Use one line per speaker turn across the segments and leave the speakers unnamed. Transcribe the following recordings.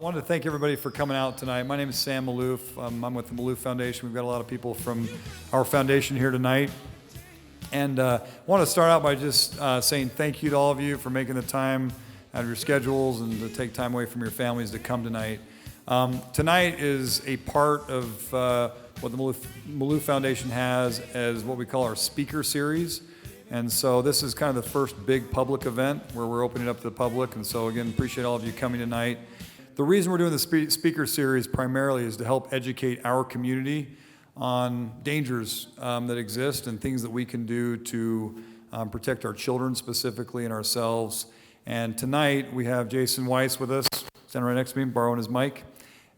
wanted to thank everybody for coming out tonight. My name is Sam Malouf. I'm with the Malouf Foundation. We've got a lot of people from our foundation here tonight. And I want to start out by just saying thank you to all of you for making the time out of your schedules and to take time away from your families to come tonight. Tonight is a part of what the Malouf Foundation has as what we call our Speaker Series. And so this is kind of the first big public event where we're opening it up to the public. And so again, appreciate all of you coming tonight. The reason we're doing the Speaker Series primarily is to help educate our community on dangers that exist and things that we can do to protect our children specifically and ourselves. And tonight we have Jason Weis with us, standing right next to me, borrowing his mic.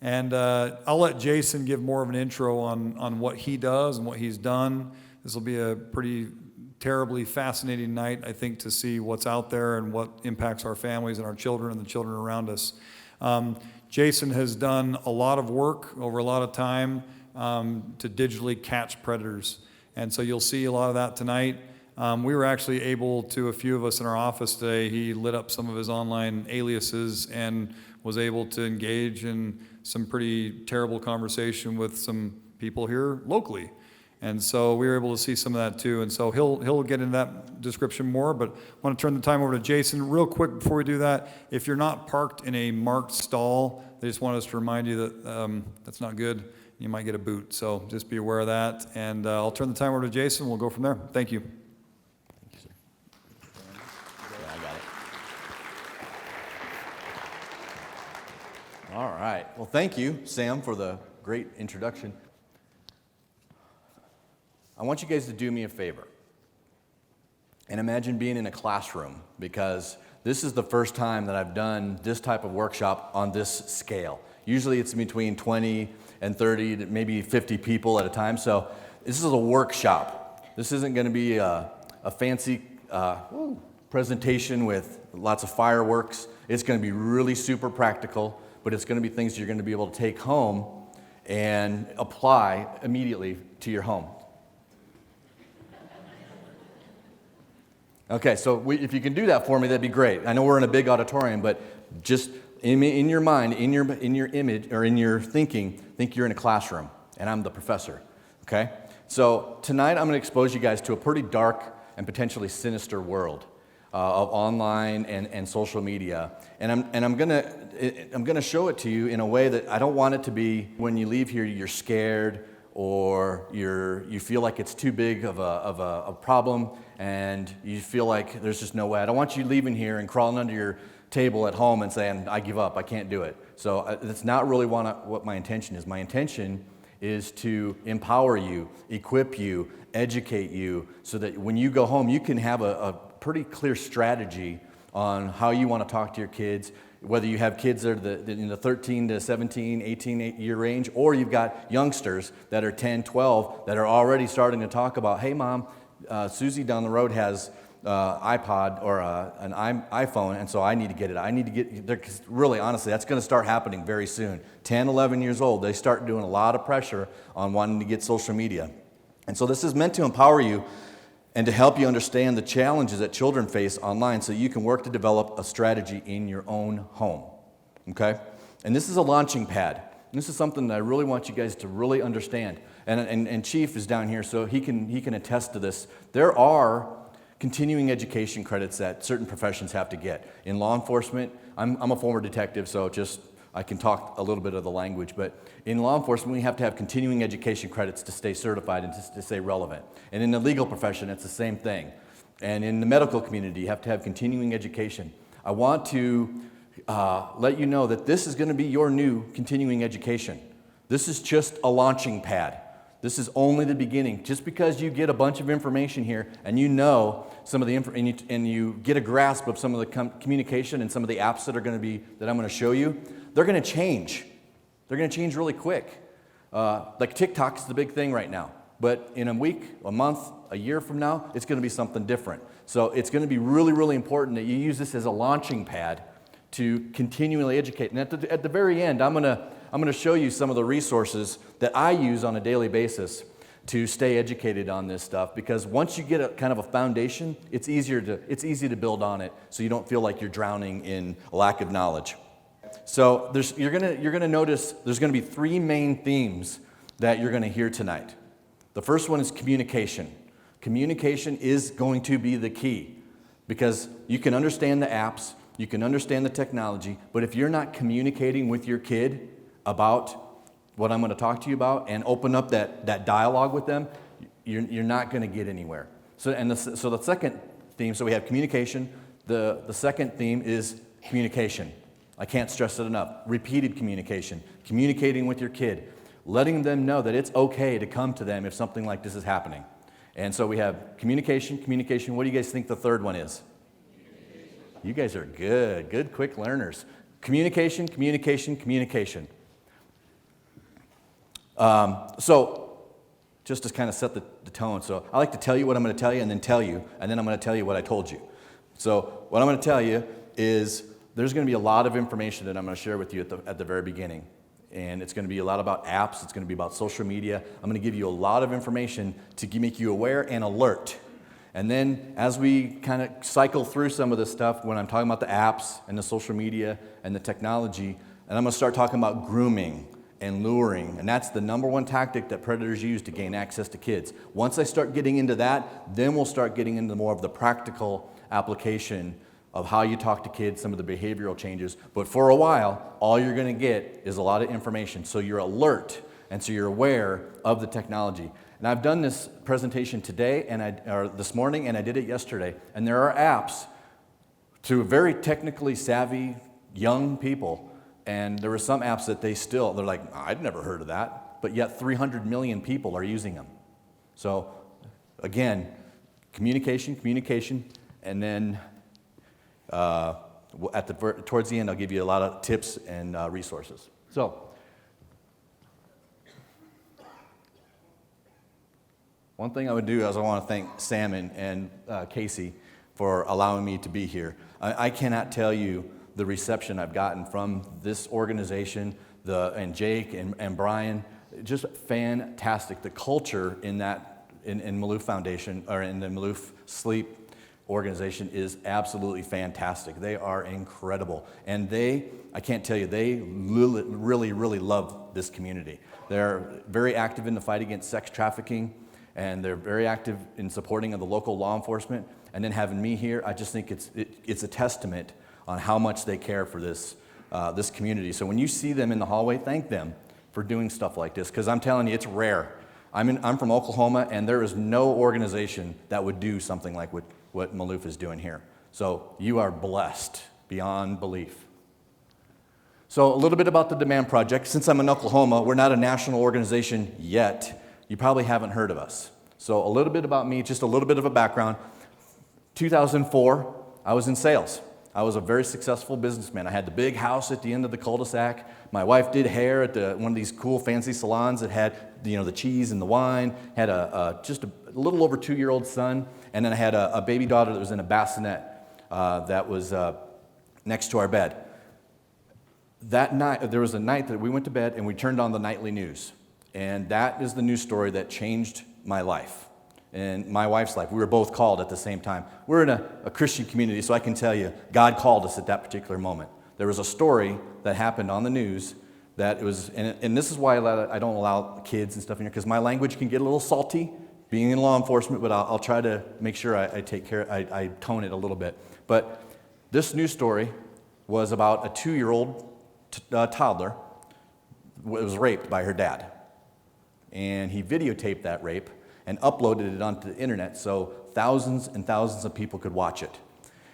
And I'll let Jason give more of an intro on what he does and what he's done. This will be a pretty terribly fascinating night, I think, to see what's out there and what impacts our families and our children and the children around us. Jason has done a lot of work over a lot of time to digitally catch predators. And so you'll see a lot of that tonight. We were actually able to, a few of us in our office today, he lit up some of his online aliases and was able to engage in some pretty terrible conversation with some people here locally. And so we were able to see some of that too. And so he'll get into that description more, but I want to turn the time over to Jason. Real quick before we do that, if you're not parked in a marked stall, they just want us to remind you that that's not good. You might get a boot. So just be aware of that. And I'll turn the time over to Jason. We'll go from there. Thank you.
Thank you, sir. Yeah, I got it. All right. Well, thank you, Sam, for the great introduction. I want you guys to do me a favor and imagine being in a classroom, because this is the first time that I've done this type of workshop on this scale. Usually it's between 20 and 30, maybe 50 people at a time. So this is a workshop. This isn't going to be a fancy presentation with lots of fireworks. It's going to be really super practical, but it's going to be things you're going to be able to take home and apply immediately to your home. Okay, so if you can do that for me, that'd be great. I know we're in a big auditorium, but just in your mind, in your image, or in your thinking, think you're in a classroom, and I'm the professor, okay? So tonight I'm going to expose you guys to a pretty dark and potentially sinister world of online and social media, and I'm going to show it to you in a way that I don't want it to be when you leave here you're scared or you feel like it's too big of a problem, and you feel like there's just no way. I don't want you leaving here and crawling under your table at home and saying, I give up, I can't do it. So that's not really what my intention is. My intention is to empower you, equip you, educate you, so that when you go home, you can have a pretty clear strategy on how you want to talk to your kids, whether you have kids that are in the 13 to 17, 18 year range, or you've got youngsters that are 10, 12 that are already starting to talk about, hey mom, Susie down the road has iPod or an iPhone, and so I need to get it. Really, honestly, that's going to start happening very soon. 10, 11 years old, they start doing a lot of pressure on wanting to get social media. And so this is meant to empower you and to help you understand the challenges that children face online so you can work to develop a strategy in your own home, okay? And this is a launching pad. And this is something that I really want you guys to really understand. And Chief is down here, so he can attest to this. There are continuing education credits that certain professions have to get. In law enforcement, I'm a former detective, so I can talk a little bit of the language, but in law enforcement, we have to have continuing education credits to stay certified and to stay relevant. And in the legal profession, it's the same thing. And in the medical community, you have to have continuing education. I want to let you know that this is going to be your new continuing education. This is just a launching pad. This is only the beginning. Just because you get a bunch of information here and you know some of the and you get a grasp of some of the communication and some of the apps that I'm going to show you, they're going to change. They're going to change really quick. Like TikTok is the big thing right now, but in a week, a month, a year from now, it's going to be something different. So it's going to be really, really important that you use this as a launching pad to continually educate. And at the very end, I'm going to show you some of the resources that I use on a daily basis to stay educated on this stuff, because once you get a kind of a foundation, it's easy to build on it so you don't feel like you're drowning in a lack of knowledge. So you're gonna notice there's gonna be three main themes that you're gonna hear tonight. The first one is communication. Communication is going to be the key because you can understand the apps, you can understand the technology, but if you're not communicating with your kid about what I'm going to talk to you about and open up that dialogue with them, you're not going to get anywhere. So the second theme, so we have communication. The second theme is communication. I can't stress it enough. Repeated communication, communicating with your kid, letting them know that it's okay to come to them if something like this is happening. And so we have communication. What do you guys think the third one is? You guys are good, quick learners. Communication. So just to kind of set the tone, so I like to tell you what I'm going to tell you and then I'm going to tell you what I told you. So what I'm going to tell you is there's going to be a lot of information that I'm going to share with you at the very beginning. And it's going to be a lot about apps, it's going to be about social media. I'm going to give you a lot of information to make you aware and alert. And then as we kind of cycle through some of this stuff, when I'm talking about the apps and the social media and the technology, and I'm going to start talking about grooming and luring, and that's the number one tactic that predators use to gain access to kids. Once I start getting into that, then we'll start getting into more of the practical application of how you talk to kids, some of the behavioral changes. But for a while, all you're going to get is a lot of information, so you're alert and so you're aware of the technology. And I've done this presentation today or this morning, and I did it yesterday. And there are apps to very technically savvy young people. And there were some apps that they're like, I'd never heard of that. But yet 300 million people are using them. So again, communication, and then towards the end, I'll give you a lot of tips and resources. So one thing I would do is I want to thank Sam and Casey for allowing me to be here. I cannot tell you the reception I've gotten from this organization, and Jake and Brian, just fantastic. The culture in Malouf Foundation, or in the Malouf Sleep organization, is absolutely fantastic. They are incredible. And I can't tell you, they really, really love this community. They're very active in the fight against sex trafficking, and they're very active in supporting of the local law enforcement. And then having me here, I just think it's a testament on how much they care for this community. So when you see them in the hallway, thank them for doing stuff like this, because I'm telling you, it's rare. I'm from Oklahoma, and there is no organization that would do something like what Malouf is doing here. So you are blessed beyond belief. So a little bit about the Demand Project. Since I'm in Oklahoma, we're not a national organization yet. You probably haven't heard of us. So a little bit about me, just a little bit of a background. 2004, I was in sales. I was a very successful businessman. I had the big house at the end of the cul-de-sac. My wife did hair at one of these cool fancy salons that had the cheese and the wine. Had just a little over 2-year-old son, and then I had a baby daughter that was in a bassinet that was next to our bed. That night, there was a night that we went to bed and we turned on the nightly news, and that is the news story that changed my life and my wife's life. We were both called at the same time. We're in a Christian community, so I can tell you, God called us at that particular moment. There was a story that happened on the news that it was, and this is why I don't allow kids and stuff in here, because my language can get a little salty, being in law enforcement, but I'll try to make sure I tone it a little bit. But this news story was about a 2-year-old toddler who was raped by her dad. And he videotaped that rape and uploaded it onto the internet so thousands and thousands of people could watch it.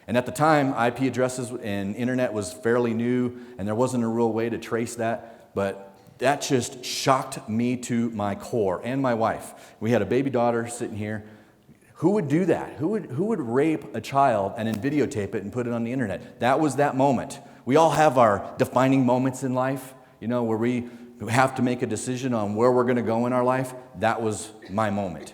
And at the time, IP addresses and internet was fairly new, and there wasn't a real way to trace that, but that just shocked me to my core, and my wife. We had a baby daughter sitting here. Who would do that? Who would rape a child and then videotape it and put it on the internet? That was that moment. We all have our defining moments in life, where we have to make a decision on where we're going to go in our life. That was my moment.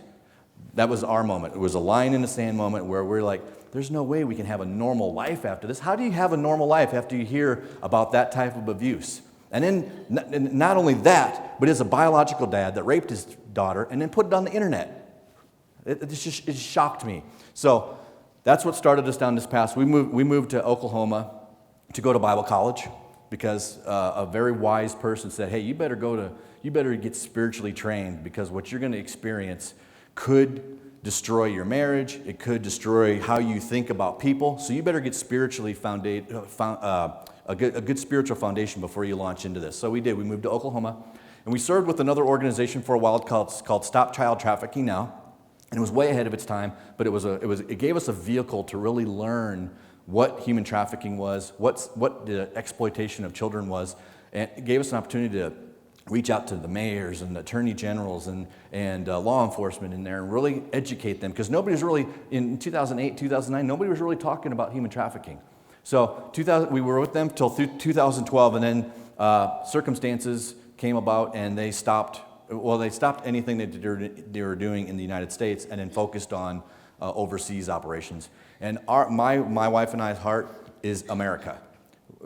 That was our moment. It was a line in the sand moment where we're like, there's no way we can have a normal life after this. How do you have a normal life after you hear about that type of abuse? And then not only that, but it's a biological dad that raped his daughter and then put it on the internet. It shocked me. So that's what started us down this path. We moved to Oklahoma to go to Bible college. because a very wise person said, hey, you better get spiritually trained, because what you're going to experience could destroy your marriage. It could destroy how you think about people. So you better get spiritually a good spiritual foundation before you launch into this. So we did. We moved to Oklahoma, and we served with another organization for a while called Stop Child Trafficking Now. And it was way ahead of its time, but it gave us a vehicle to really learn what human trafficking was, what the exploitation of children was, and it gave us an opportunity to reach out to the mayors and the attorney generals and law enforcement in there and really educate them, because nobody was really, in 2008, 2009, nobody was really talking about human trafficking. So we were with them till 2012, and then circumstances came about, and they stopped anything that they were doing in the United States, and then focused on overseas operations. And my wife and I's heart is America.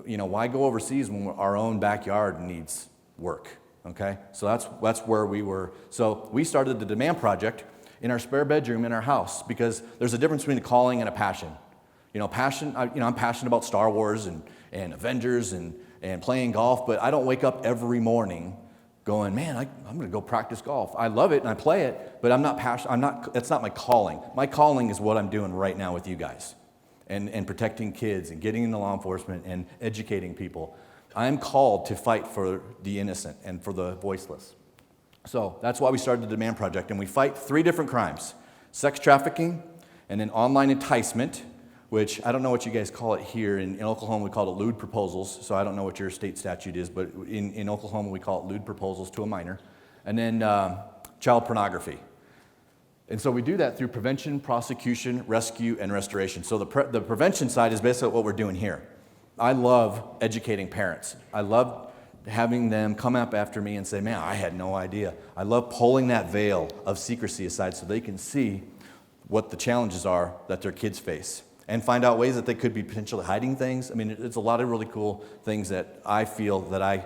You know, why go overseas when our own backyard needs work? Okay, so that's where we were. So we started the Demand Project in our spare bedroom in our house, because there's a difference between a calling and a passion. You know, I'm passionate about Star Wars and Avengers and playing golf, but I don't wake up every morning going, man, I'm going to go practice golf. I love it and I play it, but I'm not passionate. That's not my calling. My calling is what I'm doing right now with you guys, and protecting kids and getting into law enforcement and educating people. I'm called to fight for the innocent and for the voiceless. So that's why we started the Demand Project, and we fight 3 different crimes: sex trafficking, and then online enticement, which I don't know what you guys call it here. In Oklahoma, we call it lewd proposals, so I don't know what your state statute is, but in Oklahoma, we call it lewd proposals to a minor. And then child pornography. And so we do that through prevention, prosecution, rescue, and restoration. So the prevention side is basically what we're doing here. I love educating parents. I love having them come up after me and say, man, I had no idea. I love pulling that veil of secrecy aside so they can see what the challenges are that their kids face, and find out ways that they could be potentially hiding things. I mean, it's a lot of really cool things that I feel that I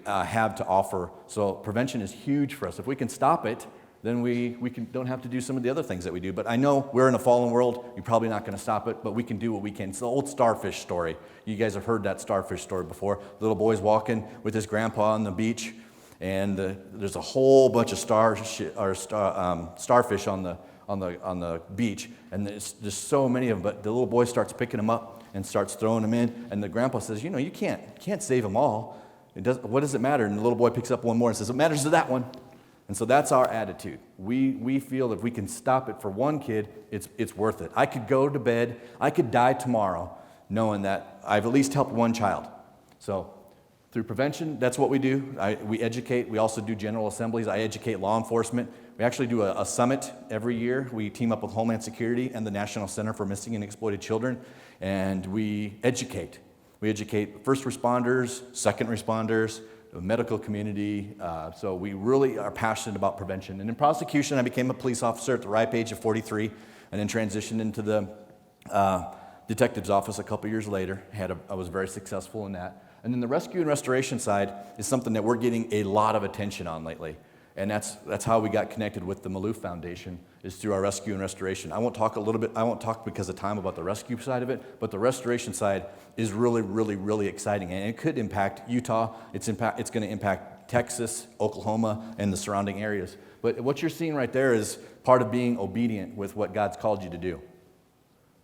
have to offer. So prevention is huge for us. If we can stop it, then we don't have to do some of the other things that we do. But I know we're in a fallen world. You're probably not going to stop it, but we can do what we can. It's the old starfish story. You guys have heard that starfish story before. Little boy's walking with his grandpa on the beach, and there's a whole bunch of starfish on the beach, and there's so many of them. But the little boy starts picking them up and starts throwing them in, and the grandpa says, you know, you can't save them all. What does it matter? And the little boy picks up one more and says, it matters to that one. And so that's our attitude. We feel if we can stop it for one kid, it's worth it. I could go to bed, I could die tomorrow, knowing that I've at least helped one child. So through prevention, that's what we do. We educate. We also do general assemblies. I educate law enforcement. We actually do a summit every year. We team up with Homeland Security and the National Center for Missing and Exploited Children, and we educate. We educate first responders, second responders, the medical community. So we really are passionate about prevention. And in prosecution, I became a police officer at the ripe age of 43, and then transitioned into the detective's office a couple years later. I was very successful in that. And then the rescue and restoration side is something that we're getting a lot of attention on lately. And that's how we got connected with the Malouf Foundation, is through our rescue and restoration. I won't talk because of time about the rescue side of it, but the restoration side is really, really, really exciting. And it could impact Utah. It's going to impact Texas, Oklahoma, and the surrounding areas. But what you're seeing right there is part of being obedient with what God's called you to do.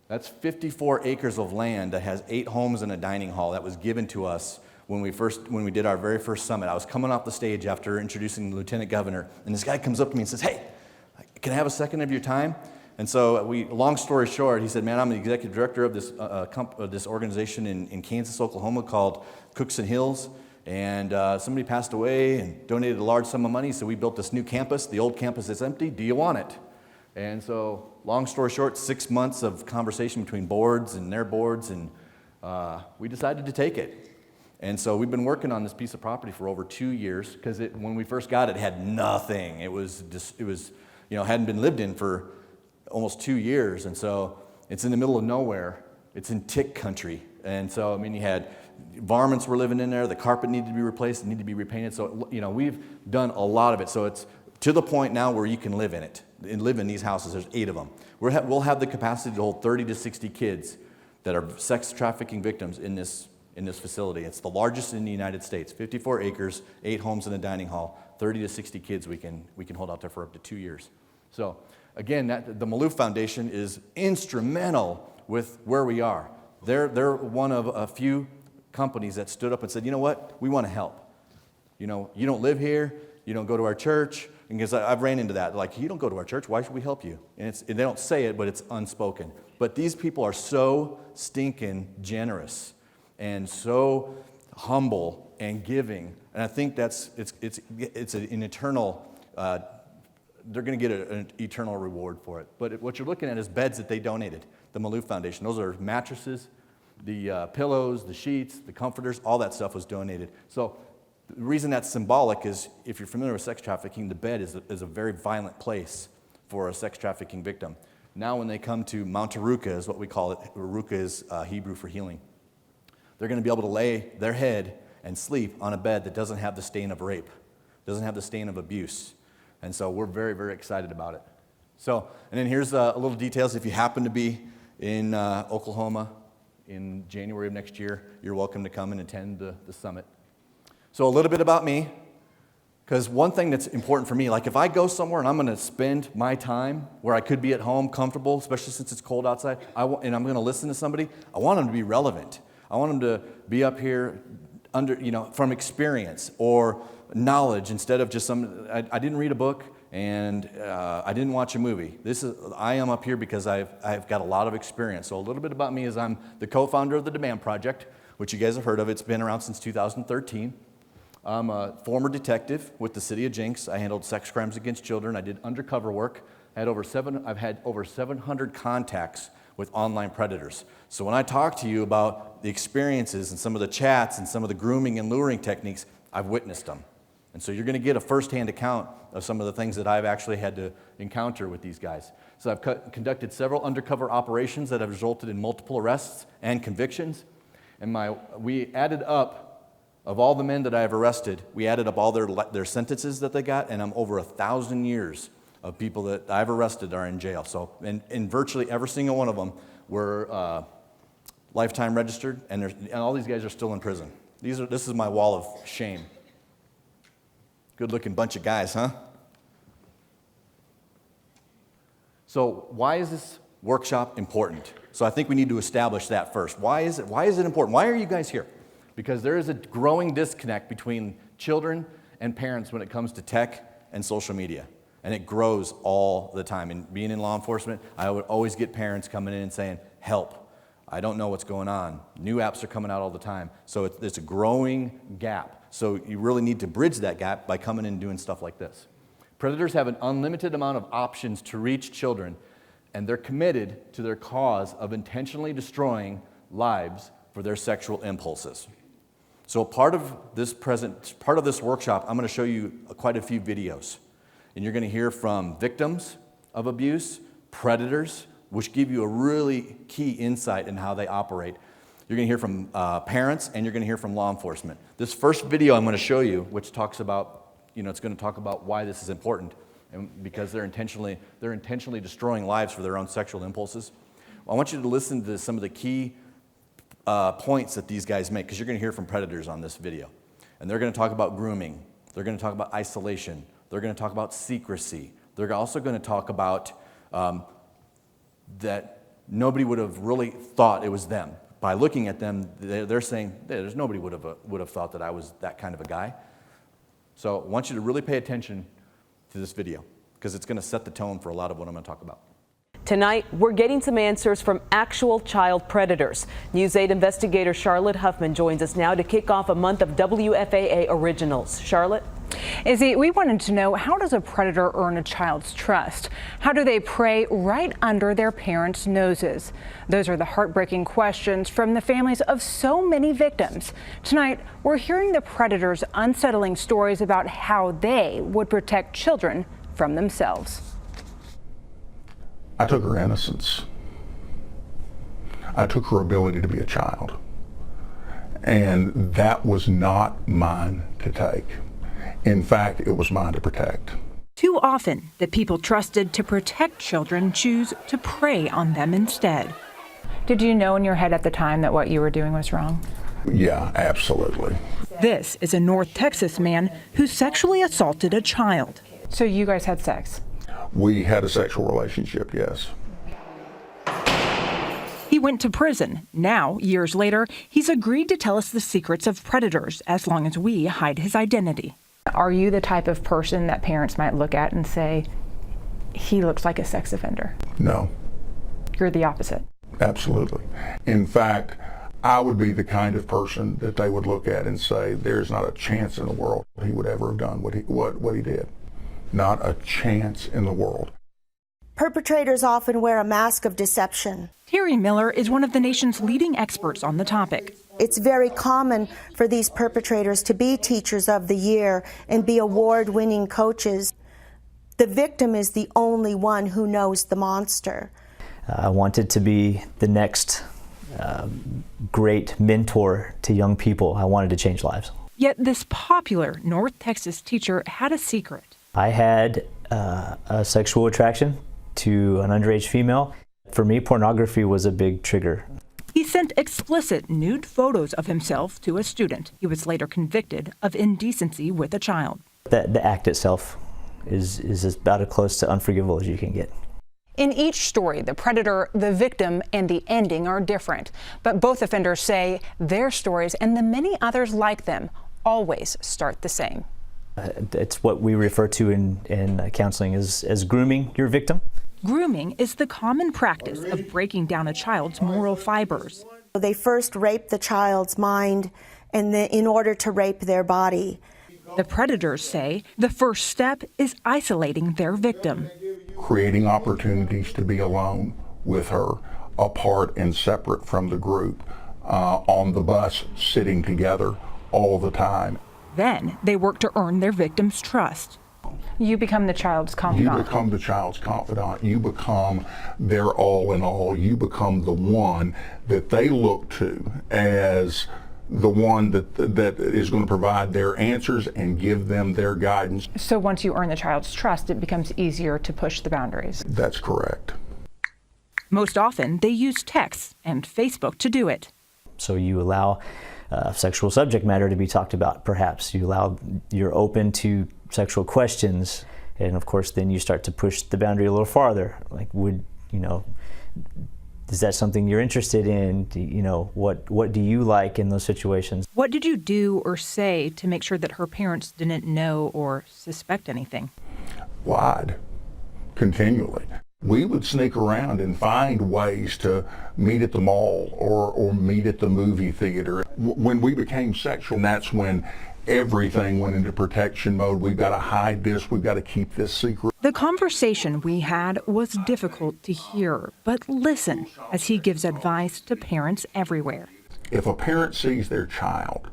That's 54 acres of land that has 8 homes and a dining hall that was given to us when we did our very first summit. I was coming off the stage after introducing the lieutenant governor, and this guy comes up to me and says, hey, can I have a second of your time? And so long story short, he said, man, I'm the executive director of this organization in Kansas, Oklahoma called Cooks and Hills, and somebody passed away and donated a large sum of money, so we built this new campus. The old campus is empty. Do you want it? And so long story short, 6 months of conversation between boards and their boards, and we decided to take it. And so we've been working on this piece of property for over 2 years, because when we first got it, it had nothing. It was hadn't been lived in for almost 2 years, and so it's in the middle of nowhere. It's in tick country, and so you had varmints were living in there. The carpet needed to be replaced, it needed to be repainted. So we've done a lot of it. So it's to the point now where you can live in it and live in these houses. There's 8 of them. We'll have the capacity to hold 30 to 60 kids that are sex trafficking victims in this in this facility. It's the largest in the United States, 54 acres, 8 homes and a dining hall, 30 to 60 kids we can hold out there for up to 2 years. So again, the Malouf Foundation is instrumental with where we are. They're one of a few companies that stood up and said, you know what, we want to help. You know, you don't live here, you don't go to our church, because I've ran into that, like, you don't go to our church, why should we help you? And they don't say it, but it's unspoken. But these people are so stinking generous and so humble and giving, and I think it's an eternal, they're going to get an eternal reward for it. But what you're looking at is beds that they donated, the Malouf Foundation. Those are mattresses, the pillows, the sheets, the comforters, all that stuff was donated. So the reason that's symbolic is, if you're familiar with sex trafficking, the bed is a very violent place for a sex trafficking victim. Now when they come to Mount Aruka, is what we call it, Aruka is Hebrew for healing, they're going to be able to lay their head and sleep on a bed that doesn't have the stain of rape, doesn't have the stain of abuse. And so we're very, very excited about it. So, and then here's a little details. If you happen to be in Oklahoma in January of next year, you're welcome to come and attend the summit. So a little bit about me, because one thing that's important for me, like if I go somewhere and I'm going to spend my time where I could be at home comfortable, especially since it's cold outside, and I'm going to listen to somebody, I want them to be relevant. I want them to be up here from experience or knowledge, instead of just I didn't read a book and I didn't watch a movie. I am up here because I've got a lot of experience. So a little bit about me is I'm the co-founder of the Demand Project, which you guys have heard of. It's been around since 2013. I'm a former detective with the city of Jenks. I handled sex crimes against children. I did undercover work. I've had over 700 contacts with online predators. So when I talk to you about the experiences and some of the chats and some of the grooming and luring techniques, I've witnessed them. And so you're going to get a firsthand account of some of the things that I've actually had to encounter with these guys. So I've conducted several undercover operations that have resulted in multiple arrests and convictions. And we added up, of all the men that I've arrested, we added up all their sentences that they got, and I'm over 1,000 years of people that I've arrested are in jail. So, and virtually every single one of them were lifetime registered, and all these guys are still in prison. This is my wall of shame. Good-looking bunch of guys, huh? So why is this workshop important? So I think we need to establish that first. Why is it important? Why are you guys here? Because there is a growing disconnect between children and parents when it comes to tech and social media. And it grows all the time. And being in law enforcement, I would always get parents coming in and saying, help, I don't know what's going on. New apps are coming out all the time. So it's a growing gap. So you really need to bridge that gap by coming in and doing stuff like this. Predators have an unlimited amount of options to reach children, and they're committed to their cause of intentionally destroying lives for their sexual impulses. So part of this workshop, I'm going to show you quite a few videos. And you're going to hear from victims of abuse, predators, which give you a really key insight in how they operate. You're going to hear from parents, and you're going to hear from law enforcement. This first video I'm going to show you, which talks about, it's going to talk about why this is important, and because they're intentionally destroying lives for their own sexual impulses. I want you to listen to some of the key points that these guys make, because you're going to hear from predators on this video. And they're going to talk about grooming. They're going to talk about isolation. They're going to talk about secrecy. They're also going to talk about that nobody would have really thought it was them. By looking at them, they're saying, there's nobody would have thought that I was that kind of a guy. So I want you to really pay attention to this video, because it's going to set the tone for a lot of what I'm going to talk about.
Tonight, we're getting some answers from actual child predators. News 8 investigator Charlotte Huffman joins us now to kick off a month of WFAA Originals. Charlotte?
Izzy, we wanted to know, how does a predator earn a child's trust? How do they prey right under their parents' noses? Those are the heartbreaking questions from the families of so many victims. Tonight, we're hearing the predators' unsettling stories about how they would protect children from themselves.
I took her innocence. I took her ability to be a child. And that was not mine to take. In fact, it was mine to protect.
Too often, the people trusted to protect children choose to prey on them instead.
Did you know in your head at the time that what you were doing was wrong?
Yeah, absolutely.
This is a North Texas man who sexually assaulted a child.
So you guys had sex?
We had a sexual relationship, yes.
He went to prison. Now, years later, he's agreed to tell us the secrets of predators as long as we hide his identity.
Are you the type of person that parents might look at and say, he looks like a sex offender?
No,
You're the opposite.
absolutely. In fact, I would be the kind of person that they would look at and say, there's not a chance in the world he would ever have done what he did. Not a chance in the world.
Perpetrators often wear a mask of deception.
Terry Miller is one of the nation's leading experts on the topic.
It's very common for these perpetrators to be teachers of the year and be award-winning coaches. The victim is the only one who knows the monster.
I wanted to be the next great mentor to young people. I wanted to change lives.
Yet this popular North Texas teacher had a secret.
I had a sexual attraction to an underage female. For me, pornography was a big trigger.
He sent explicit nude photos of himself to a student. He was later convicted of indecency with a child.
The act itself is about as close to unforgivable as you can get.
In each story, the predator, the victim, and the ending are different. But both offenders say their stories and the many others like them always start the same.
It's what we refer to in counseling as grooming your victim.
Grooming is the common practice of breaking down a child's moral fibers.
They first rape the child's mind and in order to rape their body.
The predators say the first step is isolating their victim.
Creating opportunities to be alone with her, apart and separate from the group, on the bus, sitting together all the time.
Then they work to earn their victim's trust.
You become the child's confidant.
You become the child's confidant. You become their all in all. You become the one that they look to as the one that is going to provide their answers and give them their guidance.
So once you earn the child's trust, it becomes easier to push the boundaries.
That's correct.
Most often, they use texts and Facebook to do it.
So you allow sexual subject matter to be talked about, perhaps. You're open to sexual questions, and of course then you start to push the boundary a little farther. Like, is that something you're interested in? What do you like in those situations?
What did you do or say to make sure that her parents didn't know or suspect anything?
Lied continually. We would sneak around and find ways to meet at the mall or meet at the movie theater. When we became sexual, that's when everything went into protection mode. We've got to hide this. We've got to keep this secret.
The conversation we had was difficult to hear, but listen as he gives advice to parents everywhere.
If a parent sees their child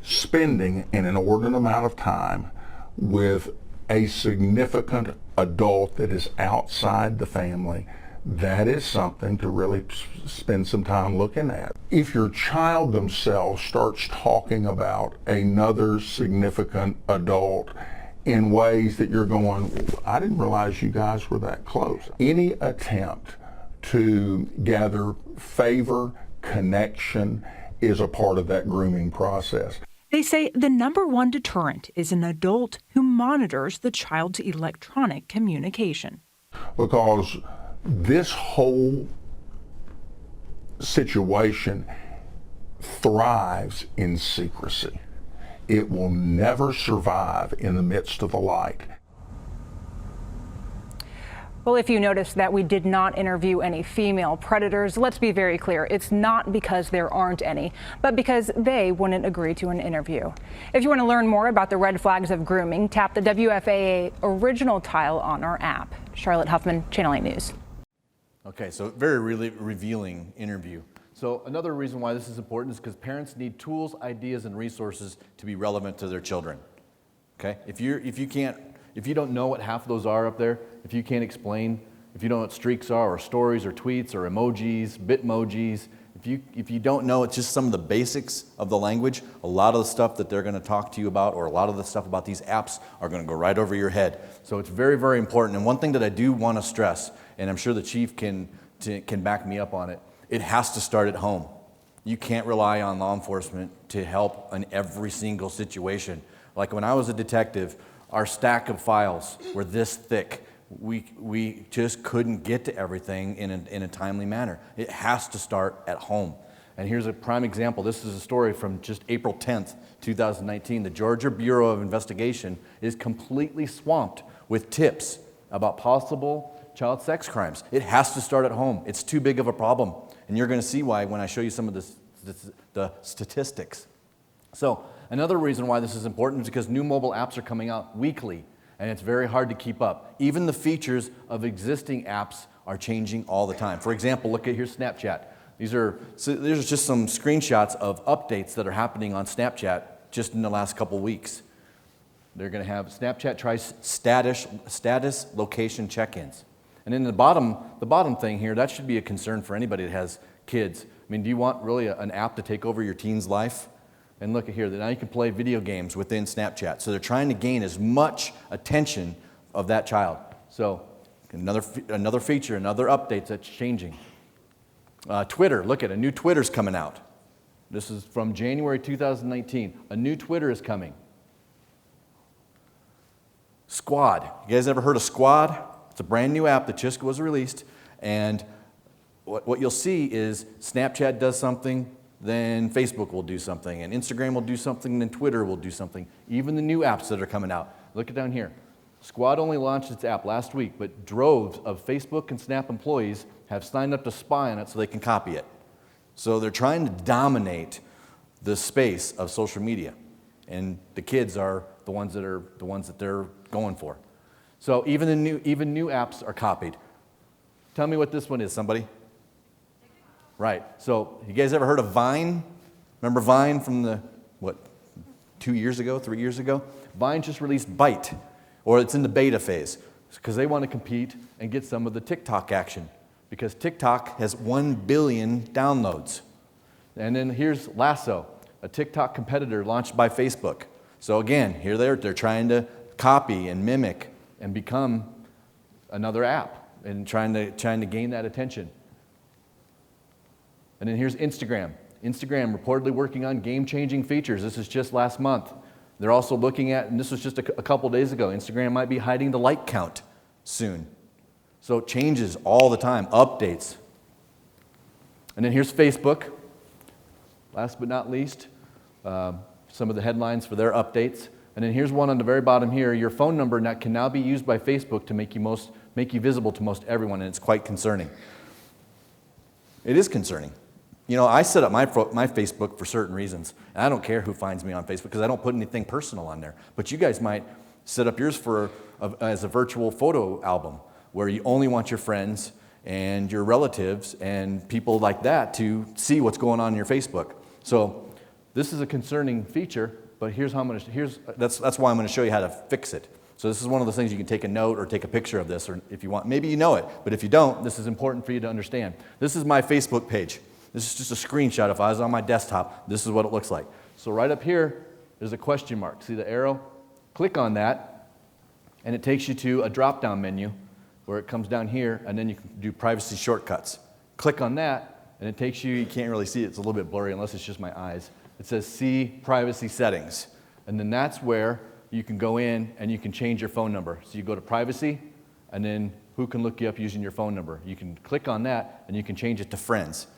spending an inordinate amount of time with a significant adult that is outside the family, that is something to really spend some time looking at. If your child themselves starts talking about another significant adult in ways that you're going, I didn't realize you guys were that close. Any attempt to gather favor, connection is a part of that grooming process.
They say the number one deterrent is an adult who monitors the child's electronic communication.
Because this whole situation thrives in secrecy. It will never survive in the midst of the light.
Well, if you notice that we did not interview any female predators, let's be very clear. It's not because there aren't any, but because they wouldn't agree to an interview. If you want to learn more about the red flags of grooming, tap the WFAA original tile on our app. Charlotte Huffman, Channel 8 News.
Okay, so very really revealing interview. So another reason why this is important is because parents need tools, ideas, and resources to be relevant to their children. Okay, if you don't know what half of those are up there, if you can't explain, if you don't know what streaks are, or stories, or tweets, or emojis, bitmojis, if you don't know, it's just some of the basics of the language, a lot of the stuff that they're going to talk to you about, or a lot of the stuff about these apps are going to go right over your head. So it's very, very important. And one thing that I do want to stress, and I'm sure the chief can back me up on it, it has to start at home. You can't rely on law enforcement to help in every single situation. Like when I was a detective, our stack of files were this thick. We just couldn't get to everything in a timely manner. It has to start at home. And here's a prime example. This is a story from just April 10th, 2019. The Georgia Bureau of Investigation is completely swamped with tips about possible child sex crimes. It has to start at home. It's too big of a problem. And you're going to see why when I show you some of the statistics. So another reason why this is important is because new mobile apps are coming out weekly, and it's very hard to keep up. Even the features of existing apps are changing all the time. For example, look at here Snapchat. These are just some screenshots of updates that are happening on Snapchat just in the last couple weeks. They're going to have Snapchat tries status location check-ins. And then the bottom thing here, that should be a concern for anybody that has kids. I mean, do you want really an app to take over your teen's life? And look at here, now you can play video games within Snapchat. So they're trying to gain as much attention of that child. So another feature, another update that's changing. Twitter, look at a new Twitter's coming out. This is from January 2019. A new Twitter is coming. Squad. You guys ever heard of Squad? It's a brand new app that just was released. And what you'll see is Snapchat does something, then Facebook will do something, and Instagram will do something, then Twitter will do something. Even the new apps that are coming out. Look at down here. Squad only launched its app last week, but droves of Facebook and Snap employees have signed up to spy on it so they can copy it. So they're trying to dominate the space of social media, and the kids are the ones that they're going for. So even new apps are copied. Tell me what this one is, somebody. Right. So you guys ever heard of Vine? Remember Vine from 3 years ago? Vine just released Byte, or it's in the beta phase, because they want to compete and get some of the TikTok action, because TikTok has 1 billion downloads. And then here's Lasso, a TikTok competitor launched by Facebook. So again, here they're trying to copy and mimic and become another app and trying to gain that attention. And then here's Instagram. Instagram reportedly working on game-changing features. This is just last month. They're also looking at, and this was just a couple days ago, Instagram might be hiding the like count soon. So it changes all the time, updates. And then here's Facebook. Last but not least, some of the headlines for their updates. And then here's one on the very bottom here. Your phone number can now be used by Facebook to make you visible to most everyone, and it's quite concerning. It is concerning. You know, I set up my Facebook for certain reasons. And I don't care who finds me on Facebook because I don't put anything personal on there. But you guys might set up yours as a virtual photo album where you only want your friends and your relatives and people like that to see what's going on in your Facebook. So this is a concerning feature, but that's why I'm going to show you how to fix it. So this is one of those things you can take a note or take a picture of this, or if you want, maybe you know it, but if you don't, this is important for you to understand. This is my Facebook page. This is just a screenshot. If I was on my desktop, this is what it looks like. So right up here, there's a question mark. See the arrow? Click on that, and it takes you to a drop-down menu where it comes down here, and then you can do privacy shortcuts. Click on that, and it takes you can't really see it. It's a little bit blurry unless it's just my eyes. It says See Privacy Settings. And then that's where you can go in and you can change your phone number. So you go to Privacy, and then who can look you up using your phone number. You can click on that, and you can change it to Friends,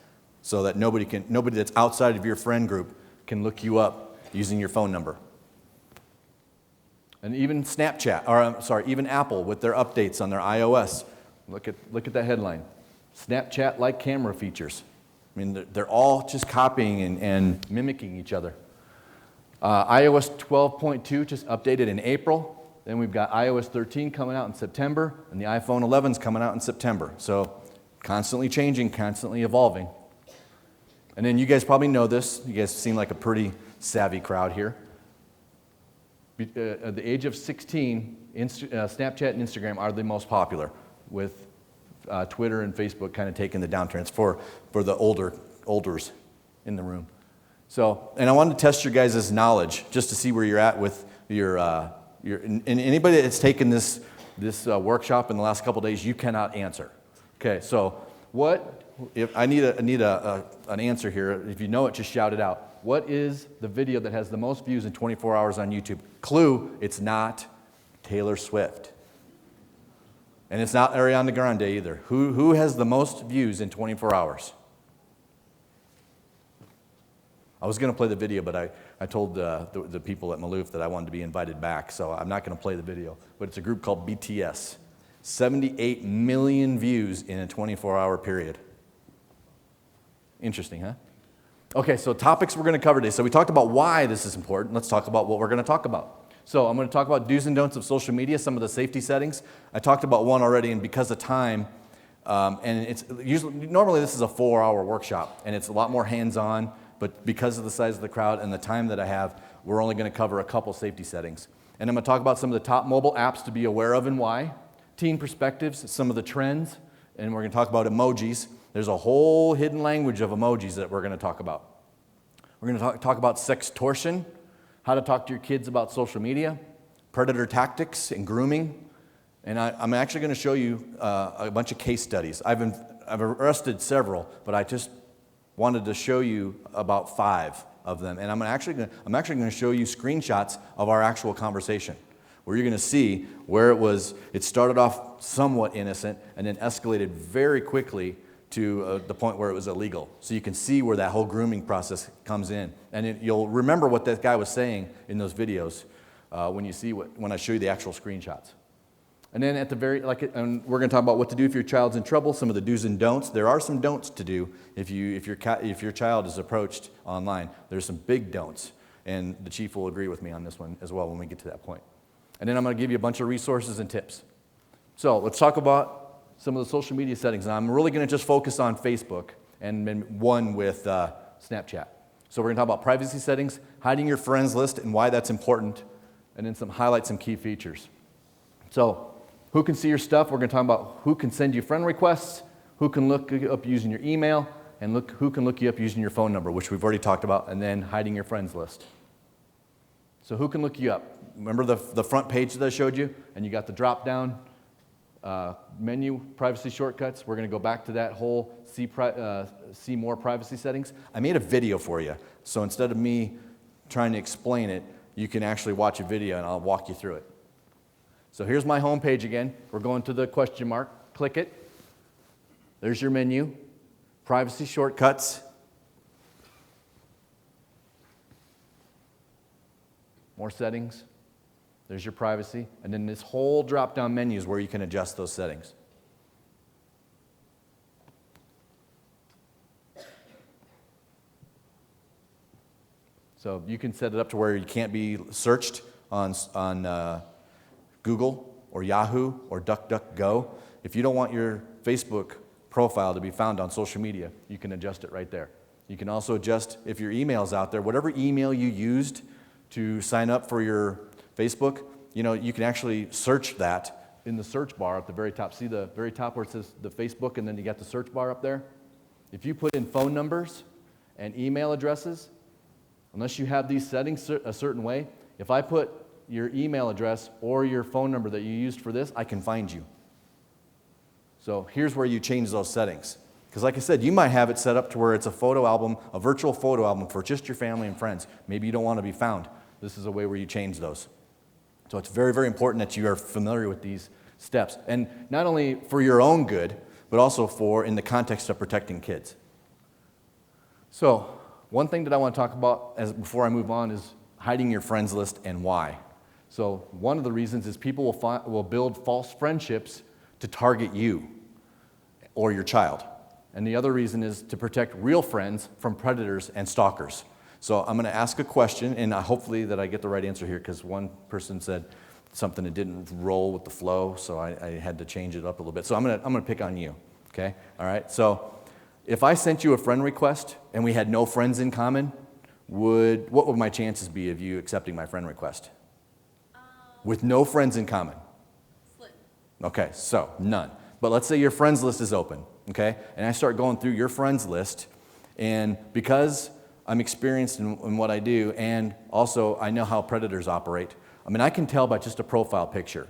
so that nobody that's outside of your friend group can look you up using your phone number. And even even Apple with their updates on their iOS. Look at that headline. Snapchat-like camera features. I mean, they're all just copying and mimicking each other. iOS 12.2 just updated in April. Then we've got iOS 13 coming out in September, and the iPhone 11's coming out in September. So constantly changing, constantly evolving. And then you guys probably know this. You guys seem like a pretty savvy crowd here. At the age of 16, Snapchat and Instagram are the most popular, with Twitter and Facebook kind of taking the downturns for the olders in the room. So, and I wanted to test your guys' knowledge just to see where you're at with and anybody that's taken this workshop in the last couple days, you cannot answer. Okay, so If I need an answer here. If you know it, just shout it out. What is the video that has the most views in 24 hours on YouTube? Clue, it's not Taylor Swift. And it's not Ariana Grande either. Who has the most views in 24 hours? I was going to play the video, but I told the people at Malouf that I wanted to be invited back, so I'm not going to play the video. But it's a group called BTS. 78 million views in a 24-hour period. Interesting, huh? Okay, so topics we're going to cover today. So we talked about why this is important. Let's talk about what we're going to talk about. So I'm going to talk about do's and don'ts of social media, some of the safety settings. I talked about one already, and because of time, and it's normally this is a 4-hour workshop, and it's a lot more hands-on, but because of the size of the crowd and the time that I have, we're only going to cover a couple safety settings. And I'm going to talk about some of the top mobile apps to be aware of and why, teen perspectives, some of the trends, and we're going to talk about emojis. There's a whole hidden language of emojis that we're going to talk about. We're going to talk about sextortion, how to talk to your kids about social media, predator tactics and grooming, and I'm actually going to show you a bunch of case studies. I've arrested several, but I just wanted to show you about 5 of them, and I'm actually going to show you screenshots of our actual conversation, where you're going to see where it started off somewhat innocent and then escalated very quickly to the point where it was illegal. So you can see where that whole grooming process comes in, and you'll remember what that guy was saying in those videos when I show you the actual screenshots. And then at the and we're going to talk about what to do if your child's in trouble, some of the do's and don'ts. There are some don'ts to do if your child is approached online. There's some big don'ts, and the chief will agree with me on this one as well when we get to that point. And then I'm going to give you a bunch of resources and tips. So let's talk about some of the social media settings. And I'm really going to just focus on Facebook and then one with Snapchat. So we're going to talk about privacy settings, hiding your friends list and why that's important, and then highlight some key features. So who can see your stuff? We're going to talk about who can send you friend requests, who can look you up using your email, and who can look you up using your phone number, which we've already talked about, and then hiding your friends list. So who can look you up? Remember the front page that I showed you? And you got the drop-down menu, privacy shortcuts. We're going to go back to that whole see more privacy settings. I made a video for you. So instead of me trying to explain it, you can actually watch a video and I'll walk you through it. So here's my home page again. We're going to the question mark. Click it. There's your menu. Privacy shortcuts. More settings. There's your privacy. And then this whole drop-down menu is where you can adjust those settings. So you can set it up to where you can't be searched on Google or Yahoo or DuckDuckGo. If you don't want your Facebook profile to be found on social media, you can adjust it right there. You can also adjust if your email's out there, whatever email you used to sign up for your Facebook, you can actually search that in the search bar at the very top. See the very top where it says the Facebook and then you got the search bar up there? If you put in phone numbers and email addresses, unless you have these settings a certain way, if I put your email address or your phone number that you used for this, I can find you. So here's where you change those settings. Because like I said, you might have it set up to where it's a photo album, a virtual photo album for just your family and friends. Maybe you don't want to be found. This is a way where you change those. So it's very, very important that you are familiar with these steps. And not only for your own good, but also in the context of protecting kids. So one thing that I want to talk about before I move on is hiding your friends list and why. So one of the reasons is people will build false friendships to target you or your child. And the other reason is to protect real friends from predators and stalkers. So I'm going to ask a question, and hopefully that I get the right answer here, because one person said something that didn't roll with the flow, so I had to change it up a little bit. So I'm going to pick on you, okay? All right, so if I sent you a friend request and we had no friends in common, what would my chances be of you accepting my friend request? With no friends in common? Slim. Okay, so none. But let's say your friends list is open, okay? And I start going through your friends list, and because I'm experienced in what I do, and also I know how predators operate, I can tell by just a profile picture,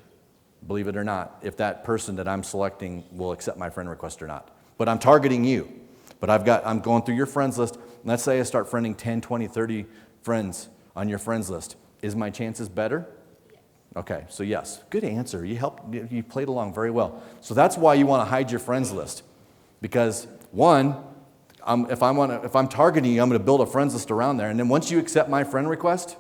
believe it or not, if that person that I'm selecting will accept my friend request or not. but I'm targeting you. But I'm going through your friends list. Let's say I start friending 10, 20, 30 friends on your friends list. Is my chances better? Okay, so yes, good answer. You played along very well. So that's why you want to hide your friends list. Because one, if I'm targeting you, I'm going to build a friends list around there. And then once you accept my friend request,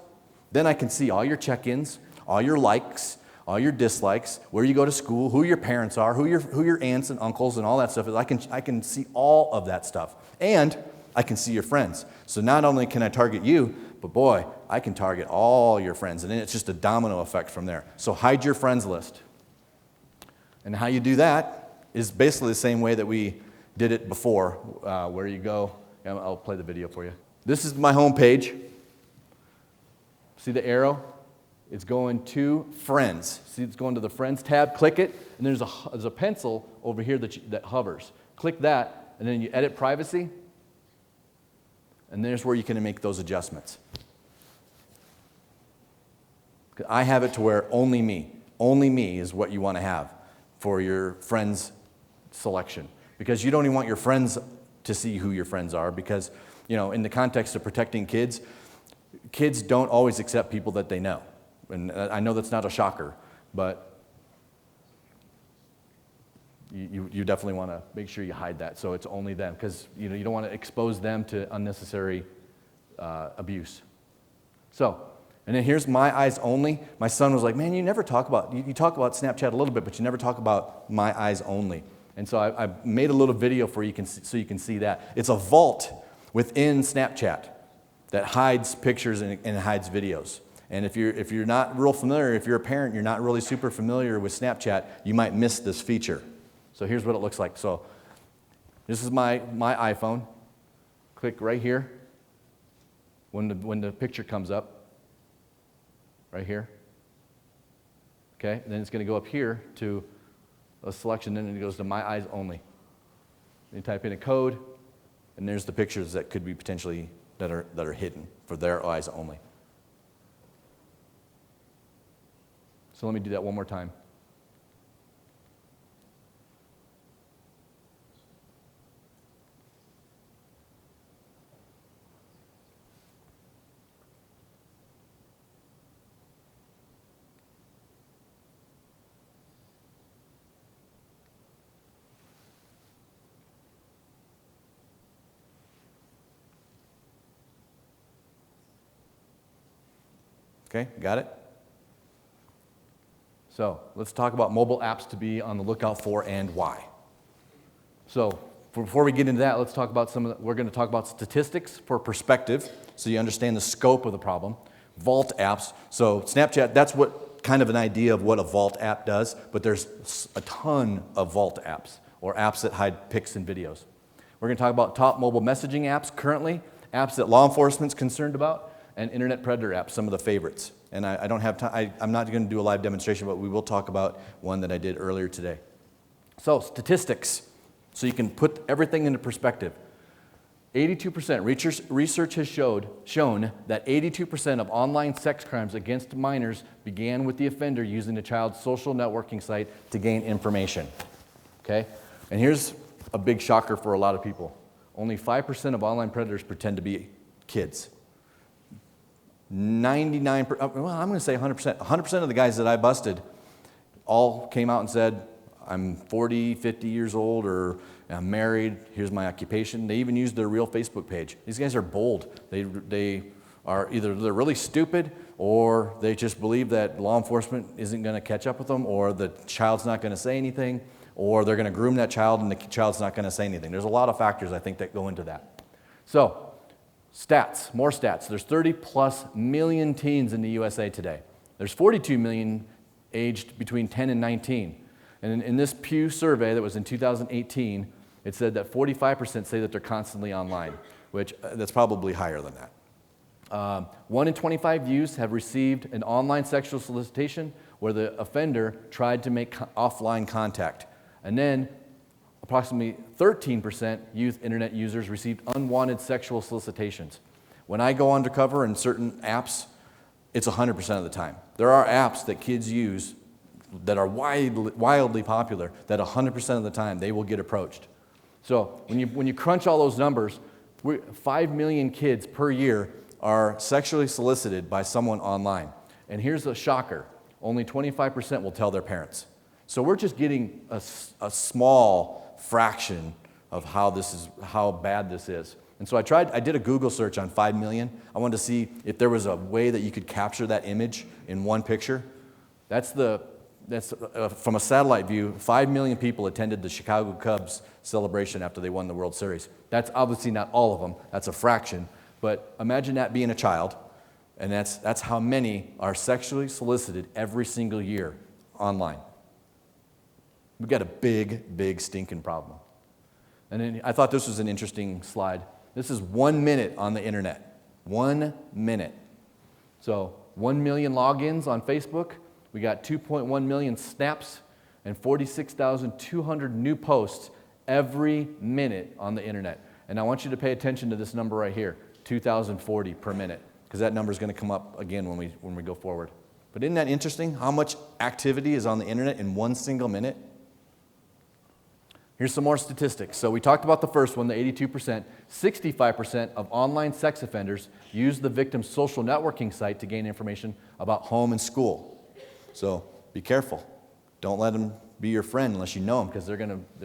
then I can see all your check-ins, all your likes, all your dislikes, where you go to school, who your parents are, who your aunts and uncles and all that stuff is. I can see all of that stuff. And I can see your friends. So not only can I target you, but boy, I can target all your friends. And then it's just a domino effect from there. So hide your friends list. And how you do that is basically the same way that we did it before, where you go. I'll play the video for you. This is my home page. See the arrow? It's going to Friends. See, it's going to the Friends tab. Click it, and there's a pencil over here that hovers. Click that, and then you edit privacy, and there's where you can make those adjustments. I have it to where only me is what you want to have for your friends selection, because you don't even want your friends to see who your friends are, because in the context of protecting kids don't always accept people that they know. And I know that's not a shocker, but you definitely want to make sure you hide that so it's only them, because you don't want to expose them to unnecessary abuse. So, and then here's my eyes only. My son was like, man, you never talk about, you talk about Snapchat a little bit, but you never talk about my eyes only. And so I made a little video for you so you can see that. It's a vault within Snapchat that hides pictures and hides videos. And if you're not real familiar, if you're a parent, you're not really super familiar with Snapchat, you might miss this feature. So here's what it looks like. So this is my iPhone. Click right here when the picture comes up, right here. Okay, and then it's going to go up here to a selection, and then it goes to My Eyes Only. You type in a code, and there's the pictures that could be potentially that are hidden for their eyes only. So let me do that one more time. Okay, got it? So let's talk about mobile apps to be on the lookout for and why. So before we get into that, let's talk about we're going to talk about statistics for perspective, so you understand the scope of the problem. Vault apps. So Snapchat, that's what kind of an idea of what a vault app does, but there's a ton of vault apps, or apps that hide pics and videos. We're going to talk about top mobile messaging apps currently, apps that law enforcement's concerned about, and internet predator apps, some of the favorites. And I don't have time, I'm not going to do a live demonstration, but we will talk about one that I did earlier today. So statistics, so you can put everything into perspective. 82%, research has shown that 82% of online sex crimes against minors began with the offender using the child's social networking site to gain information. Okay? And here's a big shocker for a lot of people. Only 5% of online predators pretend to be kids. 99%, well, I'm going to say 100%. 100% of the guys that I busted all came out and said, I'm 40, 50 years old, or I'm married, here's my occupation. They even used their real Facebook page. These guys are bold. They are either they're really stupid, or they just believe that law enforcement isn't going to catch up with them, or the child's not going to say anything, or they're going to groom that child and the child's not going to say anything. There's a lot of factors, I think, that go into that. So, stats, more stats. There's 30+ million teens in the USA today. There's 42 million aged between 10 and 19. And in this Pew survey that was in 2018, it said that 45% say that they're constantly online, which that's probably higher than that. 1 in 25 youths have received an online sexual solicitation where the offender tried to make offline contact. And then approximately 13% youth internet users received unwanted sexual solicitations. When I go undercover in certain apps, it's 100% of the time. There are apps that kids use that are wildly popular that 100% of the time they will get approached. So when you crunch all those numbers, 5 million kids per year are sexually solicited by someone online. And here's a shocker, only 25% will tell their parents. So we're just getting a small fraction of how bad this is. And so I did a Google search on 5 million. I wanted to see if there was a way that you could capture that image in one picture. That's from a satellite view, 5 million people attended the Chicago Cubs celebration after they won the World Series. That's obviously not all of them, that's a fraction, but imagine that being a child, and that's how many are sexually solicited every single year online. We've got a big, big stinking problem. And then I thought this was an interesting slide. This is 1 minute on the internet. 1 minute. So 1 million logins on Facebook. We got 2.1 million snaps and 46,200 new posts every minute on the internet. And I want you to pay attention to this number right here, 2,040 per minute, because that number is going to come up again when we go forward. But isn't that interesting how much activity is on the internet in 1 single minute? Here's some more statistics. So we talked about the first one, the 82%. 65% of online sex offenders use the victim's social networking site to gain information about home and school. So be careful. Don't let them be your friend unless you know them, because they're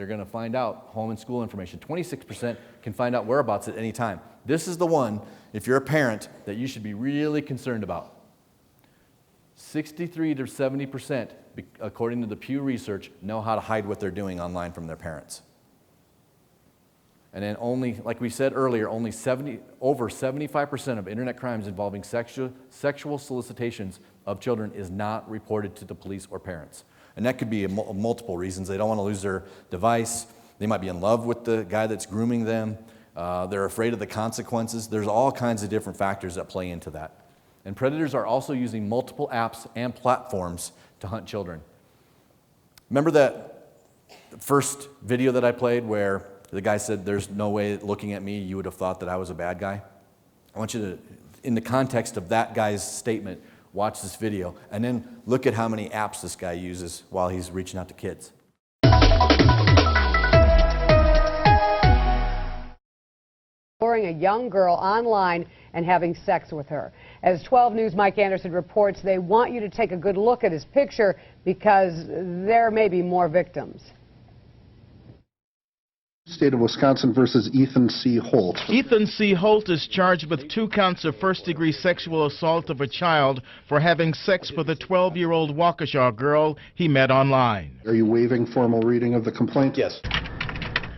gonna find out home and school information. 26% can find out whereabouts at any time. This is the one, if you're a parent, that you should be really concerned about. 63 to 70%, according to the Pew Research, know how to hide what they're doing online from their parents. And then only, like we said earlier, over 75% of internet crimes involving sexual solicitations of children is not reported to the police or parents. And that could be multiple reasons. They don't want to lose their device. They might be in love with the guy that's grooming them. They're afraid of the consequences. There's all kinds of different factors that play into that. And predators are also using multiple apps and platforms to hunt children. Remember that first video that I played where the guy said, "There's no way looking at me you would have thought that I was a bad guy"? I want you to, in the context of that guy's statement, watch this video and then look at how many apps this guy uses while he's reaching out to kids.
Luring a young girl online and having sex with her. As 12 News' Mike Anderson reports, they want you to take a good look at his picture because there may be more victims.
State of Wisconsin versus Ethan C. Holt.
Ethan C. Holt is charged with 2 counts of first-degree sexual assault of a child for having sex with a 12-year-old Waukesha girl he met online.
Are you waiving formal reading of the complaint?
Yes.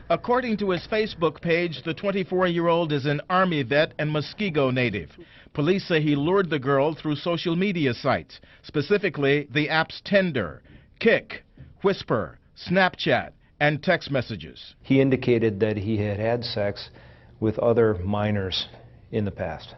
According to his Facebook page, the 24-year-old is an Army vet and Muskego native. Police say he lured the girl through social media sites, specifically the apps Tinder, Kik, Whisper, Snapchat, and text messages.
He indicated that he had had sex with other minors in the past.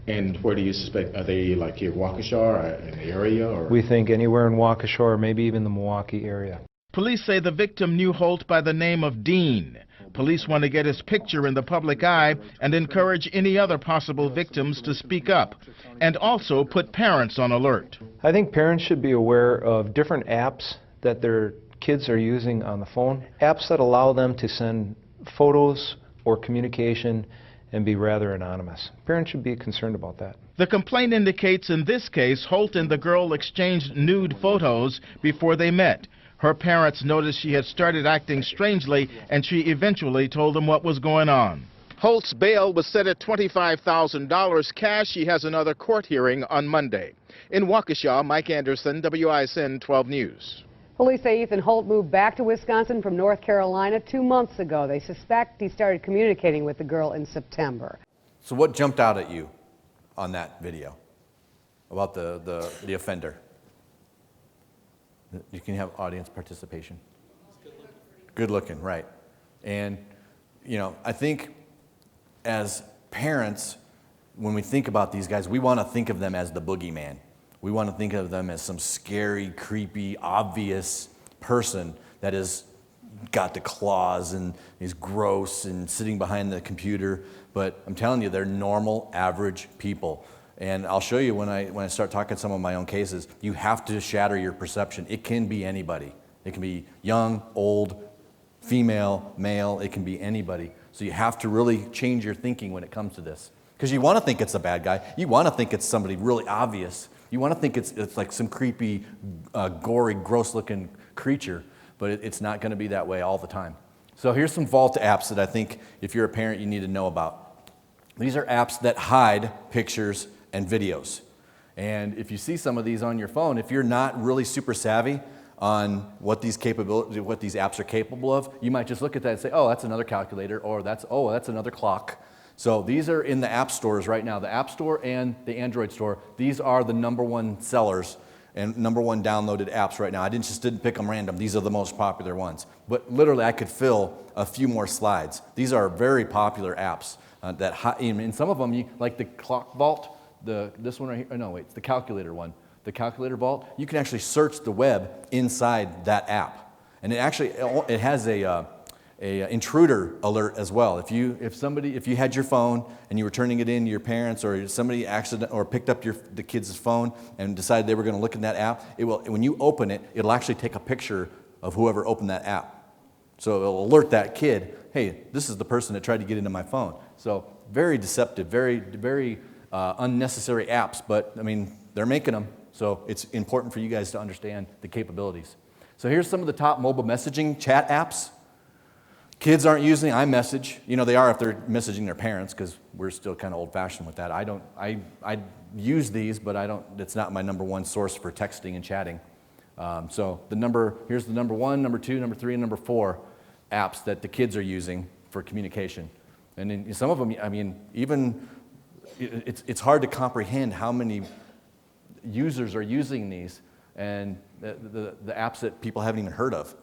And where do you suspect? Are they like here, Waukesha, or in the area? Or?
We think anywhere in Waukesha or maybe even the Milwaukee area.
Police say the victim knew Holt by the name of Dean. Police want to get his picture in the public eye and encourage any other possible victims to speak up, and also put parents on alert.
I think parents should be aware of different apps that their kids are using on the phone, apps that allow them to send photos or communication and be rather anonymous. Parents should be concerned about that.
The complaint indicates in this case Holt and the girl exchanged nude photos before they met. Her parents noticed she had started acting strangely, and she eventually told them what was going on. Holt's bail was set at $25,000 cash. He has another court hearing on Monday. In Waukesha, Mike Anderson, WISN 12 News.
Police say Ethan Holt moved back to Wisconsin from North Carolina 2 months ago. They suspect he started communicating with the girl in September.
So what jumped out at you on that video about the offender? You can have audience participation. Good looking, right. And, you know, I think as parents, when we think about these guys, we want to think of them as the boogeyman. We want to think of them as some scary, creepy, obvious person that has got the claws and is gross and sitting behind the computer. But I'm telling you, they're normal, average people. And I'll show you when I start talking some of my own cases, you have to shatter your perception. It can be anybody. It can be young, old, female, male, it can be anybody. So you have to really change your thinking when it comes to this. Because you want to think it's a bad guy. You want to think it's somebody really obvious. You want to think it's like some creepy, gory, gross-looking creature, but it's not going to be that way all the time. So here's some vault apps that I think if you're a parent you need to know about. These are apps that hide pictures and videos. And if you see some of these on your phone, if you're not really super savvy on what these apps are capable of, you might just look at that and say, oh, that's another calculator, or that's another clock. So these are in the app stores right now. The App Store and the Android Store, these are the #1 sellers and #1 downloaded apps right now. I just didn't pick them random. These are the most popular ones. But literally, I could fill a few more slides. These are very popular apps and some of them, like the Clock Vault, this one right here, no, wait, it's the Calculator one. The Calculator Vault, you can actually search the web inside that app. And it has a intruder alert as well. If you had your phone and you were turning it in to your parents, or somebody picked up the kid's phone and decided they were going to look in that app, when you open it, it'll actually take a picture of whoever opened that app. So it'll alert that kid, hey, this is the person that tried to get into my phone. So very deceptive, very, very unnecessary apps, but I mean, they're making them. So it's important for you guys to understand the capabilities. So here's some of the top mobile messaging chat apps. Kids aren't using iMessage. You know, they are if they're messaging their parents, because we're still kind of old-fashioned with that. I use these, but it's not my #1 source for texting and chatting. So here's the #1, #2, #3, and #4 apps that the kids are using for communication. And in some of them, I mean, even it's hard to comprehend how many users are using these, and the apps that people haven't even heard of.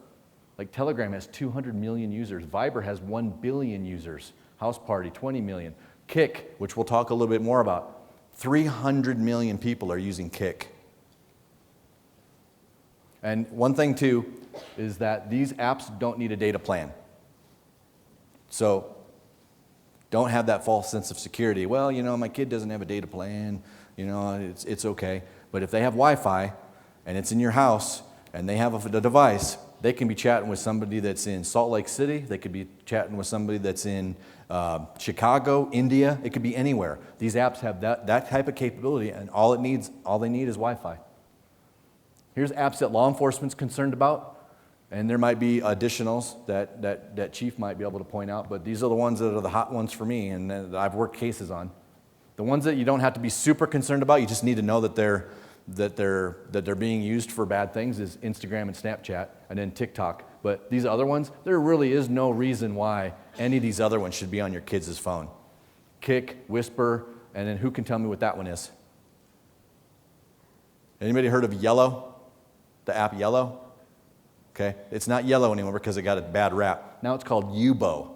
Like Telegram has 200 million users. Viber has 1 billion users. House Party, 20 million. Kik, which we'll talk a little bit more about, 300 million people are using Kik. And one thing too is that these apps don't need a data plan. So don't have that false sense of security. Well, you know, my kid doesn't have a data plan, you know, it's okay. But if they have Wi-Fi and it's in your house and they have a device, they can be chatting with somebody that's in Salt Lake City. They could be chatting with somebody that's in Chicago, India. It could be anywhere. These apps have that type of capability, and all they need is Wi-Fi. Here's apps that law enforcement's concerned about, and there might be additionals that Chief might be able to point out, but these are the ones that are the hot ones for me and that I've worked cases on. The ones that you don't have to be super concerned about, you just need to know that they're being used for bad things, is Instagram and Snapchat, and then TikTok. But these other ones, there really is no reason why any of these other ones should be on your kids' phone. Kik, Whisper, and then who can tell me what that one is? Anybody heard of Yellow? The app Yellow? Okay, it's not Yellow anymore because it got a bad rap. Now it's called Yubo,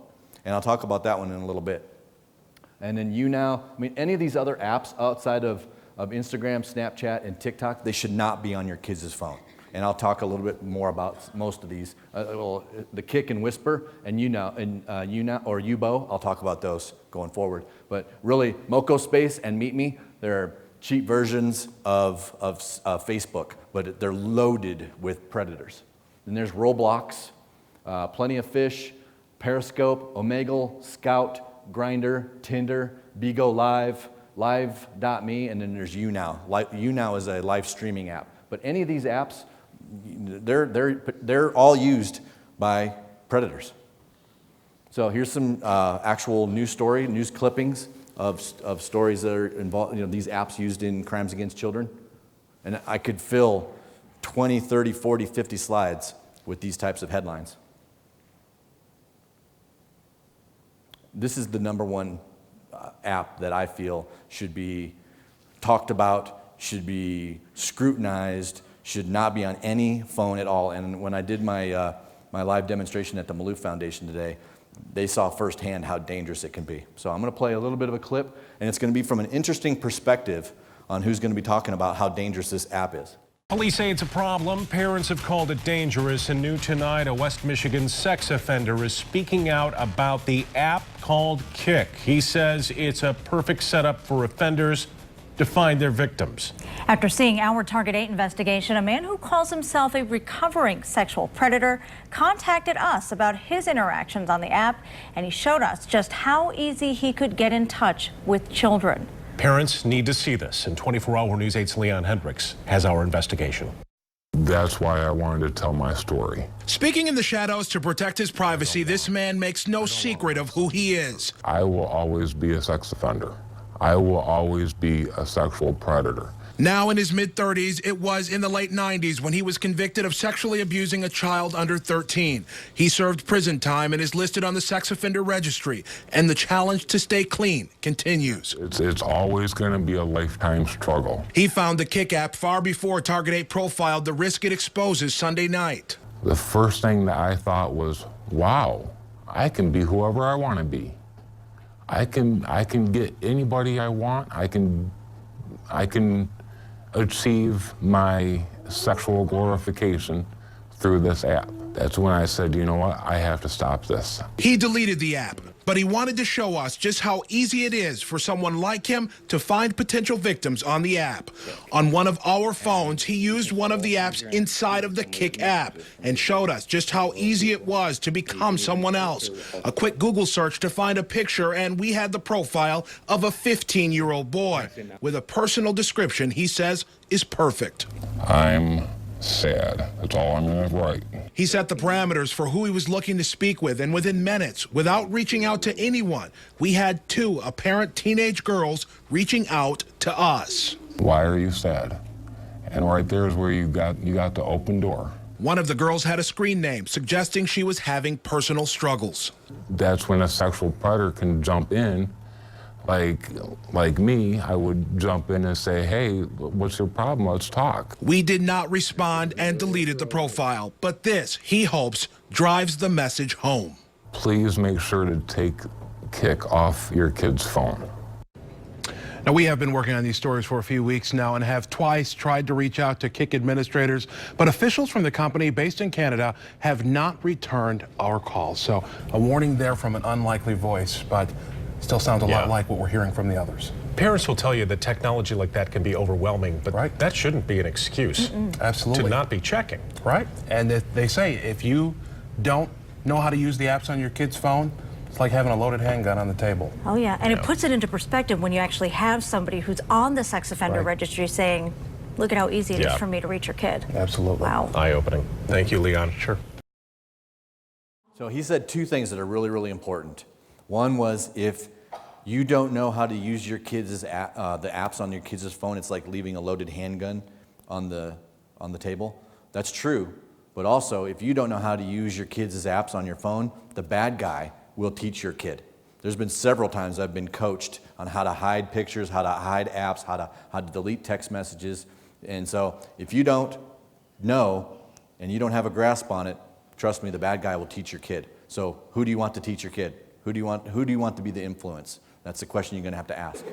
and I'll talk about that one in a little bit. And then YouNow, I mean, any of these other apps outside of Instagram, Snapchat, and TikTok, they should not be on your kids' phone. And I'll talk a little bit more about most of these. The Kik and Whisper and YouNow or Yubo, I'll talk about those going forward. But really, MocoSpace and MeetMe, they're cheap versions of Facebook, but they're loaded with predators. Then there's Roblox, Plenty of Fish, Periscope, Omegle, Scout, Grindr, Tinder, Bigo Live, Live.me, and then there's YouNow. YouNow is a live streaming app. But any of these apps, they're all used by predators. So here's some actual news clippings of stories that are involved, you know, these apps used in crimes against children. And I could fill 20, 30, 40, 50 slides with these types of headlines. This is the #1 app that I feel should be talked about, should be scrutinized, should not be on any phone at all. And when I did my live demonstration at the Malouf Foundation today, they saw firsthand how dangerous it can be. So I'm going to play a little bit of a clip, and it's going to be from an interesting perspective on who's going to be talking about how dangerous this app is.
Police say it's a problem. Parents have called it dangerous. And new tonight, a West Michigan sex offender is speaking out about the app called Kik. He says it's a perfect setup for offenders to find their victims.
After seeing our Target 8 investigation, a man who calls himself a recovering sexual predator contacted us about his interactions on the app, and he showed us just how easy he could get in touch with children.
Parents need to see this, and 24-hour News 8's Leon Hendricks has our investigation.
That's why I wanted to tell my story.
Speaking in the shadows to protect his privacy, this man makes no secret of who he is.
I will always be a sex offender. I will always be a sexual predator.
Now in his mid-30s, it was in the late 90s when he was convicted of sexually abusing a child under 13. He served prison time and is listed on the sex offender registry. And the challenge to stay clean continues.
It's always going to be a lifetime struggle.
He found the Kick app far before Target 8 profiled the risk it exposes Sunday night.
The first thing that I thought was, wow, I can be whoever I want to be. I can get anybody I want. I can achieve my sexual glorification through this app. That's when I said, you know what, I have to stop this.
He deleted the app, but he wanted to show us just how easy it is for someone like him to find potential victims on the app. On one of our phones, he used one of the apps inside of the Kick app and showed us just how easy it was to become someone else. A quick Google search to find a picture, and we had the profile of a 15-year-old boy with a personal description he says is perfect.
I'm sad. That's all I'm going to write.
He set the parameters for who he was looking to speak with, and within minutes, without reaching out to anyone, we had two apparent teenage girls reaching out to us.
Why are you sad? And right there is where you got the open door.
One of the girls had a screen name suggesting she was having personal struggles.
That's when a sexual predator can jump in. Like me, I would jump in and say, hey, what's your problem? Let's talk.
We did not respond and deleted the profile, but this, he hopes, drives the message home.
Please make sure to take Kick off your kid's phone.
Now, we have been working on these stories for a few weeks now and have twice tried to reach out to Kick administrators, but officials from the company based in Canada have not returned our calls. So a warning there from an unlikely voice, but still sounds a lot like what we're hearing from the others.
Parents will tell you that technology like that can be overwhelming, but that shouldn't be an excuse
Absolutely.
to not be checking.
Right. And they say if you don't know how to use the apps on your kid's phone, it's like having a loaded handgun on the table.
Oh, yeah. And it puts it into perspective when you actually have somebody who's on the sex offender registry saying, look at how easy it is for me to reach your kid.
Absolutely.
Wow.
Eye-opening. Thank you, Leon. Sure.
So he said two things that are really, really important. One was if you don't know how to use your kids' the apps on your kids' phone, it's like leaving a loaded handgun on the table. That's true. But also, if you don't know how to use your kids' apps on your phone, the bad guy will teach your kid. There's been several times I've been coached on how to hide pictures, how to hide apps, how to delete text messages. And so if you don't know and you don't have a grasp on it, trust me, the bad guy will teach your kid. So who do you want to teach your kid? Who do you want to be the influence? That's the question you're going to have to ask.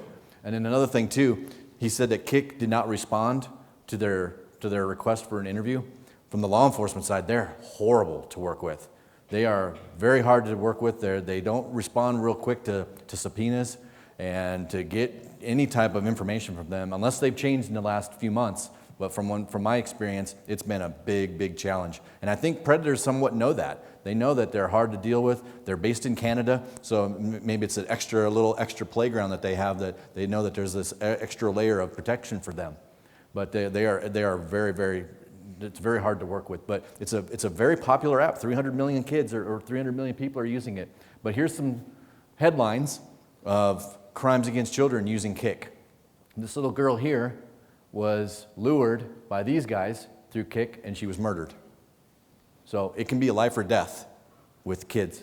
And then another thing too, he said that Kick did not respond to their request for an interview. From the law enforcement side, they're horrible to work with. They are very hard to work with. They don't respond real quick to subpoenas and to get any type of information from them unless they've changed in the last few months. But from my experience, it's been a big, big challenge. And I think predators somewhat know that. They know that they're hard to deal with. They're based in Canada, so maybe it's a little extra playground that they have that they know that there's this extra layer of protection for them. But they are very, very, it's very hard to work with. But it's a very popular app. 300 million kids or 300 million people are using it. But here's some headlines of crimes against children using Kick. This little girl here was lured by these guys through Kick, and she was murdered. So it can be a life or death with kids.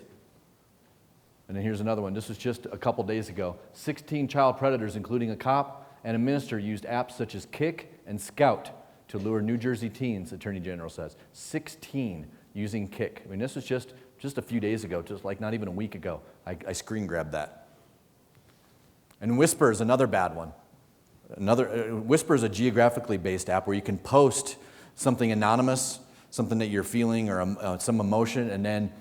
And then here's another one. This was just a couple days ago. 16 child predators, including a cop and a minister, used apps such as Kick and Scout to lure New Jersey teens, Attorney General says. 16 using Kick. I mean, this was just a few days ago, just like not even a week ago. I screen grabbed that. And Whisper is another bad one. Whisper is a geographically based app where you can post something anonymous, something that you're feeling or some emotion, and then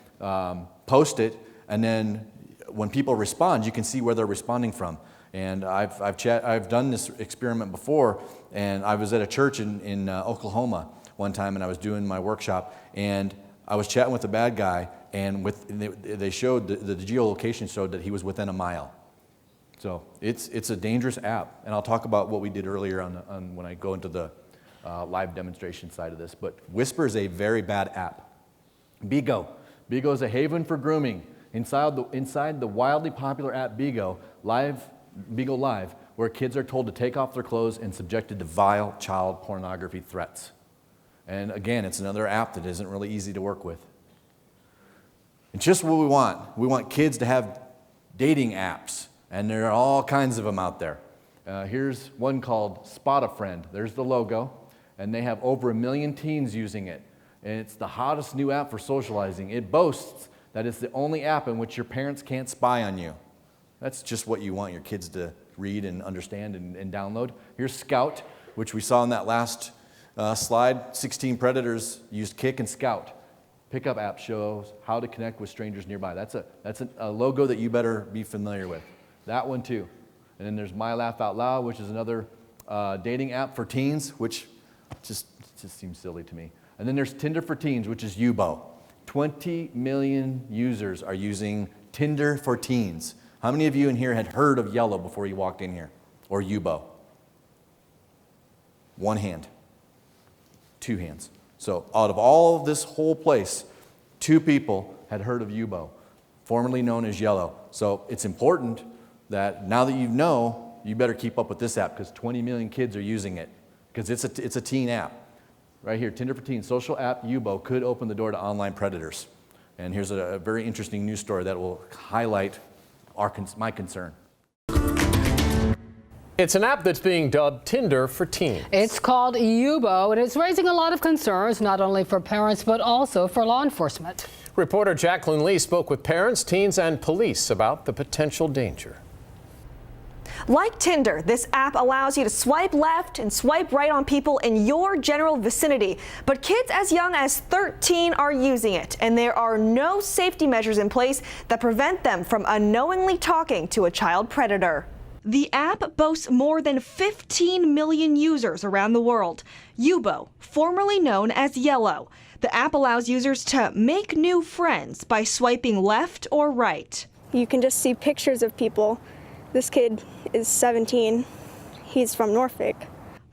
post it, and then when people respond, you can see where they're responding from. And I've done this experiment before, and I was at a church in Oklahoma one time, and I was doing my workshop, and I was chatting with a bad guy, and they showed the geolocation showed that he was within a mile. So it's a dangerous app, and I'll talk about what we did earlier on when I go into the live demonstration side of this. But Whisper is a very bad app. Bigo is a haven for grooming. Inside the wildly popular app Bigo Live, where kids are told to take off their clothes and subjected to vile child pornography threats. And again, it's another app that isn't really easy to work with. It's just what we want. We want kids to have dating apps, and there are all kinds of them out there. Here's one called Spot a Friend. There's the logo, and they have over 1 million teens using it. And it's the hottest new app for socializing. It boasts that it's the only app in which your parents can't spy on you. That's just what you want your kids to read and understand and download. Here's Scout, which we saw in that last slide. 16 predators used Kik and Scout. Pickup app shows how to connect with strangers nearby. That's a logo that you better be familiar with. That one too. And then there's My Laugh Out Loud, which is another dating app for teens, which just seems silly to me. And then there's Tinder for Teens, which is Yubo. 20 million users are using Tinder for Teens. How many of you in here had heard of Yellow before you walked in here? Or Yubo? One hand. 2 hands. So out of all of this whole place, 2 people had heard of Yubo, formerly known as Yellow. So it's important that now that you know, you better keep up with this app because 20 million kids are using it because it's a teen app. Right here, Tinder for Teens, social app Yubo could open the door to online predators. And here's a very interesting news story that will highlight my concern.
It's an app that's being dubbed Tinder for Teens.
It's called Yubo, and it's raising a lot of concerns, not only for parents, but also for law enforcement.
Reporter Jacqueline Lee spoke with parents, teens, and police about the potential danger.
Like Tinder, this app allows you to swipe left and swipe right on people in your general vicinity. But kids as young as 13 are using it, and there are no safety measures in place that prevent them from unknowingly talking to a child predator. The app boasts more than 15 million users around the world. Yubo, formerly known as Yellow. The app allows users to make new friends by swiping left or right.
You can just see pictures of people. This kid is 17. He's from Norfolk.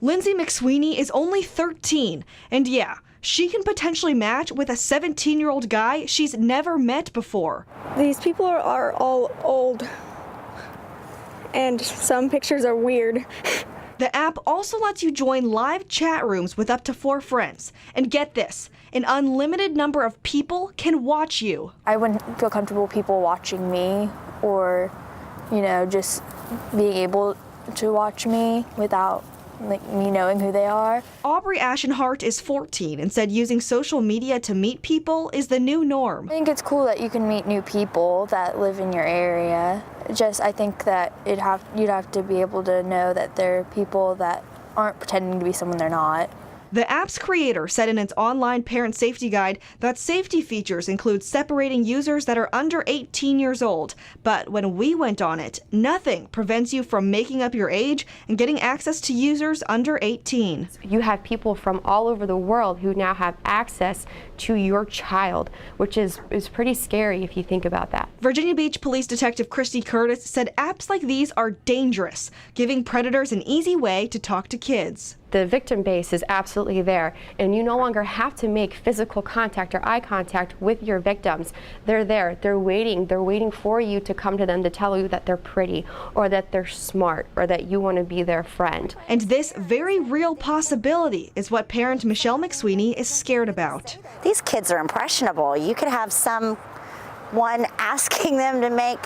Lindsay McSweeney is only 13, and yeah, she can potentially match with a 17-year-old guy she's never met before.
These people are all old, and some pictures are weird.
The app also lets you join live chat rooms with up to 4 friends. And get this, an unlimited number of people can watch you.
I wouldn't feel comfortable people watching me or, just being able to watch me without me knowing who they are.
Aubrey Ashenhart is 14 and said using social media to meet people is the new norm.
I think it's cool that you can meet new people that live in your area. I think that you'd have to be able to know that there are people that aren't pretending to be someone they're not.
The app's creator said in its online parent safety guide that safety features include separating users that are under 18 years old. But when we went on it, nothing prevents you from making up your age and getting access to users under 18.
You have people from all over the world who now have access to your child, which is pretty scary if you think about that.
Virginia Beach Police Detective Kristin Curtis said apps like these are dangerous, giving predators an easy way to talk to kids.
The victim base is absolutely there, and you no longer have to make physical contact or eye contact with your victims. They're there, they're waiting for you to come to them to tell you that they're pretty or that they're smart or that you want to be their friend.
And this very real possibility is what parent Michelle McSweeney is scared about.
These kids are impressionable. You could have someone asking them to make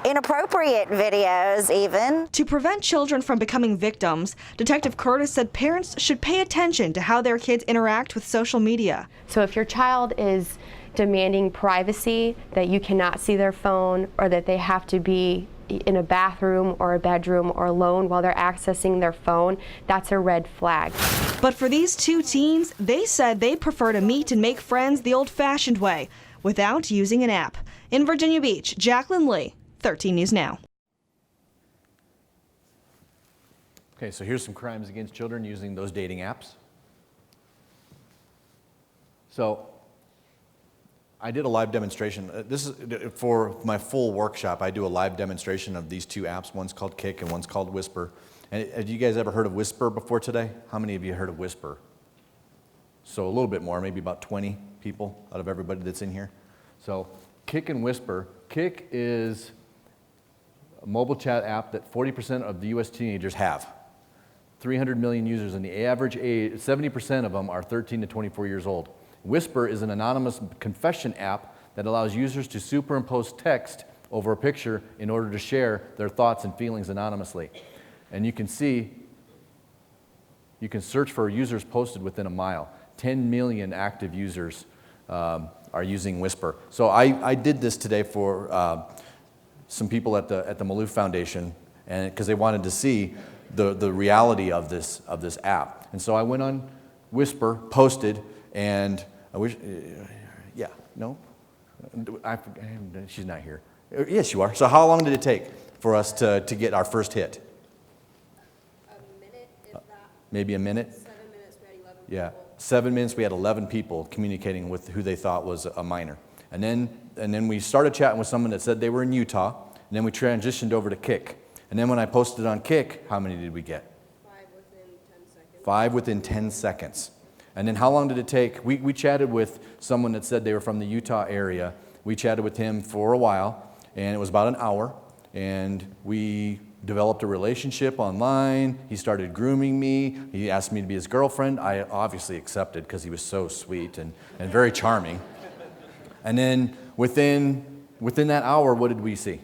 inappropriate videos even.
To prevent children from becoming victims, Detective Curtis said parents should pay attention to how their kids interact with social media.
So if your child is demanding privacy, that you cannot see their phone or that they have to be in a bathroom or a bedroom or alone while they're accessing their phone, that's a red flag.
But for these 2 teens, they said they prefer to meet and make friends the old-fashioned way, without using an app. In Virginia Beach, Jacqueline Lee, 13 News Now.
Okay, so here's some crimes against children using those dating apps. So I did a live demonstration. This is for my full workshop. I do a live demonstration of these two apps. One's called Kik and one's called Whisper. And have you guys ever heard of Whisper before today? How many of you heard of Whisper? So a little bit more, maybe about 20 people out of everybody that's in here. So Kik and Whisper. Kik is a mobile chat app that 40% of the US teenagers have. 300 million users, and the average age, 70% of them are 13 to 24 years old. Whisper is an anonymous confession app that allows users to superimpose text over a picture in order to share their thoughts and feelings anonymously. And you can see, you can search for users posted within a mile. 10 million active users are using Whisper. So I did this today for some people at the Malouf Foundation, and because they wanted to see the reality of this app. And so I went on Whisper, posted, and I wish, yeah, no? She's not here. Yes, you are. So how long did it take for us to get our first hit?
A minute, if that.
Maybe a minute?
7 minutes, we had 11
Yeah,
people.
7 minutes, we had 11 people communicating with who they thought was a minor. And then we started chatting with someone that said they were in Utah, and then we transitioned over to Kik. And then when I posted on Kik, how many did we get?
5 within 10 seconds.
5 within 10 seconds. And then how long did it take? We chatted with someone that said they were from the Utah area. We chatted with him for a while, and it was about an hour. And we developed a relationship online. He started grooming me. He asked me to be his girlfriend. I obviously accepted because he was so sweet and very charming. And then within that hour, what did we see?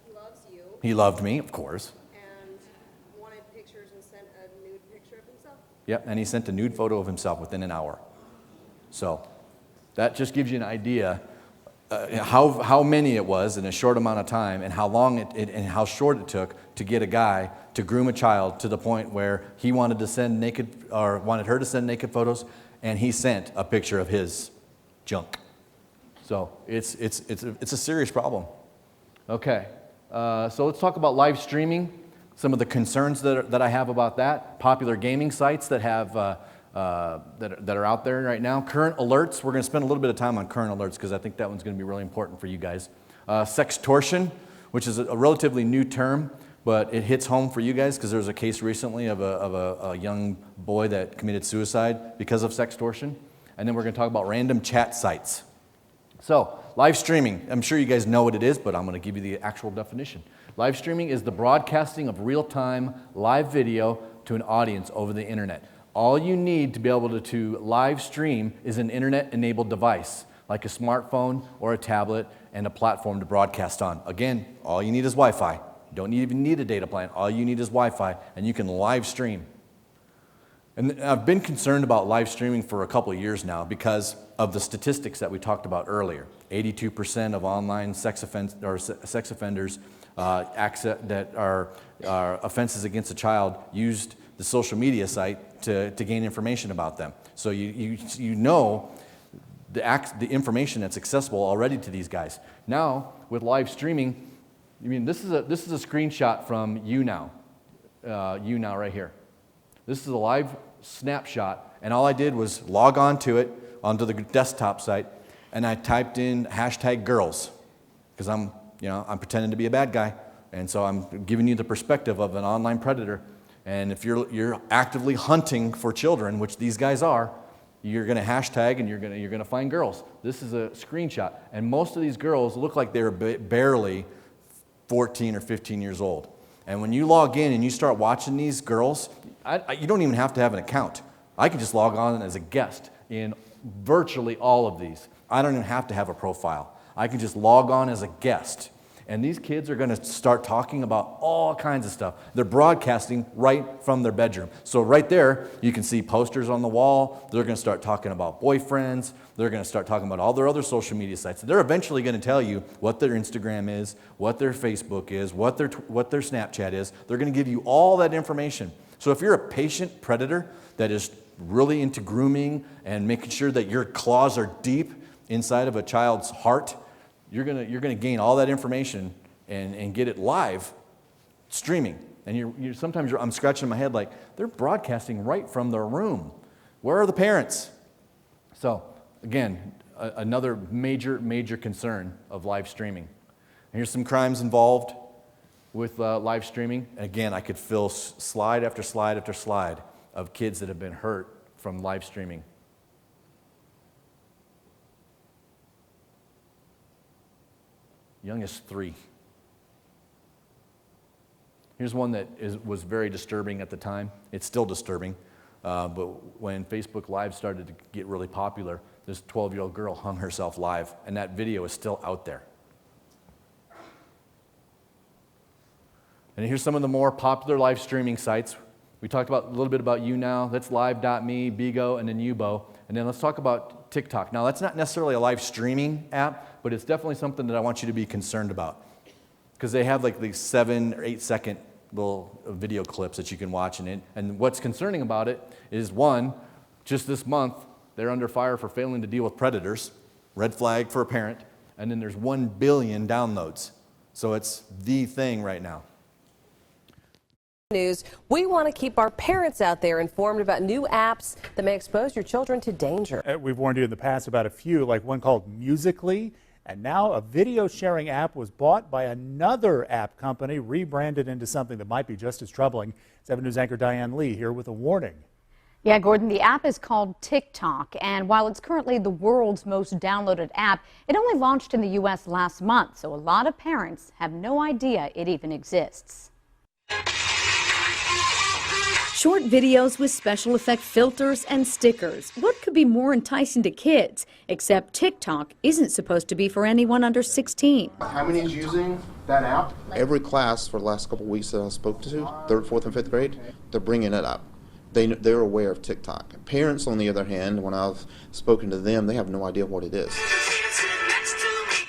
He loves you.
He loved me, of course.
And wanted pictures and sent a nude picture of himself.
Yep, and he sent a nude photo of himself within an hour. So that just gives you an idea how many it was in a short amount of time, and how long and how short it took to get a guy to groom a child to the point where he wanted to send naked, or wanted her to send naked photos, and he sent a picture of his junk. So it's a serious problem. Okay, so let's talk about live streaming. Some of the concerns that I have about that. Popular gaming sites that have that are out there right now. Current alerts. We're going to spend a little bit of time on current alerts because I think that one's going to be really important for you guys. Sextortion, which is a relatively new term, but it hits home for you guys because there was a case recently of a young boy that committed suicide because of sextortion. And then we're going to talk about random chat sites. So, live streaming. I'm sure you guys know what it is, but I'm going to give you the actual definition. Live streaming is the broadcasting of real-time live video to an audience over the internet. All you need to be able to live stream is an internet-enabled device, like a smartphone or a tablet, and a platform to broadcast on. Again, all you need is Wi-Fi. You don't even need a data plan. All you need is Wi-Fi, and you can live stream. And I've been concerned about live streaming for a couple of years now because of the statistics that we talked about earlier. 82% of online sex offenders that are offenses against a child used the social media site to gain information about them. So you know the information that's accessible already to these guys. Now with live streaming, I mean this is a screenshot from YouNow, YouNow right here. This is a live snapshot, and all I did was log on to it onto the desktop site, and I typed in #girls because I'm pretending to be a bad guy, and so I'm giving you the perspective of an online predator. And if you're actively hunting for children, which these guys are, you're going to hashtag and you're going to find girls. This is a screenshot, and most of these girls look like they're barely 14 or 15 years old. And when you log in and you start watching these girls, you don't even have to have an account. I can just log on as a guest in virtually all of these. I don't even have to have a profile. I can just log on as a guest. And these kids are going to start talking about all kinds of stuff. They're broadcasting right from their bedroom. So right there, you can see posters on the wall. They're going to start talking about boyfriends. They're going to start talking about all their other social media sites. They're eventually going to tell you what their Instagram is, what their Facebook is, what their Snapchat is. They're going to give you all that information. So if you're a patient predator that is really into grooming and making sure that your claws are deep inside of a child's heart, you're gonna gain all that information and get it live streaming. And sometimes I'm scratching my head like, they're broadcasting right from their room. Where are the parents? So, again, another major concern of live streaming. And here's some crimes involved with live streaming. And again, I could fill slide after slide after slide of kids that have been hurt from live streaming. Young as 3. Here's one that was very disturbing at the time. It's still disturbing, but when Facebook Live started to get really popular, this 12-year-old girl hung herself live, and that video is still out there. And here's some of the more popular live streaming sites. We talked about a little bit about YouNow. That's live.me, Bigo, and then Yubo. And then let's talk about TikTok. Now, that's not necessarily a live streaming app, but it's definitely something that I want you to be concerned about, because they have like these 7 or 8 second little video clips that you can watch. And what's concerning about it is, one, just this month, they're under fire for failing to deal with predators, red flag for a parent, and then there's 1 billion downloads. So it's the thing right now.
News, we want to keep our parents out there informed about new apps that may expose your children to danger.
We've warned you in the past about a few, like one called Musical.ly, and now a video sharing app was bought by another app company, rebranded into something that might be just as troubling. 7 News anchor Diane Lee here with a warning.
Yeah, Gordon, the app is called TikTok, and while it's currently the world's most downloaded app, it only launched in the U.S. last month, so a lot of parents have no idea it even exists.
Short videos with special effect filters and stickers. What could be more enticing to kids? Except TikTok isn't supposed to be for anyone under 16.
How many is using that app? Every class for the last couple of weeks that I spoke to, 3rd, 4th, and 5th grade, they're bringing it up. They're aware of TikTok. Parents, on the other hand, when I've spoken to them, they have no idea what it is.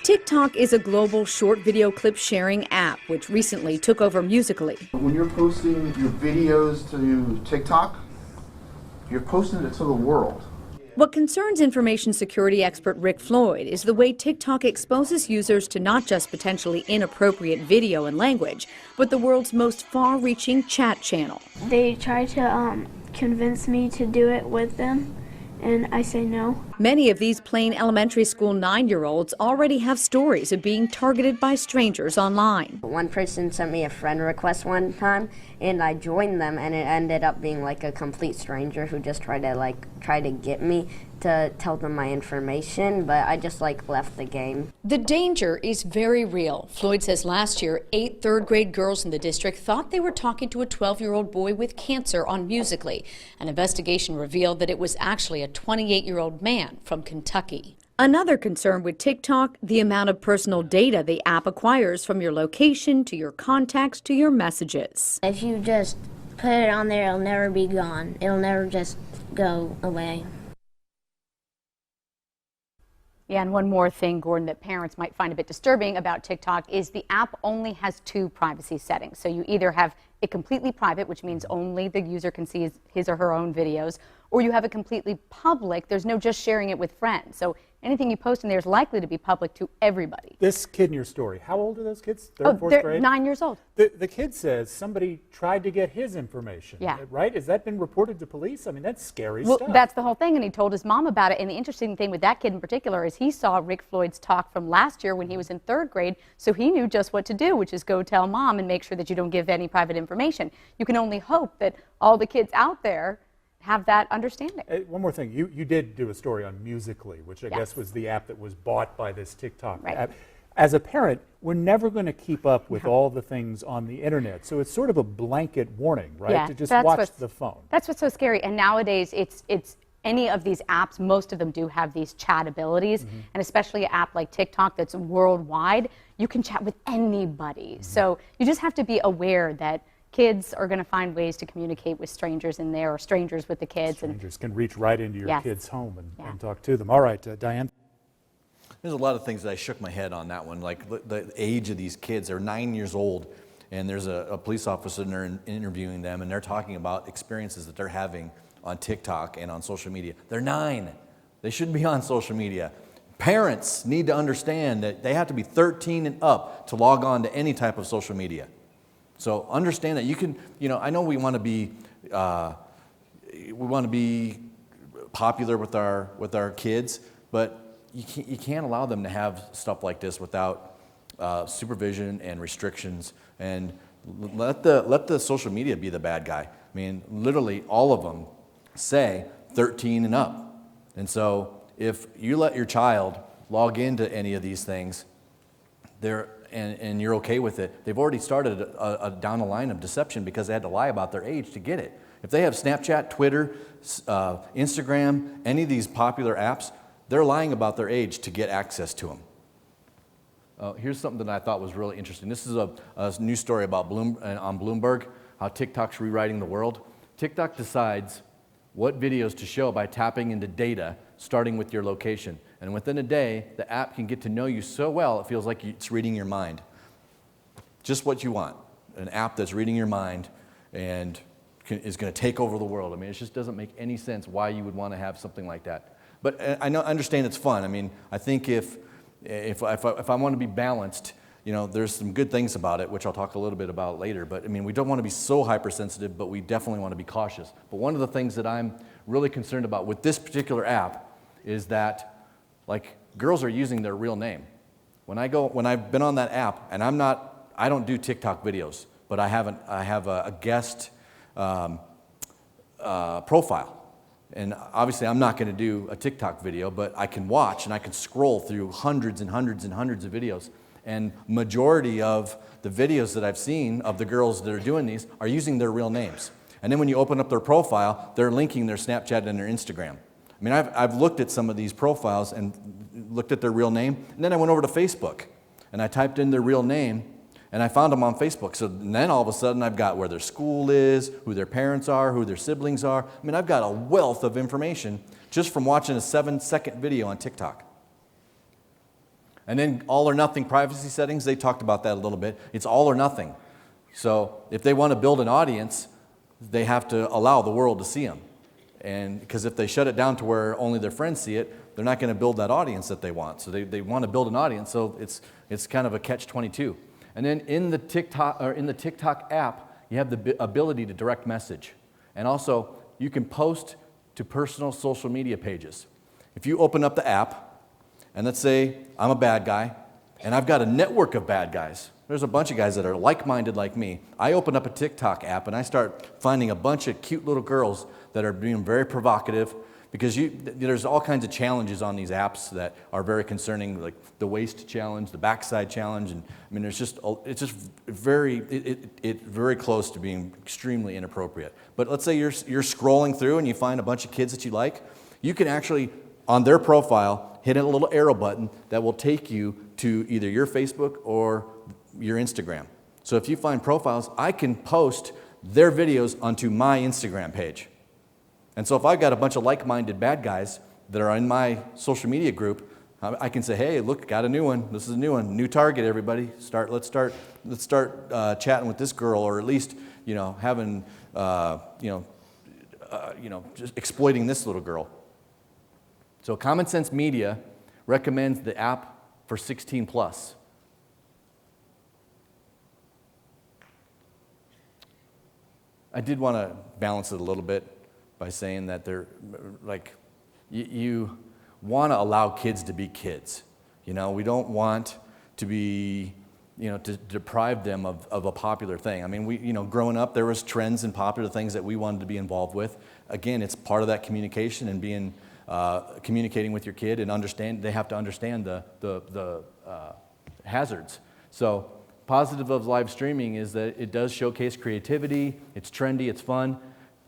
TikTok is a global short video clip sharing app, which recently took over Musical.ly.
When you're posting your videos to TikTok, you're posting it to the world.
What concerns information security expert Rick Floyd is the way TikTok exposes users to not just potentially inappropriate video and language, but the world's most far-reaching chat channel.
They try to convince me to do it with them, and I say no.
Many of these plain elementary school 9-year-olds already have stories of being targeted by strangers online.
One person sent me a friend request one time, and I joined them, and it ended up being like a complete stranger who just tried to get me to tell them my information, but I just left the game.
The danger is very real. Floyd says last year, 8 third-grade girls in the district thought they were talking to a 12-year-old boy with cancer on Musical.ly. An investigation revealed that it was actually a 28-year-old man from Kentucky. Another concern with TikTok, the amount of personal data the app acquires, from your location to your contacts to your messages.
If you just put it on there, it'll never be gone. It'll never just go away.
Yeah, and one more thing, Gordon, that parents might find a bit disturbing about TikTok is the app only has 2 privacy settings. So you either have it completely private, which means only the user can see his or her own videos, or you have it completely public. There's no just sharing it with friends. So anything you post in there is likely to be public to everybody.
This kid in your story, how old are those kids? 3rd, 4th
they're
grade?
9 years old.
The kid says somebody tried to get his information.
Yeah.
Right? Has that been reported to police? I mean, that's scary
Well,
stuff.
that's the whole thing, and he told his mom about it. And the interesting thing with that kid in particular is he saw Rick Floyd's talk from last year when he was in 3rd grade, so he knew just what to do, which is go tell mom and make sure that you don't give any private information. You can only hope that all the kids out there have that understanding.
One more thing, you did do a story on Musical.ly, which I guess was the app that was bought by this TikTok app. As a parent, we're never going to keep up with all the things on the internet, so it's sort of a blanket warning, right?
Yeah,
to just watch the phone.
That's what's so scary. And nowadays, it's any of these apps, most of them do have these chat abilities, and especially an app like TikTok that's worldwide, you can chat with anybody. So you just have to be aware that kids are going to find ways to communicate with strangers in there, or strangers with the kids.
Strangers can reach right into your kid's home and talk to them. All right, Diane.
There's a lot of things that I shook my head on that one, like the age of these kids. They're 9 years old, and there's a police officer and they're interviewing them, and they're talking about experiences that they're having on TikTok and on social media. They're 9. They shouldn't be on social media. Parents need to understand that they have to be 13 and up to log on to any type of social media. So understand that you can, I know we want to be popular with our kids, but you can't allow them to have stuff like this without supervision and restrictions, and let the social media be the bad guy. I mean, literally all of them say 13 and up. And so if you let your child log into any of these things, and you're okay with it, they've already started down the line of deception because they had to lie about their age to get it. If they have Snapchat, Twitter, Instagram, any of these popular apps, they're lying about their age to get access to them. Here's something that I thought was really interesting. This is a news story about on Bloomberg, how TikTok's rewriting the world. TikTok decides what videos to show by tapping into data, starting with your location. And within a day, the app can get to know you so well, it feels like it's reading your mind. Just what you want, an app that's reading your mind and is going to take over the world. I mean, it just doesn't make any sense why you would want to have something like that. But I understand it's fun. I mean, I think if I want to be balanced, there's some good things about it, which I'll talk a little bit about later. But I mean, we don't want to be so hypersensitive, but we definitely want to be cautious. But one of the things that I'm really concerned about with this particular app is that, like, girls are using their real name. When I've been on that app, and I don't do TikTok videos, but I have a guest profile. And obviously I'm not going to do a TikTok video, but I can watch and I can scroll through hundreds and hundreds and hundreds of videos. And majority of the videos that I've seen of the girls that are doing these are using their real names. And then when you open up their profile, they're linking their Snapchat and their Instagram. I mean, I've looked at some of these profiles and looked at their real name, and then I went over to Facebook and I typed in their real name and I found them on Facebook. So then all of a sudden I've got where their school is, who their parents are, who their siblings are. I mean, I've got a wealth of information just from watching a 7-second video on TikTok. And then all or nothing privacy settings, they talked about that a little bit. It's all or nothing. So if they want to build an audience, they have to allow the world to see them. And because if they shut it down to where only their friends see it, they're not going to build that audience that they want. So they want to build an audience, so it's kind of a catch-22. And then in the TikTok app, you have the ability to direct message. And also, you can post to personal social media pages. If you open up the app, and let's say I'm a bad guy, and I've got a network of bad guys. There's a bunch of guys that are like-minded like me. I open up a TikTok app, and I start finding a bunch of cute little girls that are being very provocative, because there's all kinds of challenges on these apps that are very concerning, like the waist challenge, the backside challenge, and I mean, it's just very close to being extremely inappropriate. But let's say you're scrolling through and you find a bunch of kids that you like, you can actually, on their profile, hit a little arrow button that will take you to either your Facebook or your Instagram. So if you find profiles, I can post their videos onto my Instagram page. And so if I've got a bunch of like-minded bad guys that are in my social media group, I can say, hey, look, got a new one. This is a new one. New target, everybody. Let's start chatting with this girl, or at least, having, just exploiting this little girl. So Common Sense Media recommends the app for 16 plus. I did want to balance it a little bit by saying that you want to allow kids to be kids. We don't want to be, to deprive them of a popular thing. I mean, growing up, there was trends and popular things that we wanted to be involved with. Again, it's part of that communication and being, communicating with your kid, and they have to understand the hazards. So positive of live streaming is that it does showcase creativity, it's trendy, it's fun.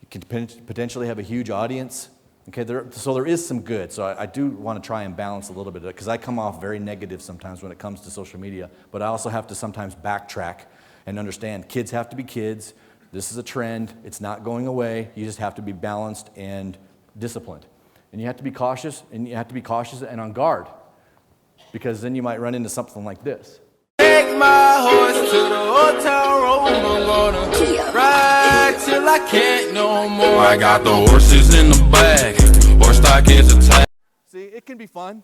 You can potentially have a huge audience. Okay, so there is some good. So I do want to try and balance a little bit, because I come off very negative sometimes when it comes to social media, but I also have to sometimes backtrack and understand kids have to be kids. This is a trend. It's not going away. You just have to be balanced and disciplined. And you have to be cautious, and on guard, because then you might run into something like this.
Take my horse to the old town road. I'm gonna ride till I can't no more. I got the horses in the back. Horse stock is attached.
See, it can be fun.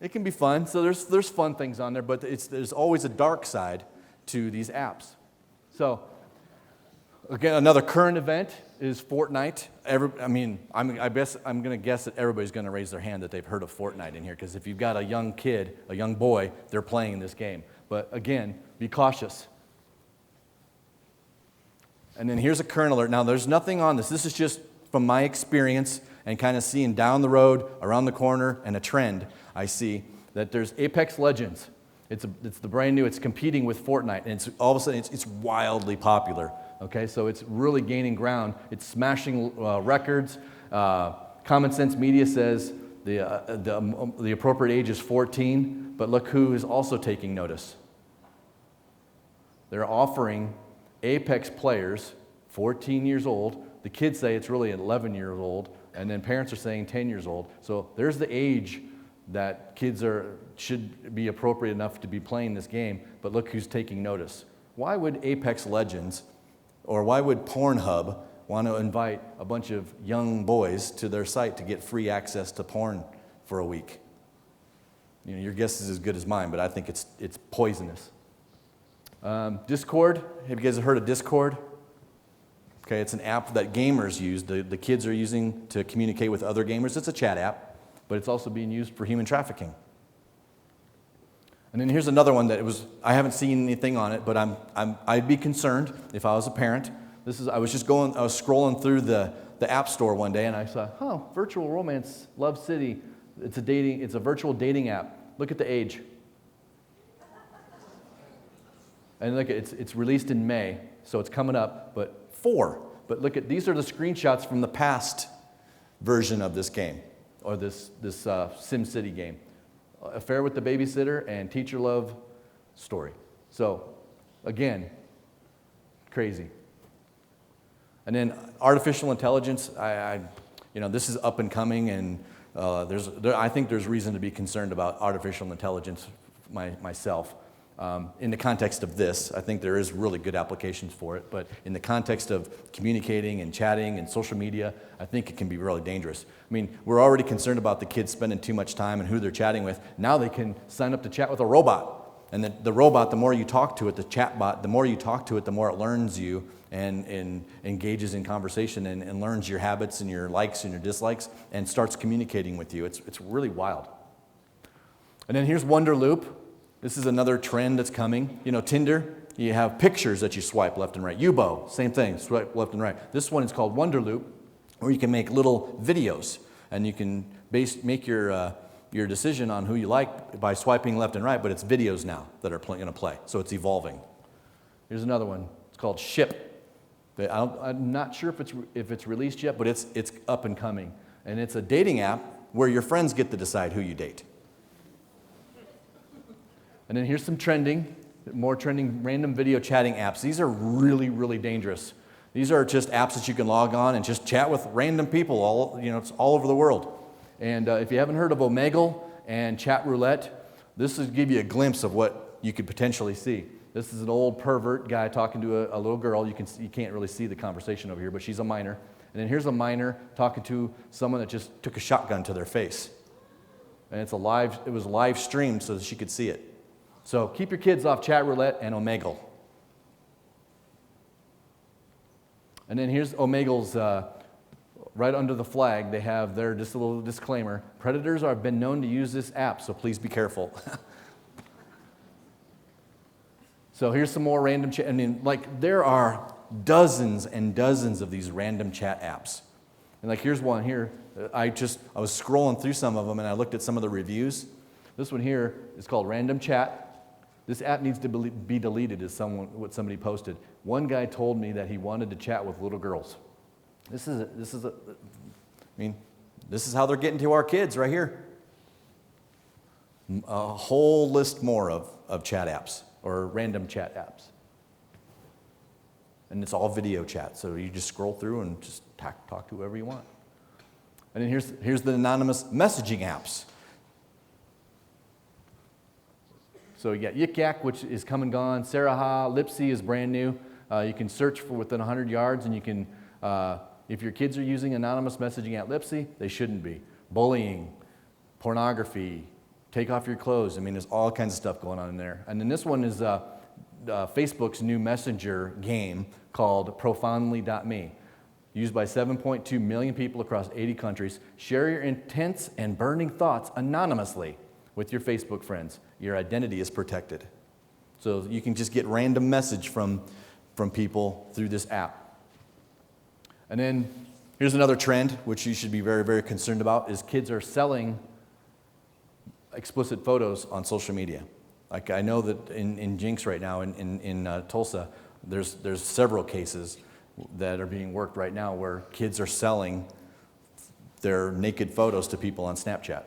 It can be fun. So there's fun things on there, but there's always a dark side to these apps. So Again, another current event is Fortnite. I guess I'm going to guess that everybody's going to raise their hand that they've heard of Fortnite in here, because if you've got a young kid, a young boy, they're playing this game. But again, be cautious. And then here's a current alert. Now, there's nothing on this. This is just from my experience and kind of seeing down the road, around the corner, and a trend I see that there's Apex Legends. It's the brand new. It's competing with Fortnite, and it's all of a sudden it's wildly popular. Okay, so it's really gaining ground. It's smashing records. Common Sense Media says the appropriate age is 14, but look who is also taking notice. They're offering Apex players 14 years old. The kids say it's really 11 years old, and then parents are saying 10 years old. So there's the age that kids should be appropriate enough to be playing this game, but look who's taking notice. Why would Apex Legends, or why would Pornhub want to invite a bunch of young boys to their site to get free access to porn for a week? You know, your guess is as good as mine, but I think it's poisonous. Discord, have you guys heard of Discord? Okay, it's an app that gamers use, the kids are using to communicate with other gamers. It's a chat app, but it's also being used for human trafficking. And then here's another one that I haven't seen anything on it, but I'd be concerned if I was a parent. I was scrolling through the App Store one day, and I saw, Virtual Romance Love City. It's a virtual dating app. Look at the age. And look, it's released in May, so it's coming up, but 4. But look these are the screenshots from the past version of this game, or this SimCity game. Affair with the Babysitter and Teacher Love Story. So, again, crazy. And then artificial intelligence, this is up and coming, and I think there's reason to be concerned about artificial intelligence myself. In the context of this, I think there is really good applications for it, but in the context of communicating and chatting and social media, I think it can be really dangerous. I mean, we're already concerned about the kids spending too much time and who they're chatting with. Now they can sign up to chat with a robot. And the robot, the more you talk to it, the chatbot, the more you talk to it, the more it learns you and engages in conversation and learns your habits and your likes and your dislikes and starts communicating with you. It's really wild. And then here's Wonder Loop. This is another trend that's coming. You know, Tinder, you have pictures that you swipe left and right. Yubo, same thing, swipe left and right. This one is called Wonder Loop, where you can make little videos, and you can make your decision on who you like by swiping left and right, but it's videos now that are going to play, so it's evolving. Here's another one. It's called Ship. I'm not sure if it's released yet, but it's up and coming. And it's a dating app where your friends get to decide who you date. And then here's some more trending random video chatting apps. These are really, really dangerous. These are just apps that you can log on and just chat with random people it's all over the world. And if you haven't heard of Omegle and Chat Roulette, this will give you a glimpse of what you could potentially see. This is an old pervert guy talking to a little girl. You can't really see the conversation over here, but she's a minor. And then here's a minor talking to someone that just took a shotgun to their face. And it was live streamed so that she could see it. So keep your kids off Chat Roulette and Omegle. And then here's Omegle's, right under the flag, they have just a little disclaimer. Predators have been known to use this app, so please be careful. So here's some more random chat. There are dozens and dozens of these random chat apps. And here's one here. I was scrolling through some of them, and I looked at some of the reviews. This one here is called Random Chat. This app needs to be deleted, is what somebody posted. One guy told me that he wanted to chat with little girls. This is how they're getting to our kids right here. A whole list more of chat apps or random chat apps. And it's all video chat, so you just scroll through and just talk to whoever you want. And then here's the anonymous messaging apps. So you got Yik Yak, which is come and gone. Saraha, Lipsy is brand new. You can search for within 100 yards, and you can, if your kids are using anonymous messaging at Lipsy, they shouldn't be. Bullying, pornography, take off your clothes. There's all kinds of stuff going on in there. And then this one is Facebook's new messenger game called profoundly.me. Used by 7.2 million people across 80 countries. Share your intense and burning thoughts anonymously with your Facebook friends. Your identity is protected. So you can just get random message from people through this app. And then here's another trend, which you should be very, very concerned about, is kids are selling explicit photos on social media. Like I know that in Jinx right now, in Tulsa, there's several cases that are being worked right now where kids are selling their naked photos to people on Snapchat.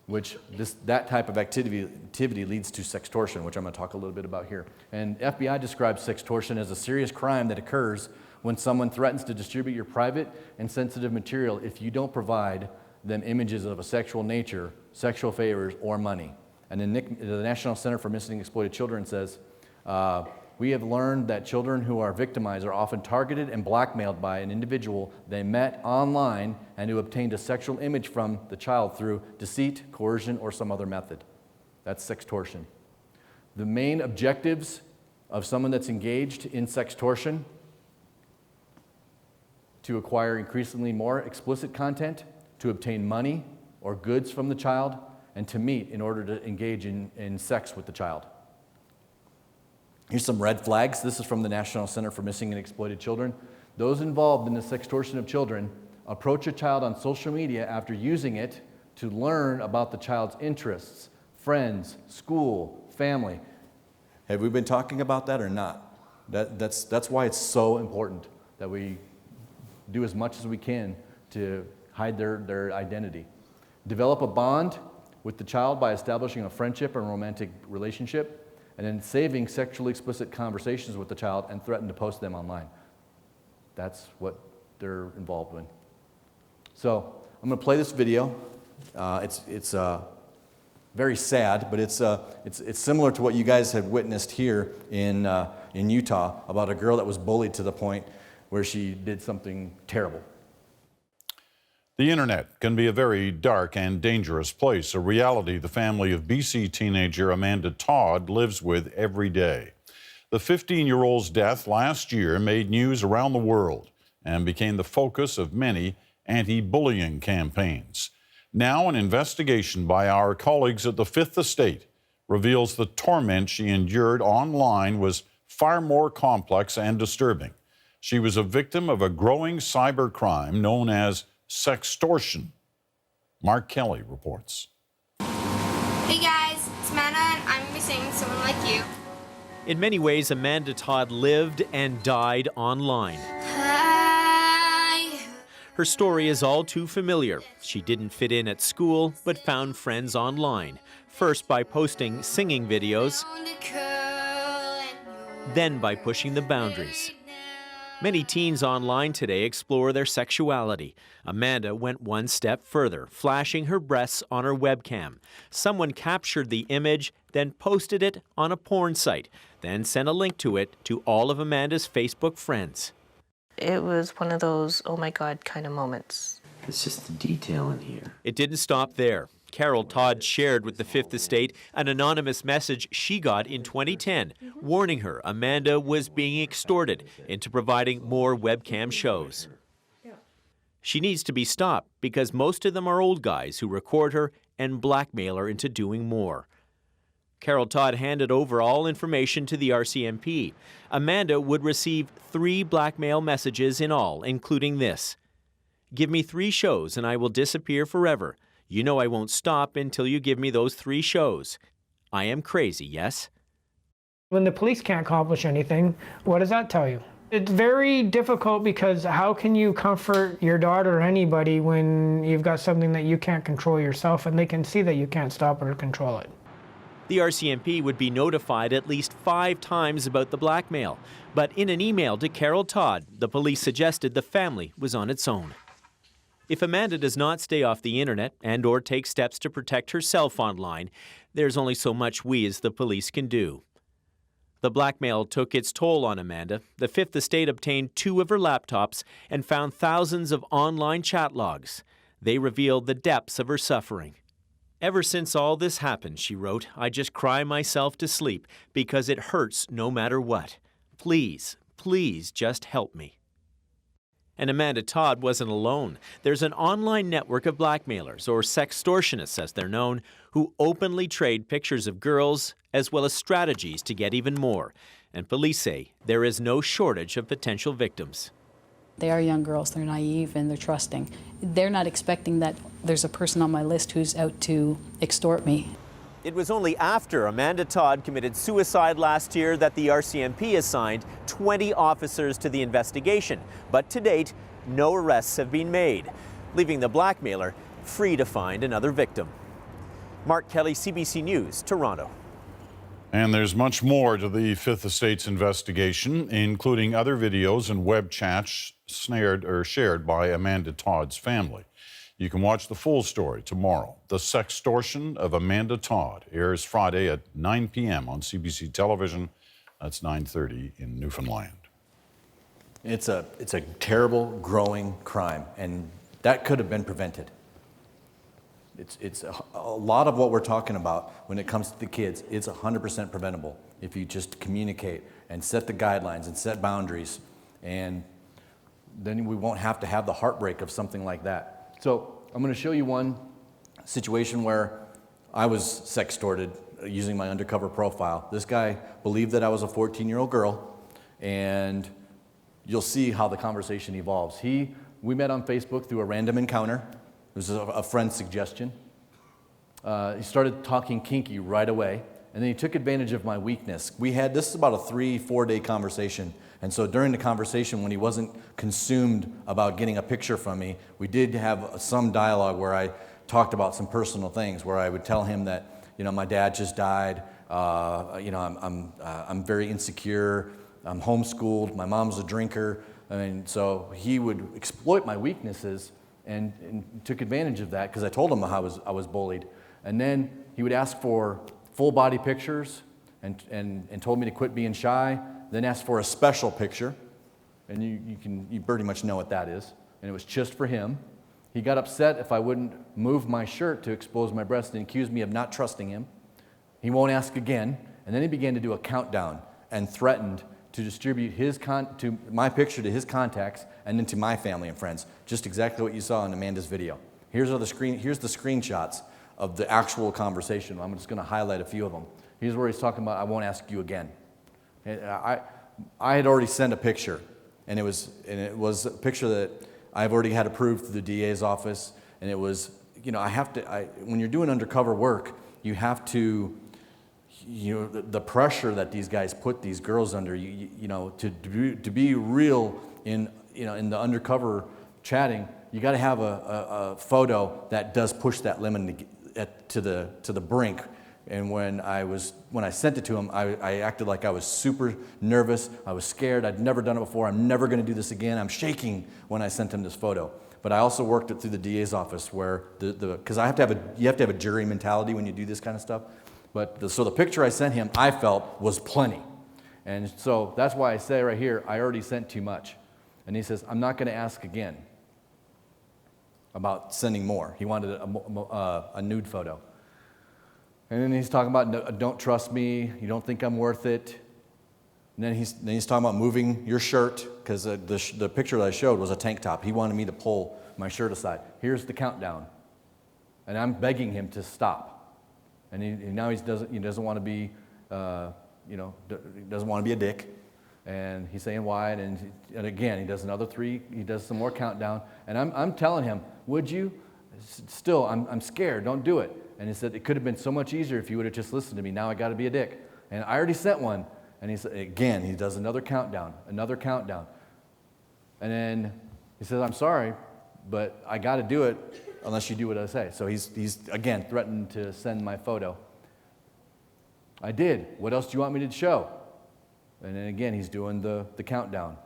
Which that type of activity leads to sextortion, which I'm going to talk a little bit about here. And FBI describes sextortion as a serious crime that occurs when someone threatens to distribute your private and sensitive material if you don't provide them images of a sexual nature, sexual favors, or money. And the National Center for Missing and Exploited Children says, we have learned that children who are victimized are often targeted and blackmailed by an individual they met online and who obtained a sexual image from the child through deceit, coercion, or some other method. That's sextortion. The main objectives of someone that's engaged in sextortion: to acquire increasingly more explicit content, to obtain money or goods from the child, and to meet in order to engage in sex with the child. Here's some red flags. This is from the National Center for Missing and Exploited Children. Those involved in the sextortion of children approach a child on social media after using it to learn about the child's interests, friends, school, family. Have we been talking about that or not? That's why it's so important that we do as much as we can to hide their identity. Develop a bond with the child by establishing a friendship and romantic relationship, and then saving sexually explicit conversations with the child and threaten to post them online. That's what they're involved in. So I'm going to play this video. It's very sad, but it's similar to what you guys have witnessed here in Utah about a girl that was bullied to the point where she did something terrible.
The internet can be a very dark and dangerous place, a reality the family of BC teenager Amanda Todd lives with every day. The 15-year-old's death last year made news around the world and became the focus of many anti-bullying campaigns. Now an investigation by our colleagues at the Fifth Estate reveals the torment she endured online was far more complex and disturbing. She was a victim of a growing cybercrime known as sextortion. Mark Kelly reports.
Hey guys, it's Amanda and I'm going to be singing Someone Like You.
In many ways, Amanda Todd lived and died online. Her story is all too familiar. She didn't fit in at school, but found friends online. First by posting singing videos, then by pushing the boundaries. Many teens online today explore their sexuality. Amanda went one step further, flashing her breasts on her webcam. Someone captured the image, then posted it on a porn site, then sent a link to it to all of Amanda's Facebook friends.
It was one of those, oh my God, kind of moments.
It's just the detail in here.
It didn't stop there. Carol Todd shared with the Fifth Estate an anonymous message she got in 2010, warning her Amanda was being extorted into providing more webcam shows. She needs to be stopped because most of them are old guys who record her and blackmail her into doing more. Carol Todd handed over all information to the RCMP. Amanda would receive 3 blackmail messages in all, including this: "Give me 3 shows and I will disappear forever. You know I won't stop until you give me those 3 shows. I am crazy, yes?"
When the police can't accomplish anything, what does that tell you? It's very difficult because how can you comfort your daughter or anybody when you've got something that you can't control yourself and they can see that you can't stop it or control it?
The RCMP would be notified at least 5 times about the blackmail. But in an email to Carol Todd, the police suggested the family was on its own. If Amanda does not stay off the internet and or take steps to protect herself online, there's only so much we as the police can do. The blackmail took its toll on Amanda. The Fifth Estate obtained 2 of her laptops and found thousands of online chat logs. They revealed the depths of her suffering. Ever since all this happened, she wrote, I just cry myself to sleep because it hurts no matter what. Please, please just help me. And Amanda Todd wasn't alone. There's an online network of blackmailers, or sextortionists as they're known, who openly trade pictures of girls as well as strategies to get even more. And police say there is no shortage of potential victims.
They are young girls, they're naive and they're trusting. They're not expecting that there's a person on my list who's out to extort me.
It was only after Amanda Todd committed suicide last year that the RCMP assigned 20 officers to the investigation. But to date, no arrests have been made, leaving the blackmailer free to find another victim. Mark Kelly, CBC News, Toronto.
And there's much more to the Fifth Estate's investigation, including other videos and web chats shared by Amanda Todd's family. You can watch the full story tomorrow. The Sextortion of Amanda Todd airs Friday at 9 p.m. on CBC television. That's 9:30 in Newfoundland.
It's a terrible, growing crime, and that could have been prevented. It's a lot of what we're talking about when it comes to the kids. It's 100% preventable if you just communicate and set the guidelines and set boundaries, and then we won't have to have the heartbreak of something like that. So I'm going to show you one situation where I was sextorted using my undercover profile. This guy believed that I was a 14-year-old girl, and you'll see how the conversation evolves. We met on Facebook through a random encounter. It was a friend's suggestion. He started talking kinky right away, and then he took advantage of my weakness. This is about a 3-4 day conversation, and so during the conversation, when he wasn't consumed about getting a picture from me, we did have some dialogue where I talked about some personal things, where I would tell him that, my dad just died, I'm very insecure, I'm homeschooled, my mom's a drinker, so he would exploit my weaknesses and took advantage of that because I told him how I was bullied. And then he would ask for full body pictures and told me to quit being shy, then asked for a special picture, and you pretty much know what that is, and it was just for him. He got upset if I wouldn't move my shirt to expose my breast and accused me of not trusting him. He won't ask again, and then he began to do a countdown and threatened to distribute my picture to his contacts and then to my family and friends. Just exactly what you saw in Amanda's video. Here's the screenshots of the actual conversation. I'm just going to highlight a few of them. Here's where he's talking about, I won't ask you again. I had already sent a picture, and it was a picture that I've already had approved through the DA's office, and it was, when you're doing undercover work, you have to, the pressure that these guys put these girls under, to be real in the undercover chatting, you got to have a photo that does push that limit to the brink. And when I sent it to him, I acted like I was super nervous. I was scared. I'd never done it before. I'm never going to do this again. I'm shaking when I sent him this photo. But I also worked it through the DA's office, where because you have to have a jury mentality when you do this kind of stuff. But so the picture I sent him, I felt was plenty, and so that's why I say right here, I already sent too much. And he says, I'm not going to ask again about sending more. He wanted a nude photo. And then he's talking about, don't trust me, you don't think I'm worth it. And then he's talking about moving your shirt, because the picture that I showed was a tank top. He wanted me to pull my shirt aside. Here's the countdown. And I'm begging him to stop. And now he doesn't want to be, he doesn't want to be a dick. And he's saying why, and again, he does another 3, he does some more countdown. And I'm telling him, would you? Still, I'm scared, don't do it. And he said, it could have been so much easier if you would have just listened to me. Now I got to be a dick. And I already sent one. And he said, again, he does another countdown. And then he says, I'm sorry, but I got to do it unless you do what I say. So he's again threatened to send my photo. I did. What else do you want me to show? And then again, he's doing the countdown.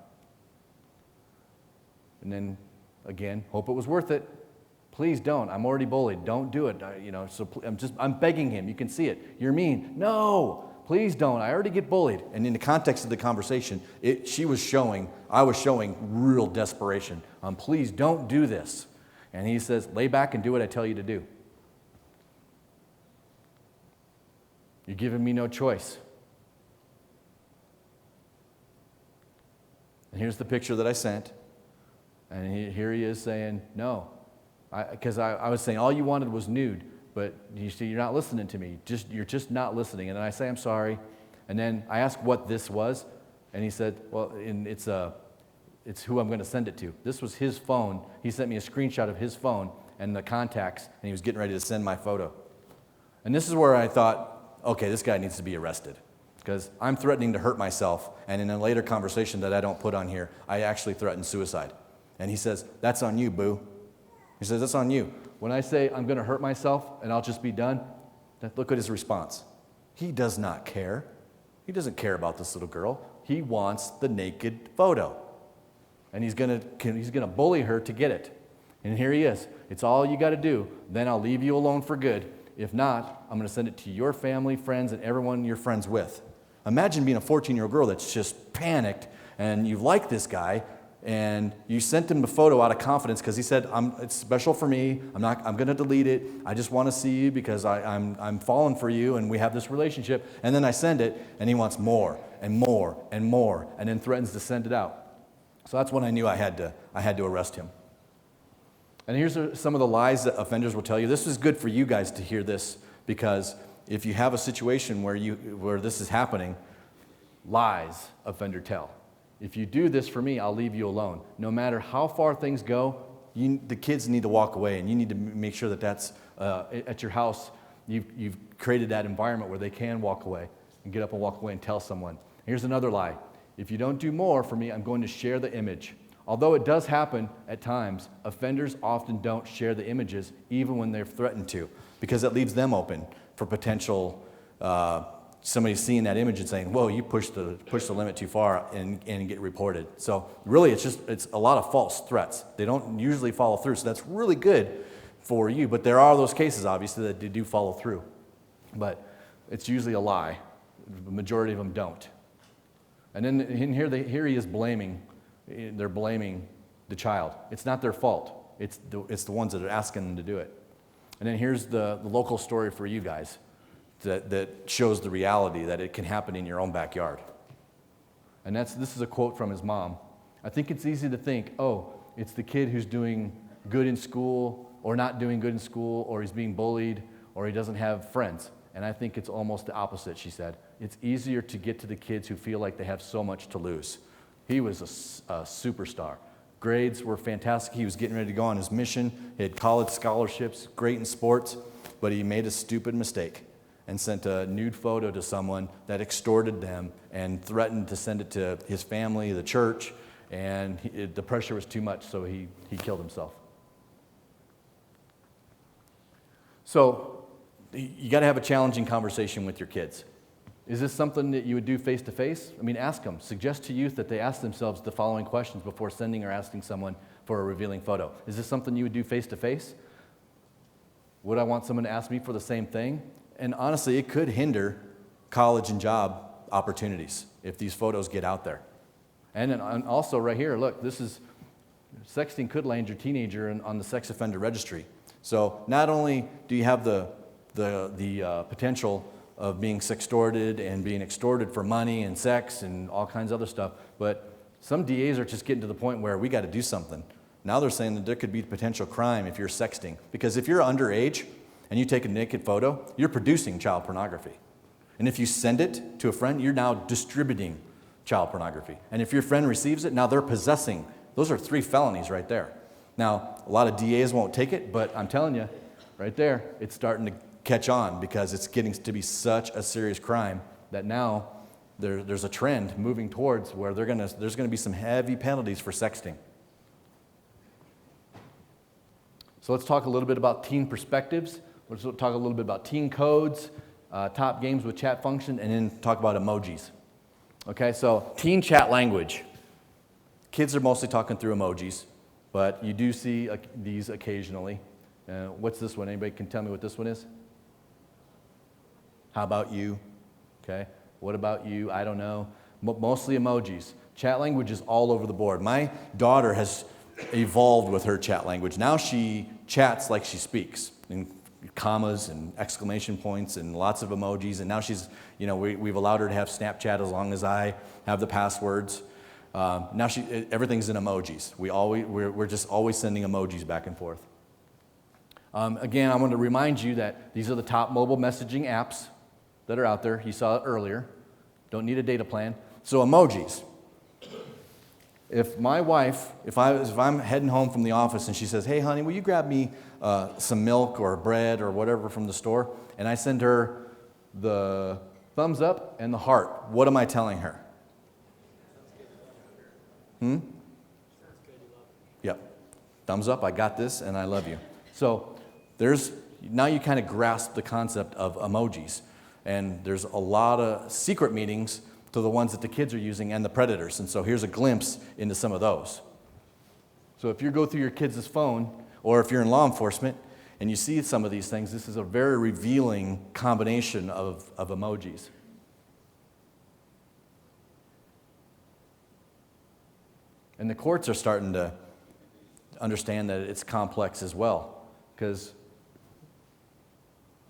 And then again, hope it was worth it. Please don't. I'm already bullied. Don't do it. So I'm begging him. You can see it. You're mean. No, please don't. I already get bullied. And in the context of the conversation, I was showing real desperation. Please don't do this. And he says, lay back and do what I tell you to do. You're giving me no choice. And here's the picture that I sent. And here he is saying, no. Because I was saying all you wanted was nude, but you see, you're not listening to me. You're just not listening. And then I say, I'm sorry. And then I asked what this was, and he said, well, it's who I'm going to send it to. This was his phone. He sent me a screenshot of his phone and the contacts, and he was getting ready to send my photo. And this is where I thought, okay, this guy needs to be arrested, because I'm threatening to hurt myself, and in a later conversation that I don't put on here, I actually threatened suicide. And he says, that's on you, boo. He says, that's on you. When I say I'm going to hurt myself and I'll just be done, look at his response. He does not care. He doesn't care about this little girl. He wants the naked photo. And he's going to bully her to get it. And here he is. It's all you got to do. Then I'll leave you alone for good. If not, I'm going to send it to your family, friends, and everyone you're friends with. Imagine being a 14-year-old girl that's just panicked, and you like this guy, and you sent him the photo out of confidence because he said, it's special for me. I'm going to delete it. I just want to see you because I'm falling for you, and we have this relationship. And then I send it, and he wants more and more and more, and then threatens to send it out. So that's when I knew I had to arrest him. And here's some of the lies that offenders will tell you. This is good for you guys to hear this, because if you have a situation where this is happening, lies offender tell. If you do this for me, I'll leave you alone. No matter how far things go, the kids need to walk away, and you need to make sure that that's at your house. You've created that environment where they can walk away and get up and walk away and tell someone. Here's another lie. If you don't do more for me, I'm going to share the image. Although it does happen at times, offenders often don't share the images even when they're threatened to, because it leaves them open for potential somebody seeing that image and saying, whoa, you pushed the limit too far and get reported. So really it's a lot of false threats. They don't usually follow through, so that's really good for you. But there are those cases, obviously, that they do follow through. But it's usually a lie. The majority of them don't. And then in here he is blaming. They're blaming the child. It's not their fault. It's the ones that are asking them to do it. And then here's the local story for you guys that shows the reality that it can happen in your own backyard. And this is a quote from his mom. I think it's easy to think, oh, it's the kid who's doing good in school or not doing good in school, or he's being bullied, or he doesn't have friends. And I think it's almost the opposite, she said. It's easier to get to the kids who feel like they have so much to lose. He was a superstar. Grades were fantastic. He was getting ready to go on his mission. He had college scholarships, great in sports, but he made a stupid mistake and sent a nude photo to someone that extorted them and threatened to send it to his family, the church, and the pressure was too much, so he killed himself. So you got to have a challenging conversation with your kids. Is this something that you would do face-to-face? I mean, ask them. Suggest to youth that they ask themselves the following questions before sending or asking someone for a revealing photo. Is this something you would do face-to-face? Would I want someone to ask me for the same thing? And honestly, it could hinder college and job opportunities if these photos get out there. And also right here, look, sexting could land your teenager on the sex offender registry. So not only do you have the potential of being sextorted and being extorted for money and sex and all kinds of other stuff, but some DAs are just getting to the point where we got to do something. Now they're saying that there could be potential crime if you're sexting, because if you're underage and you take a naked photo, you're producing child pornography. And if you send it to a friend, you're now distributing child pornography. And if your friend receives it, now they're possessing. Those are 3 felonies right there. Now, a lot of DAs won't take it, but I'm telling you, right there, it's starting to catch on, because it's getting to be such a serious crime that now there's a trend moving towards where there's going to be some heavy penalties for sexting. So let's talk a little bit about teen perspectives. Let's talk a little bit about teen codes, top games with chat function, and then talk about emojis. Okay, so teen chat language. Kids are mostly talking through emojis, but you do see these occasionally. What's this one? Anybody can tell me what this one is? How about you? Okay. What about you? I don't know. Mostly emojis. Chat language is all over the board. My daughter has evolved with her chat language. Now she chats like she speaks. And commas and exclamation points and lots of emojis. And now she's, we've allowed her to have Snapchat as long as I have the passwords. Now everything's in emojis. We're just always sending emojis back and forth. Again, I want to remind you that these are the top mobile messaging apps that are out there. You saw it earlier. Don't need a data plan. So emojis. If my wife, if I'm heading home from the office and she says, hey honey, will you grab me some milk or bread or whatever from the store, and I send her the thumbs up and the heart, what am I telling her? Yep. Thumbs up, I got this, and I love you. So now you kind of grasp the concept of emojis. And there's a lot of secret meanings to the ones that the kids are using and the predators. And so here's a glimpse into some of those. So if you go through your kids' phone, or if you're in law enforcement and you see some of these things, this is a very revealing combination of emojis. And the courts are starting to understand that it's complex as well, because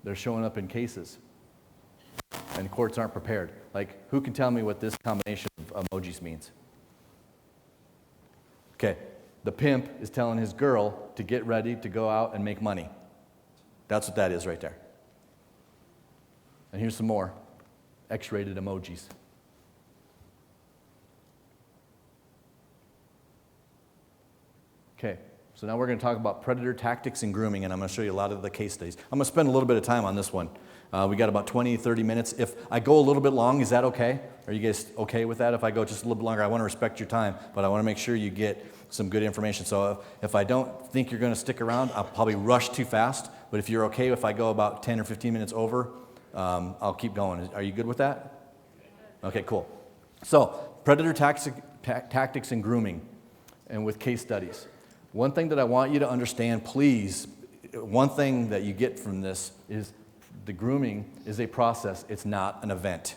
they're showing up in cases. And courts aren't prepared. Like, who can tell me what this combination of emojis means? Okay, the pimp is telling his girl to get ready to go out and make money. That's what that is right there. And here's some more X-rated emojis. Okay, so now we're going to talk about predator tactics and grooming, and I'm going to show you a lot of the case studies. I'm going to spend a little bit of time on this one. We got about 20, 30 minutes. If I go a little bit long, is that okay? Are you guys okay with that? If I go just a little bit longer, I want to respect your time, but I want to make sure you get some good information. So if I don't think you're going to stick around, I'll probably rush too fast. But if you're okay if I go about 10 or 15 minutes over, I'll keep going. Are you good with that? Okay, cool. So predator tactics and grooming, and with case studies. One thing that I want you to understand, please, one thing that you get from this is the grooming is a process. It's not an event.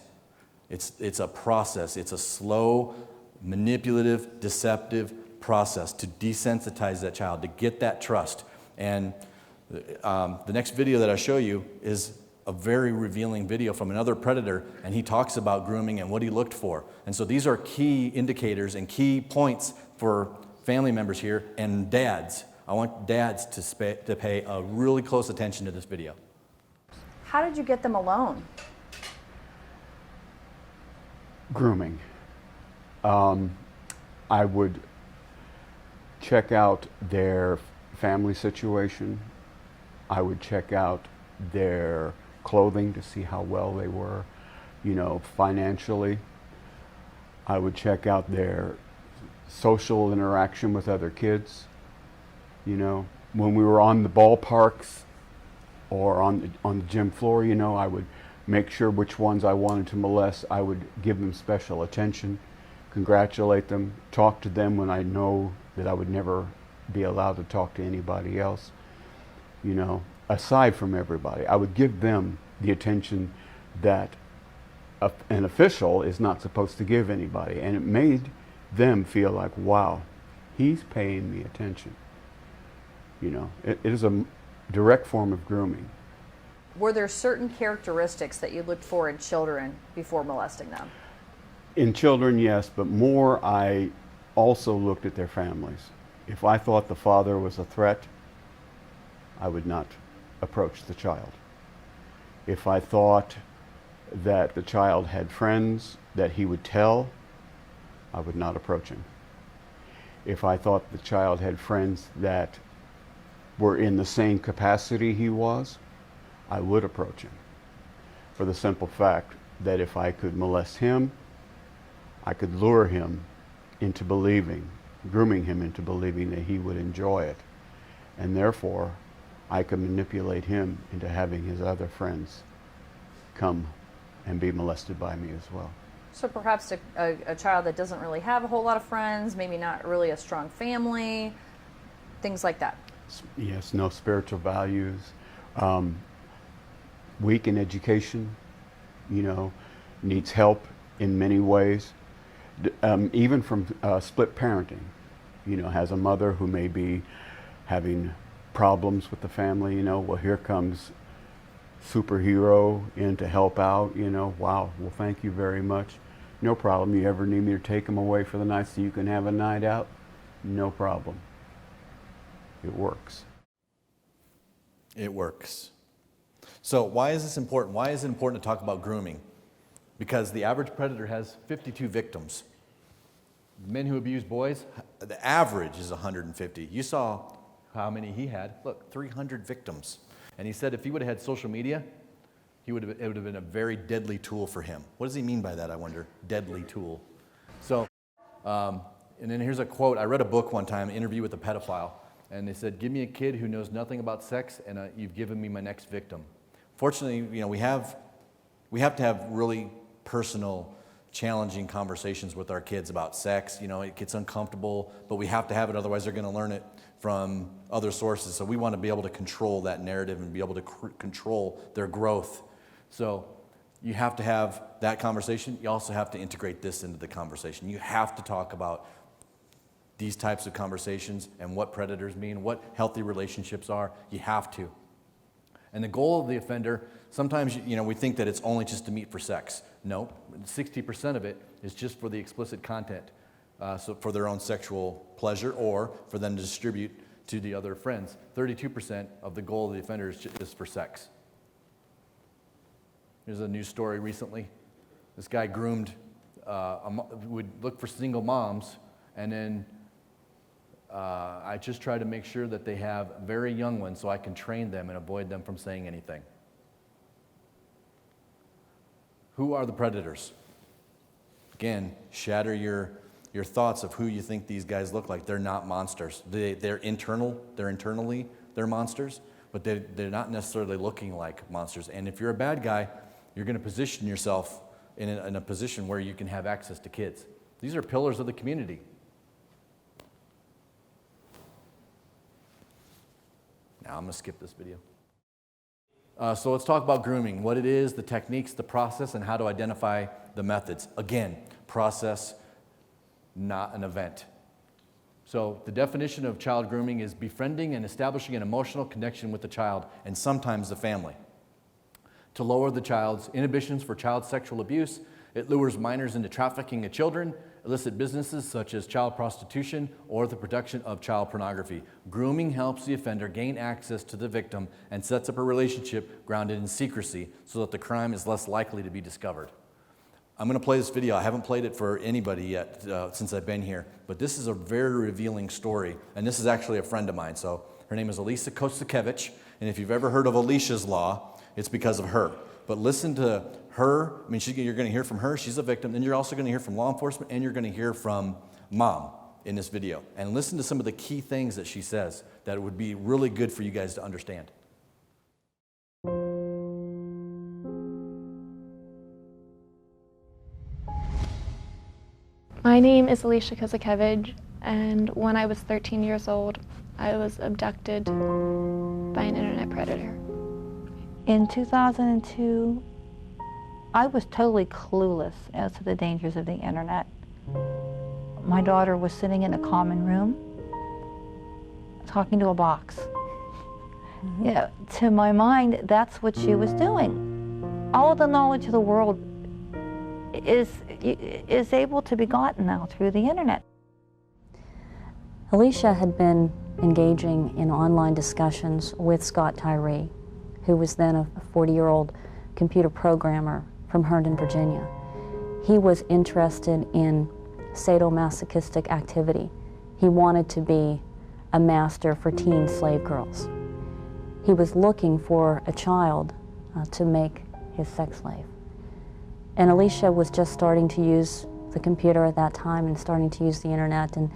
It's a process. It's a slow, manipulative, deceptive process to desensitize that child, to get that trust. And the next video that I show you is a very revealing video from another predator, and he talks about grooming and what he looked for. And so these are key indicators and key points for family members here and dads. I want dads to pay a really close attention to this video.
How did you get them alone?
Grooming. I would check out their family situation. I would check out their clothing to see how well they were, financially. I would check out their social interaction with other kids. When we were on the ballparks or on the gym floor, I would make sure which ones I wanted to molest. I would give them special attention, congratulate them, talk to them when I know that I would never be allowed to talk to anybody else. Aside from everybody, I would give them the attention that an official is not supposed to give anybody. And it made them feel like, wow, he's paying me attention. It is a direct form of grooming.
Were there certain characteristics that you looked for in children before molesting them?
In children, yes, but more I also looked at their families. If I thought the father was a threat, I would not approach the child. If I thought that the child had friends that he would tell, I would not approach him. If I thought the child had friends that were in the same capacity he was, I would approach him. For the simple fact that if I could molest him, I could lure him into believing, grooming him into believing that he would enjoy it. And therefore, I could manipulate him into having his other friends come and be molested by me as well.
So perhaps a child that doesn't really have a whole lot of friends, maybe not really a strong family, things like that.
Yes, no spiritual values, weak in education, needs help in many ways, even from split parenting, has a mother who may be having problems with the family, you know, well, here comes superhero in to help out, you know, wow, well, thank you very much. No problem. You ever need me to take them away for the night so you can have a night out? No problem. It works.
It works. So why is this important? Why is it important to talk about grooming? Because the average predator has 52 victims. Men who abuse boys, the average is 150. You saw how many he had. Look, 300 victims. And he said if he would have had social media, it would have been a very deadly tool for him. What does he mean by that, I wonder? Deadly tool. So, and then here's a quote. I read a book one time, an interview with a pedophile, and they said, give me a kid who knows nothing about sex, and you've given me my next victim. Fortunately, you know, we have to have really personal, challenging conversations with our kids about sex. You know, it gets uncomfortable, but we have to have it, otherwise they're going to learn it from other sources. So we want to be able to control that narrative and be able to control their growth. So you have to have that conversation. You also have to integrate this into the conversation. You have to talk about these types of conversations and what predators mean, what healthy relationships are. You have to. And the goal of the offender, sometimes, you know, we think that it's only just to meet for sex. No, 60% of it is just for the explicit content, so for their own sexual pleasure or for them to distribute to the other friends. 32% of the goal of the offender is for sex. There's a news story recently. This guy groomed, would look for single moms, and then I just try to make sure that they have very young ones so I can train them and avoid them from saying anything. Who are the predators? Again, shatter your thoughts of who you think these guys look like. They're not monsters. They're internally monsters, but they're not necessarily looking like monsters. And if you're a bad guy, you're going to position yourself in a position where you can have access to kids. These are pillars of the community. Now I'm going to skip this video. So let's talk about grooming, what it is, the techniques, the process, and how to identify the methods. Again, process, not an event. So the definition of child grooming is befriending and establishing an emotional connection with the child and sometimes the family. To lower the child's inhibitions for child sexual abuse, it lures minors into trafficking of children, illicit businesses such as child prostitution, or the production of child pornography. Grooming helps the offender gain access to the victim and sets up a relationship grounded in secrecy so that the crime is less likely to be discovered. I'm going to play this video. I haven't played it for anybody yet since I've been here, but this is a very revealing story, and this is actually a friend of mine. So her name is Elisa Kostakevich, and if you've ever heard of Alicia's Law, it's because of her. But listen to her. I mean, you're going to hear from her. She's a victim. Then you're also going to hear from law enforcement, and you're going to hear from mom in this video. And listen to some of the key things that she says that would be really good for you guys to understand.
My name is Alicia Kozakevich, and when I was 13 years old, I was abducted by an internet predator.
In 2002, I was totally clueless as to the dangers of the internet. My daughter was sitting in a common room, talking to a box. Mm-hmm. You know, to my mind, that's what she was doing. All of the knowledge of the world is able to be gotten now through the internet.
Alicia had been engaging in online discussions with Scott Tyree, who was then a 40-year-old computer programmer from Herndon, Virginia. He was interested in sadomasochistic activity. He wanted to be a master for teen slave girls. He was looking for a child to make his sex slave. And Alicia was just starting to use the computer at that time and starting to use the internet and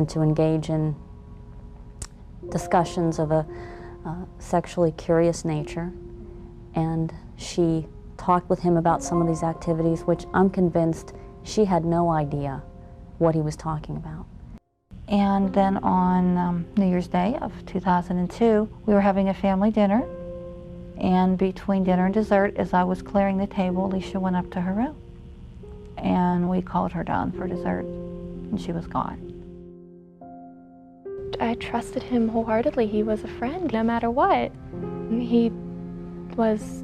to engage in discussions of a sexually curious nature. And she talked with him about some of these activities, which I'm convinced she had no idea what he was talking about.
And then on New Year's Day of 2002, we were having a family dinner. And between dinner and dessert, as I was clearing the table, Alicia went up to her room. And we called her down for dessert, and she was gone.
I trusted him wholeheartedly. He was a friend, no matter what. He was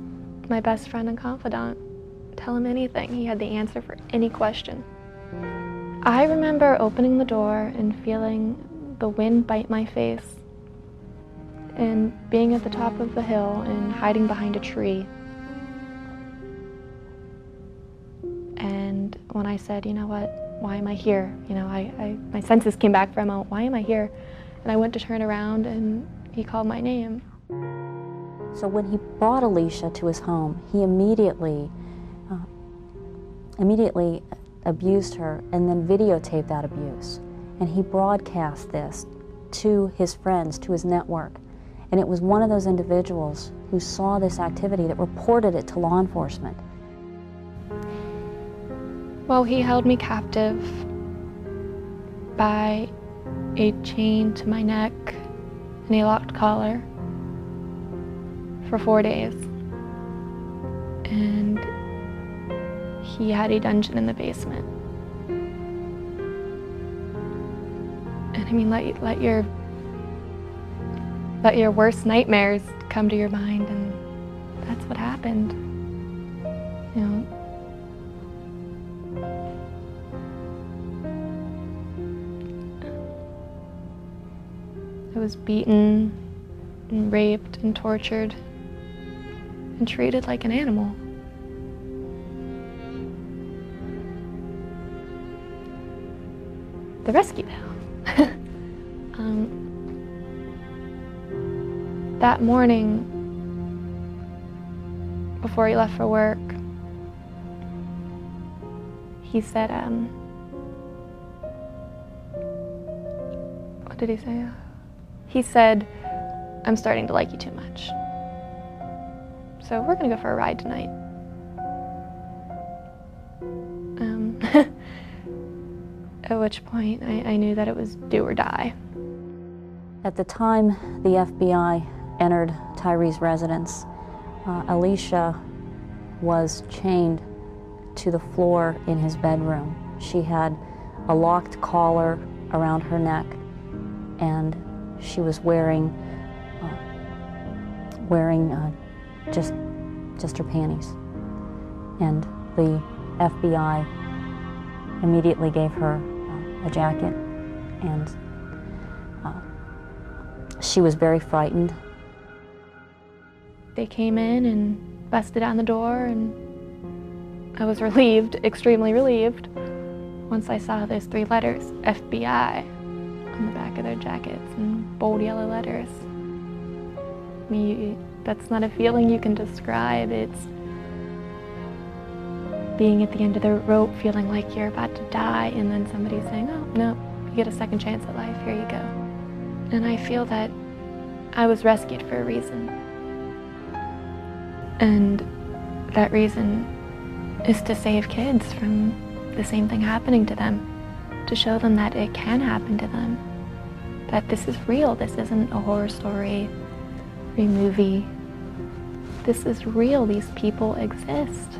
my best friend and confidant. Tell him anything. He had the answer for any question. I remember opening the door and feeling the wind bite my face and being at the top of the hill and hiding behind a tree. And when I said, you know what, why am I here? You know, my senses came back for a moment. Why am I here? And I went to turn around and he called my name.
So when he brought Alicia to his home, he immediately abused her and then videotaped that abuse. And he broadcast this to his friends, to his network. And it was one of those individuals who saw this activity that reported it to law enforcement.
Well, he held me captive by a chain to my neck and a locked collar for 4 days. And he had a dungeon in the basement. And I mean, let your worst nightmares come to your mind, and that's what happened. You know. I was beaten and raped and tortured and treated like an animal. The rescue now. That morning, before he left for work, he said, what did he say? He said, I'm starting to like you too much. So we're gonna go for a ride tonight. At which point I knew that it was do or die.
At the time the FBI entered Tyree's residence, Alicia was chained to the floor in his bedroom. She had a locked collar around her neck, and she was wearing just her panties. And the FBI immediately gave her a jacket, and she was very frightened.
They came in and busted down the door, and I was relieved, extremely relieved, once I saw those 3 letters, FBI, on the back of their jackets in bold yellow letters. I mean, that's not a feeling you can describe. It's being at the end of the rope, feeling like you're about to die, and then somebody saying, oh, no, you get a second chance at life, here you go. And I feel that I was rescued for a reason. And that reason is to save kids from the same thing happening to them, to show them that it can happen to them, that this is real, this isn't a horror story, a movie. This is real, these people exist.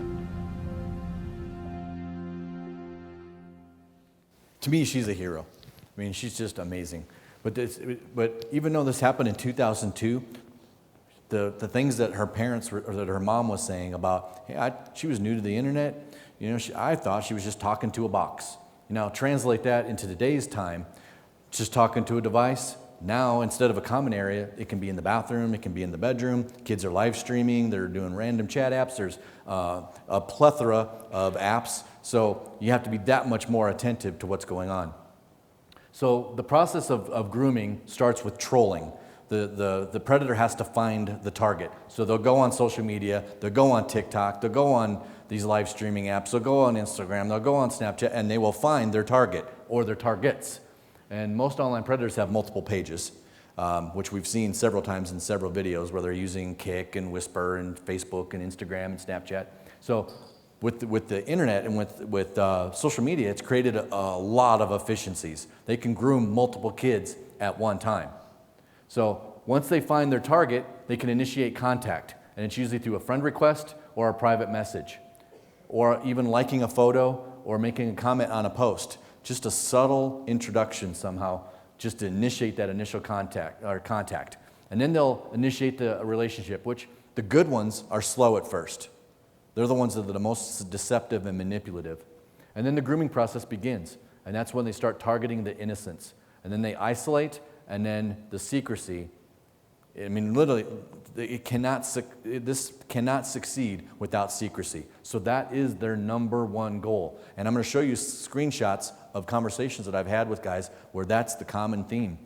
To me, she's a hero. I mean, she's just amazing. But even though this happened in 2002, the things that her parents or that her mom was saying about, hey, she was new to the internet. You know, I thought she was just talking to a box. You know, translate that into today's time, just talking to a device. Now, instead of a common area, it can be in the bathroom, it can be in the bedroom. Kids are live streaming, they're doing random chat apps. There's a plethora of apps. So you have to be that much more attentive to what's going on. So the process of grooming starts with trolling. The predator has to find the target. So they'll go on social media, they'll go on TikTok, they'll go on these live streaming apps, they'll go on Instagram, they'll go on Snapchat, and they will find their target or their targets. And most online predators have multiple pages, which we've seen several times in several videos where they're using Kik and Whisper and Facebook and Instagram and Snapchat. So with the internet and with social media, it's created a lot of efficiencies. They can groom multiple kids at one time. So once they find their target, they can initiate contact. And it's usually through a friend request or a private message, or even liking a photo or making a comment on a post. Just a subtle introduction somehow just to initiate that initial contact. And then they'll initiate the relationship, which the good ones are slow at first. They're the ones that are the most deceptive and manipulative. And then the grooming process begins, and that's when they start targeting the innocents. And then they isolate, and then the secrecy. I mean, literally, this cannot succeed without secrecy. So that is their number one goal. And I'm going to show you screenshots of conversations that I've had with guys where that's the common theme.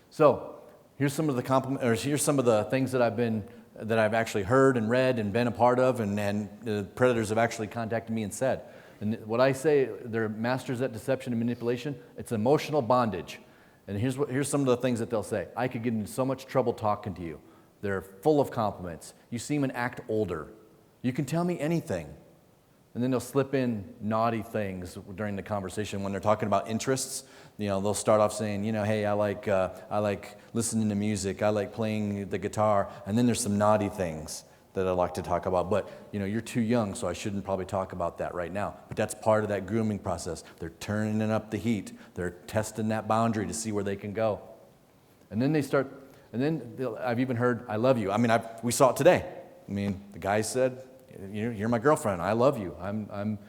So here's some of the things that I've actually heard and read and been a part of, and the predators have actually contacted me and said. And what I say, they're masters at deception and manipulation. It's emotional bondage. And here's some of the things that they'll say. I could get into so much trouble talking to you. They're full of compliments. You seem and act older. You can tell me anything. And then they'll slip in naughty things during the conversation when they're talking about interests. You know, they'll start off saying, you know, hey, I like listening to music. I like playing the guitar. And then there's some naughty things that I like to talk about. But, you know, you're too young, so I shouldn't probably talk about that right now. But that's part of that grooming process. They're turning up the heat. They're testing that boundary to see where they can go. And then I've even heard, I love you. I mean, we saw it today. I mean, the guy said, you're my girlfriend. I love you. I'm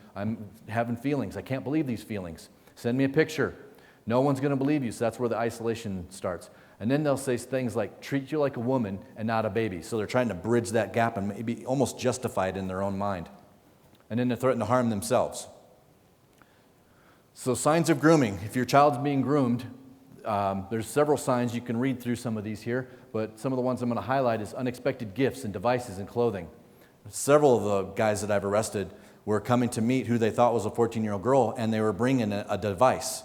having feelings. I can't believe these feelings. Send me a picture. No one's going to believe you, so that's where the isolation starts. And then they'll say things like, treat you like a woman and not a baby. So they're trying to bridge that gap and maybe almost justify it in their own mind. And then they threaten to harm themselves. So signs of grooming. If your child's being groomed, there's several signs. You can read through some of these here, but some of the ones I'm going to highlight is unexpected gifts and devices and clothing. Several of the guys that I've arrested were coming to meet who they thought was a 14-year-old girl, and they were bringing a device,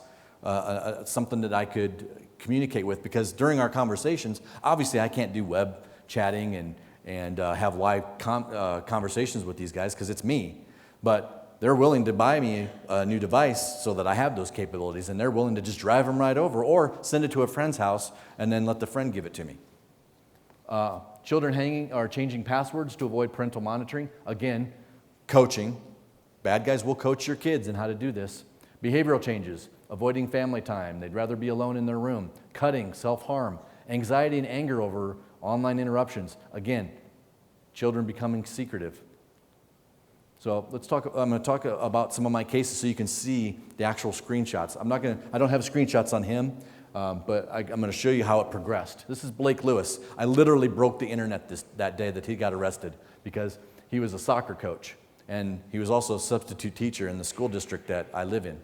something that I could communicate with, because during our conversations, obviously I can't do web chatting and have live conversations with these guys because it's me, but they're willing to buy me a new device so that I have those capabilities, and they're willing to just drive them right over or send it to a friend's house and then let the friend give it to me. Children changing passwords to avoid parental monitoring. Again, coaching. Bad guys will coach your kids in how to do this. Behavioral changes. Avoiding family time. They'd rather be alone in their room. Cutting, self-harm. Anxiety and anger over online interruptions. Again, children becoming secretive. So I'm going to talk about some of my cases so you can see the actual screenshots. I don't have screenshots on him, but I'm going to show you how it progressed. This is Blake Lewis. I literally broke the internet that day that he got arrested because he was a soccer coach, and he was also a substitute teacher in the school district that I live in.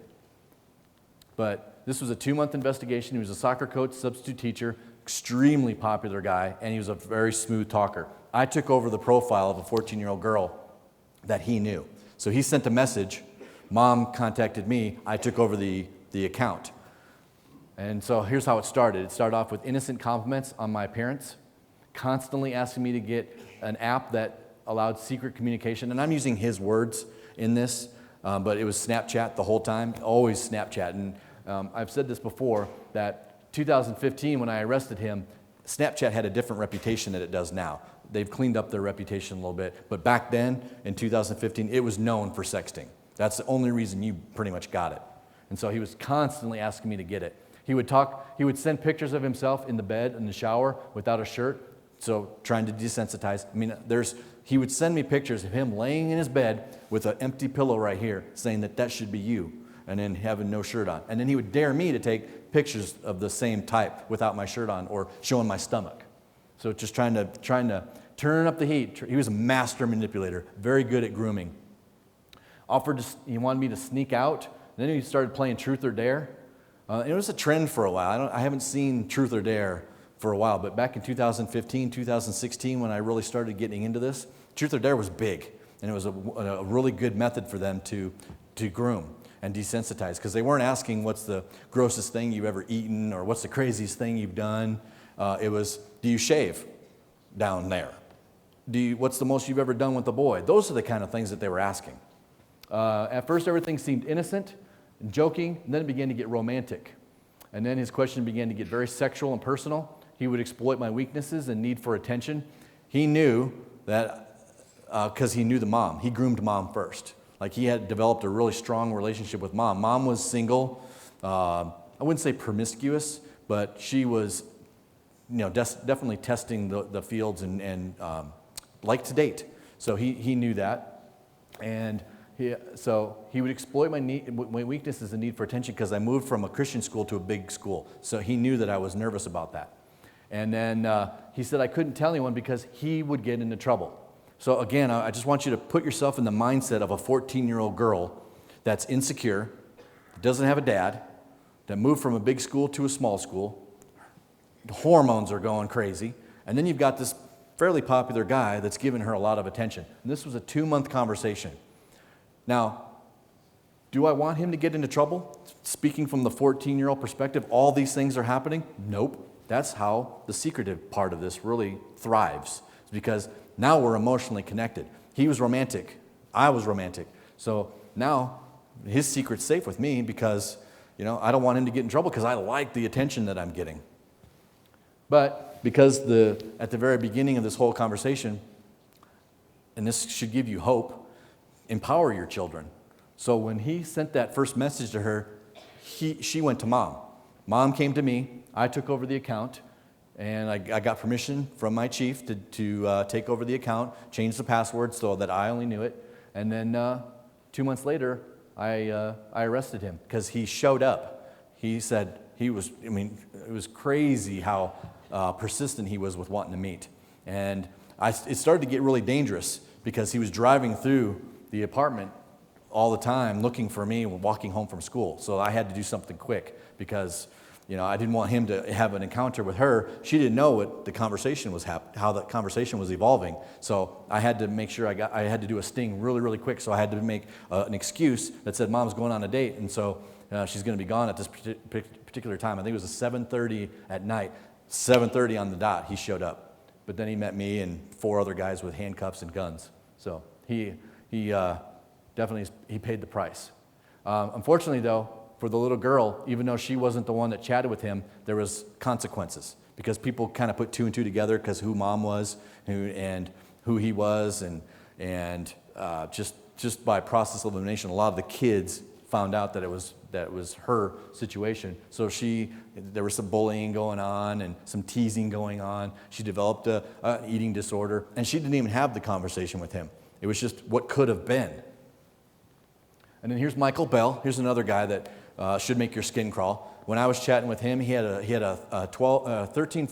But this was a 2-month investigation. He was a soccer coach, substitute teacher, extremely popular guy, and he was a very smooth talker. I took over the profile of a 14-year-old girl that he knew. So he sent a message. Mom contacted me. I took over the account. And so here's how it started. It started off with innocent compliments on my appearance, constantly asking me to get an app that allowed secret communication. And I'm using his words in this, but it was Snapchat the whole time, always Snapchat. And I've said this before, that 2015 when I arrested him, Snapchat had a different reputation than it does now. They've cleaned up their reputation a little bit. But back then, in 2015, it was known for sexting. That's the only reason you pretty much got it. And so he was constantly asking me to get it. He would send pictures of himself in the bed, in the shower, without a shirt, so trying to desensitize. I mean, he would send me pictures of him laying in his bed with an empty pillow right here, saying that should be you, and then having no shirt on. And then he would dare me to take pictures of the same type without my shirt on or showing my stomach. So just trying to turn up the heat. He was a master manipulator, very good at grooming. He wanted me to sneak out. And then he started playing Truth or Dare. It was a trend for a while. I haven't seen Truth or Dare for a while, but back in 2015, 2016, when I really started getting into this, Truth or Dare was big, and it was a really good method for them to groom and desensitize, because they weren't asking what's the grossest thing you've ever eaten or what's the craziest thing you've done. It was, do you shave down there? What's the most you've ever done with a boy? Those are the kind of things that they were asking. At first, everything seemed innocent and joking, and then it began to get romantic. And then his question began to get very sexual and personal. He would exploit my weaknesses and need for attention. He knew that, because he knew the mom. He groomed mom first. Like, he had developed a really strong relationship with mom. Mom was single, I wouldn't say promiscuous, but she was, definitely testing the fields and liked to date. So he knew that, and so he would exploit my weaknesses and need for attention because I moved from a Christian school to a big school. So he knew that I was nervous about that. And then he said I couldn't tell anyone because he would get into trouble. So again, I just want you to put yourself in the mindset of a 14-year-old girl that's insecure, doesn't have a dad, that moved from a big school to a small school. The hormones are going crazy. And then you've got this fairly popular guy that's giving her a lot of attention. And this was a 2-month conversation. Now, do I want him to get into trouble? Speaking from the 14-year-old perspective, all these things are happening? Nope. That's how the secretive part of this really thrives. It's because now we're emotionally connected. He was romantic. I was romantic. So now his secret's safe with me because, I don't want him to get in trouble because I like the attention that I'm getting. But because at the very beginning of this whole conversation, and this should give you hope, empower your children. So when he sent that first message to her, she went to Mom. Mom came to me. I took over the account, and I got permission from my chief to take over the account, change the password so that I only knew it. And then 2 months later, I arrested him because he showed up. He said it was crazy how persistent he was with wanting to meet. And it started to get really dangerous because he was driving through the apartment all the time looking for me walking home from school. So I had to do something quick because I didn't want him to have an encounter with her. She didn't know what the conversation was how the conversation was evolving. So I had to make sure I had to do a sting really, really quick. So I had to make an excuse that said Mom's going on a date, and so she's going to be gone at this particular time. I think it was 7:30 at night. 7:30 on the dot, he showed up. But then he met me and 4 other guys with handcuffs and guns. So he definitely paid the price. Unfortunately, though, for the little girl, even though she wasn't the one that chatted with him, there was consequences because people kind of put 2 and 2 together because who Mom was and who he was, and just by process of elimination, a lot of the kids found out that it was her situation. So there was some bullying going on and some teasing going on. She developed an eating disorder, and she didn't even have the conversation with him. It was just what could have been. And then here's Michael Bell. Here's another guy that should make your skin crawl. When I was chatting with him, he had a 12, 13,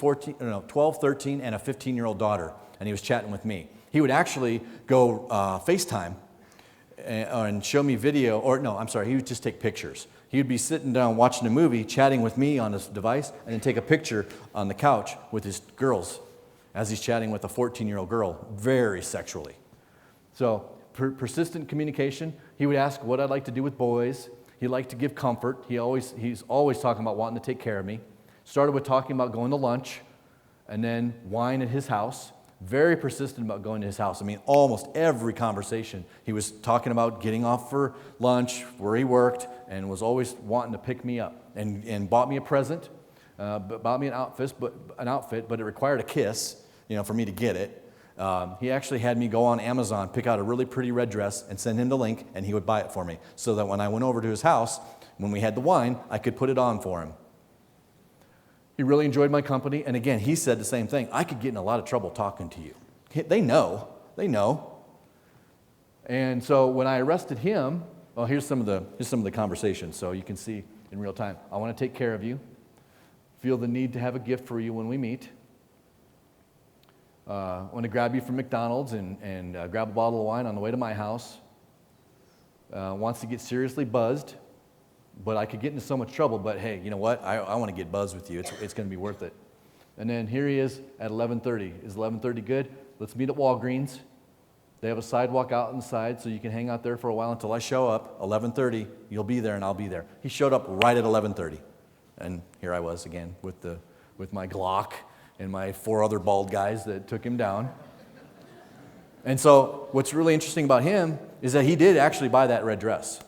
and a 15-year-old daughter, and he was chatting with me. He would actually go FaceTime and show me video, he would just take pictures. He would be sitting down watching a movie, chatting with me on his device, and then take a picture on the couch with his girls as he's chatting with a 14-year-old girl, very sexually. So persistent communication. He would ask what I'd like to do with boys. He liked to give comfort. He's always talking about wanting to take care of me. Started with talking about going to lunch, and then wine at his house. Very persistent about going to his house. Almost every conversation, he was talking about getting off for lunch, where he worked, and was always wanting to pick me up. And bought me a present, bought me an outfit, but it required a kiss, for me to get it. He actually had me go on Amazon, pick out a really pretty red dress, and send him the link, and he would buy it for me. So that when I went over to his house, when we had the wine, I could put it on for him. He really enjoyed my company, and again, he said the same thing. I could get in a lot of trouble talking to you. They know. And so when I arrested him, here's some of the conversations, so you can see in real time. I want to take care of you. Feel the need to have a gift for you when we meet. I want to grab you from McDonald's and grab a bottle of wine on the way to my house. Wants to get seriously buzzed. But I could get into so much trouble, but hey, you know what? I want to get buzzed with you. It's going to be worth it. And then here he is at 11:30. Is 11:30 good? Let's meet at Walgreens. They have a sidewalk out inside, so you can hang out there for a while until I show up. 11:30, you'll be there and I'll be there. He showed up right at 11:30. And here I was again with my Glock and my 4 other bald guys that took him down. And so what's really interesting about him is that he did actually buy that red dress.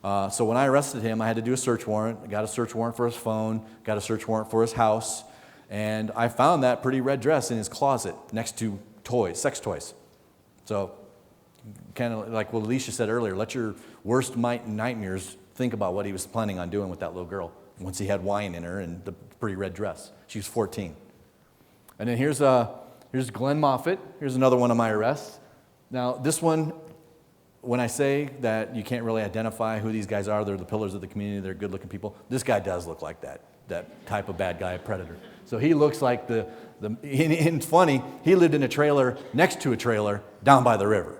So when I arrested him, I had to do a search warrant. I got a search warrant for his phone, got a search warrant for his house, and I found that pretty red dress in his closet next to toys, sex toys. So kind of like what Alicia said earlier, let your worst nightmares think about what he was planning on doing with that little girl. once he had wine in her and the pretty red dress. She was 14. And then here's Glenn Moffitt. Here's another one of my arrests. Now, this one, when I say that you can't really identify who these guys are, they're the pillars of the community, they're good-looking people, this guy does look like that type of bad guy, predator. So he looks like and it's funny, he lived in a trailer next to a trailer down by the river.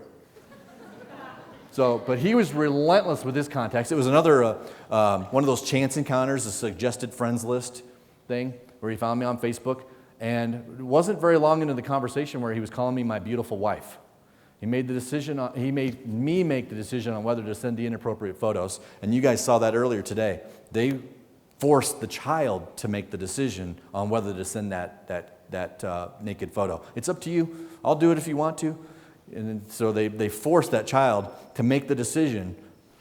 So, but he was relentless with his contacts. It was another one of those chance encounters, a suggested friends list thing, where he found me on Facebook. And it wasn't very long into the conversation where he was calling me my beautiful wife. He made me make the decision on whether to send the inappropriate photos. And you guys saw that earlier today. They forced the child to make the decision on whether to send that naked photo. It's up to you. I'll do it if you want to. And so they forced that child to make the decision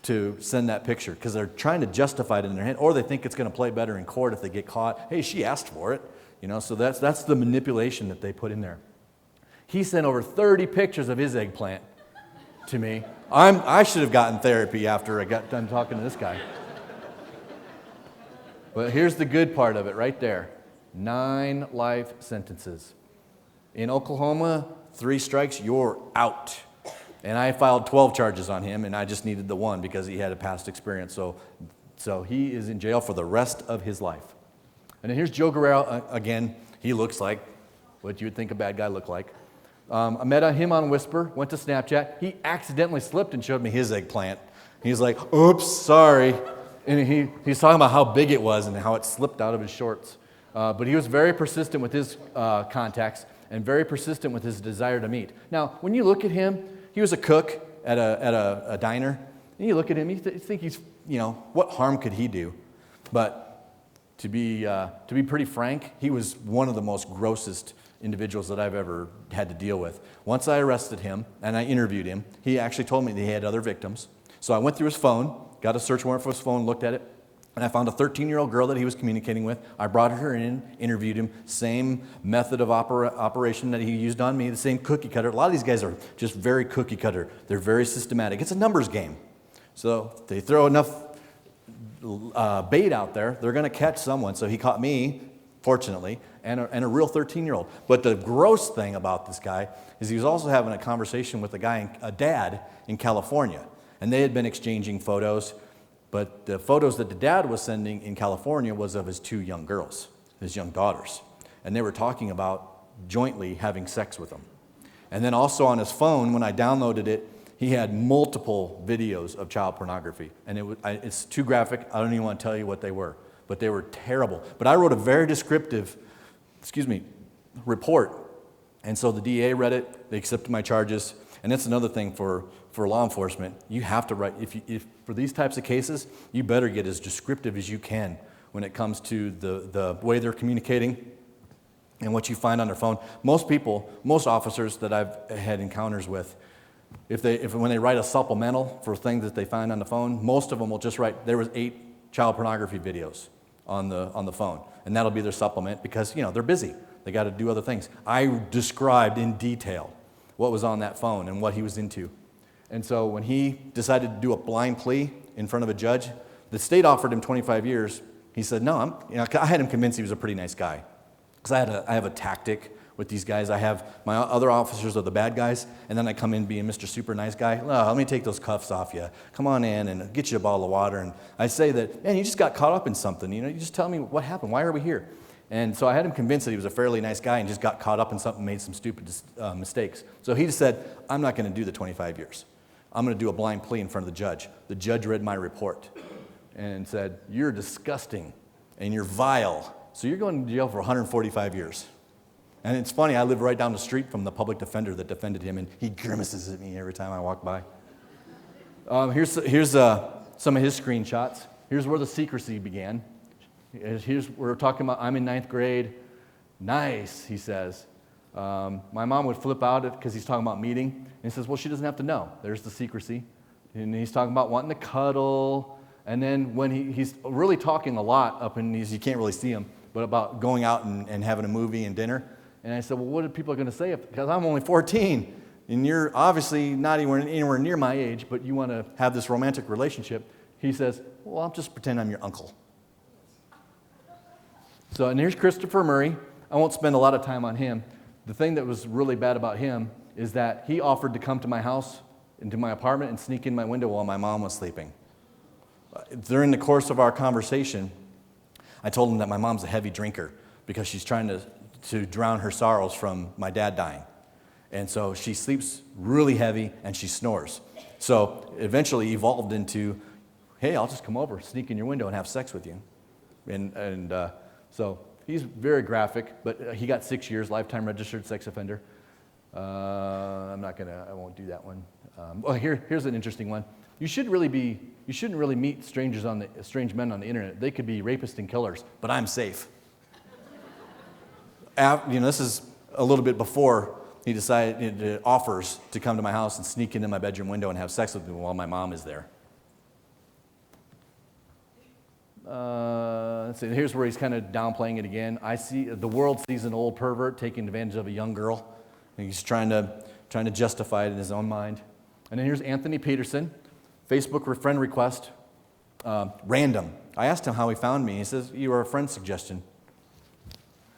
to send that picture because they're trying to justify it in their head, or they think it's going to play better in court if they get caught. Hey, she asked for it, So that's the manipulation that they put in there. He sent over 30 pictures of his eggplant to me. I should have gotten therapy after I got done talking to this guy. But here's the good part of it right there. 9 life sentences. In Oklahoma, 3 strikes, you're out. And I filed 12 charges on him, and I just needed the one because he had a past experience. So he is in jail for the rest of his life. And then here's Joe Guerrero again. He looks like what you would think a bad guy looked like. I met him on Whisper, went to Snapchat. He accidentally slipped and showed me his eggplant. He's like, oops, sorry. And he's talking about how big it was and how it slipped out of his shorts. But he was very persistent with his contacts and very persistent with his desire to meet. Now, when you look at him, he was a cook at a diner. And you look at him, you think he's, what harm could he do? But to be pretty frank, he was one of the most grossest individuals that I've ever had to deal with. Once I arrested him and I interviewed him, he actually told me that he had other victims. So I went through his phone, got a search warrant for his phone, looked at it, and I found a 13-year-old girl that he was communicating with. I brought her in, interviewed him, same method of operation that he used on me, the same cookie cutter. A lot of these guys are just very cookie cutter. They're very systematic. It's a numbers game. So if they throw enough bait out there, they're going to catch someone. So he caught me, fortunately, and a real 13-year-old. But the gross thing about this guy is he was also having a conversation with a dad in California. And they had been exchanging photos, but the photos that the dad was sending in California was of his 2 young girls, his young daughters. And they were talking about jointly having sex with them. And then also on his phone, when I downloaded it, he had multiple videos of child pornography. And it's too graphic. I don't even want to tell you what they were. But they were terrible. But I wrote a very descriptive, report. And so the DA read it. They accepted my charges. And that's another thing for law enforcement. You have to write, if for these types of cases, you better get as descriptive as you can when it comes to the way they're communicating and what you find on their phone. Most officers that I've had encounters with, when they write a supplemental for things that they find on the phone, most of them will just write, there was 8 child pornography videos on the phone. And that'll be their supplement because, they're busy. They got to do other things. I described in detail what was on that phone and what he was into. And so when he decided to do a blind plea in front of a judge, the state offered him 25 years. He said, no, I had him convinced he was a pretty nice guy. Because I have a tactic with these guys. I have my other officers are the bad guys, and then I come in being Mr. Super Nice Guy. Oh, let me take those cuffs off you. Come on in and get you a bottle of water. And I say that, man, you just got caught up in something. You just tell me what happened. Why are we here? And so I had him convinced that he was a fairly nice guy and just got caught up in something, made some stupid mistakes. So he just said, I'm not going to do the 25 years. I'm going to do a blind plea in front of the judge. The judge read my report and said, you're disgusting and you're vile. So you're going to jail for 145 years. And it's funny, I live right down the street from the public defender that defended him, and he grimaces at me every time I walk by. Here's some of his screenshots. Here's where the secrecy began. We're talking about, I'm in 9th grade. Nice, he says. My mom would flip out because he's talking about meeting. And he says, well, she doesn't have to know. There's the secrecy. And he's talking about wanting to cuddle. And then when he's really talking a lot up in these, you can't really see him, but about going out and having a movie and dinner. And I said, well, what are people going to say? Because I'm only 14. And you're obviously not anywhere near my age, but you want to have this romantic relationship. He says, well, I'll just pretend I'm your uncle. So, and here's Christopher Murray. I won't spend a lot of time on him. The thing that was really bad about him is that he offered to come to my house, into my apartment, and sneak in my window while my mom was sleeping. During the course of our conversation, I told him that my mom's a heavy drinker because she's trying to drown her sorrows from my dad dying. And so she sleeps really heavy and she snores. So eventually evolved into, hey, I'll just come over, sneak in your window and have sex with you. So he's very graphic, but he got 6 years, lifetime registered sex offender. I won't do that one. Here's an interesting one. You shouldn't really meet strange men on the internet. They could be rapists and killers, but I'm safe. This is a little bit before he decided, offers to come to my house and sneak into my bedroom window and have sex with me while my mom is there. Let's see. Here's where he's kind of downplaying it again. I see the world sees an old pervert taking advantage of a young girl, and he's trying to justify it in his own mind. And then here's Anthony Peterson, Facebook friend request, random. I asked him how he found me. He says, you were a friend suggestion.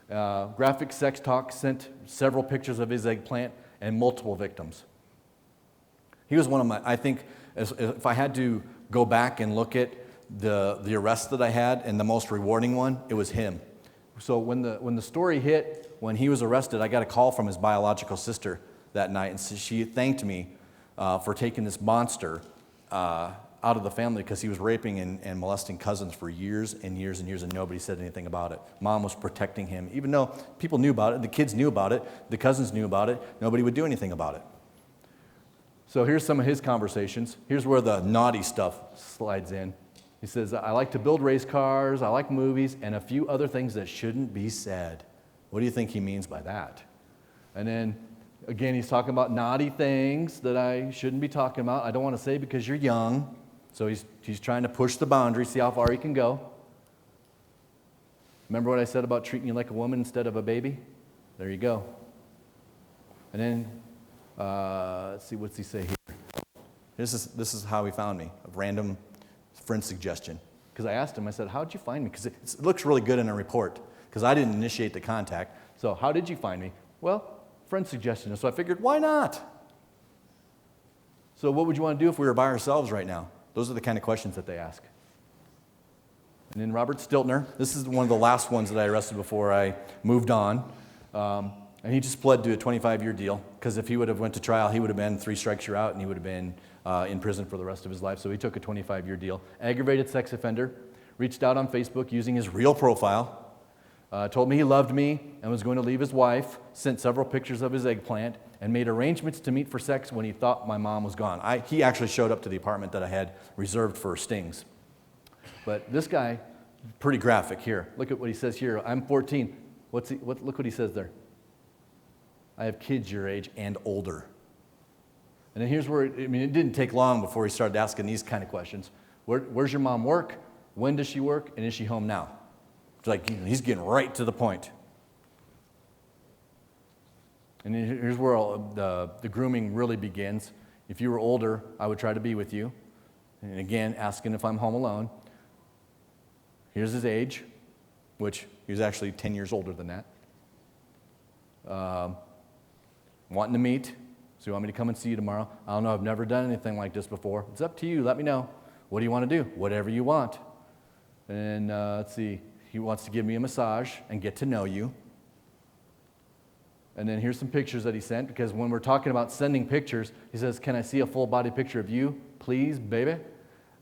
Graphic sex talk, sent several pictures of his eggplant and multiple victims. He was one of my, I think, if I had to go back and look at the arrests that I had and the most rewarding one, it was him. So when the story hit, when he was arrested, I got a call from his biological sister that night, and she thanked me for taking this monster out of the family because he was raping and molesting cousins for years and years and years, and nobody said anything about it. Mom was protecting him. Even though people knew about it, the kids knew about it, the cousins knew about it, nobody would do anything about it. So here's some of his conversations. Here's where the naughty stuff slides in. He says, I like to build race cars, I like movies, and a few other things that shouldn't be said. What do you think he means by that? And then, again, he's talking about naughty things that I shouldn't be talking about. I don't want to say because you're young. So he's trying to push the boundary, see how far he can go. Remember what I said about treating you like a woman instead of a baby? There you go. And then, let's see, what's he say here? This is how he found me, a random friend suggestion. Because I asked him, I said, how'd you find me? Because it looks really good in a report, because I didn't initiate the contact. So how did you find me? Well, friend suggestion. So I figured, why not? So what would you want to do if we were by ourselves right now? Those are the kind of questions that they ask. And then Robert Stiltner, this is one of the last ones that I arrested before I moved on. And he just pled to a 25-year deal, because if he would have went to trial, he would have been 3 strikes you're out, and he would have been in prison for the rest of his life. So he took a 25-year deal. Aggravated sex offender, reached out on Facebook using his real profile, told me he loved me and was going to leave his wife, sent several pictures of his eggplant, and made arrangements to meet for sex when he thought my mom was gone. He actually showed up to the apartment that I had reserved for stings. But this guy, pretty graphic here. Look at what he says here. I'm 14. Look what he says there. I have kids your age and older. And then here's where, it didn't take long before he started asking these kind of questions. Where's your mom work? When does she work? And is she home now? It's like he's getting right to the point. And here's where the grooming really begins. If you were older, I would try to be with you. And again, asking if I'm home alone. Here's his age, which he was actually 10 years older than that. Wanting to meet. So you want me to come and see you tomorrow? I don't know, I've never done anything like this before. It's up to you, let me know. What do you want to do? Whatever you want. And let's see, he wants to give me a massage and get to know you. And then here's some pictures that he sent, because when we're talking about sending pictures, he says, can I see a full body picture of you, please, baby?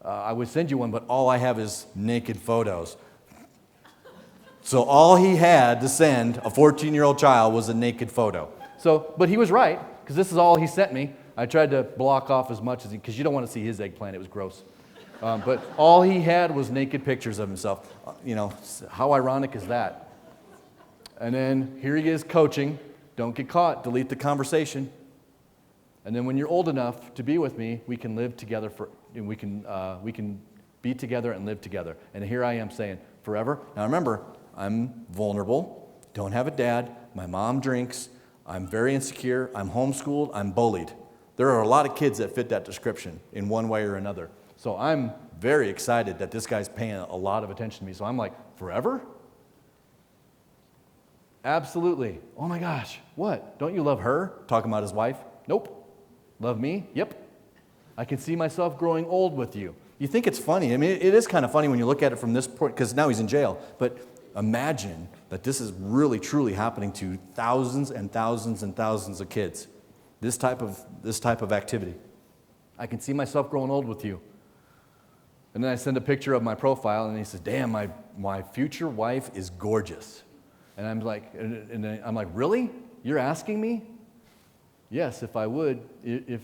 I would send you one, but all I have is naked photos. So all he had to send a 14-year-old child was a naked photo. So, but he was right, because this is all he sent me. I tried to block off as much as because you don't want to see his eggplant, it was gross. But all he had was naked pictures of himself. How ironic is that? And then here he is coaching. Don't get caught, delete the conversation. And then when you're old enough to be with me, we can live together we can be together and live together. And here I am saying, forever. Now remember, I'm vulnerable, don't have a dad, my mom drinks, I'm very insecure, I'm homeschooled, I'm bullied. There are a lot of kids that fit that description in one way or another. So I'm very excited that this guy's paying a lot of attention to me. So I'm like, forever? Absolutely. Oh my gosh, what? Don't you love her? Talking about his wife. Nope. Love me? Yep. I can see myself growing old with you. You think it's funny. I mean, it is kind of funny when you look at it from this point, because now he's in jail. But imagine that this is really, truly happening to thousands and thousands and thousands of kids. This type of activity. I can see myself growing old with you. And then I send a picture of my profile, and he says, damn, my future wife is gorgeous. And I'm like, really? You're asking me? Yes, if I would, if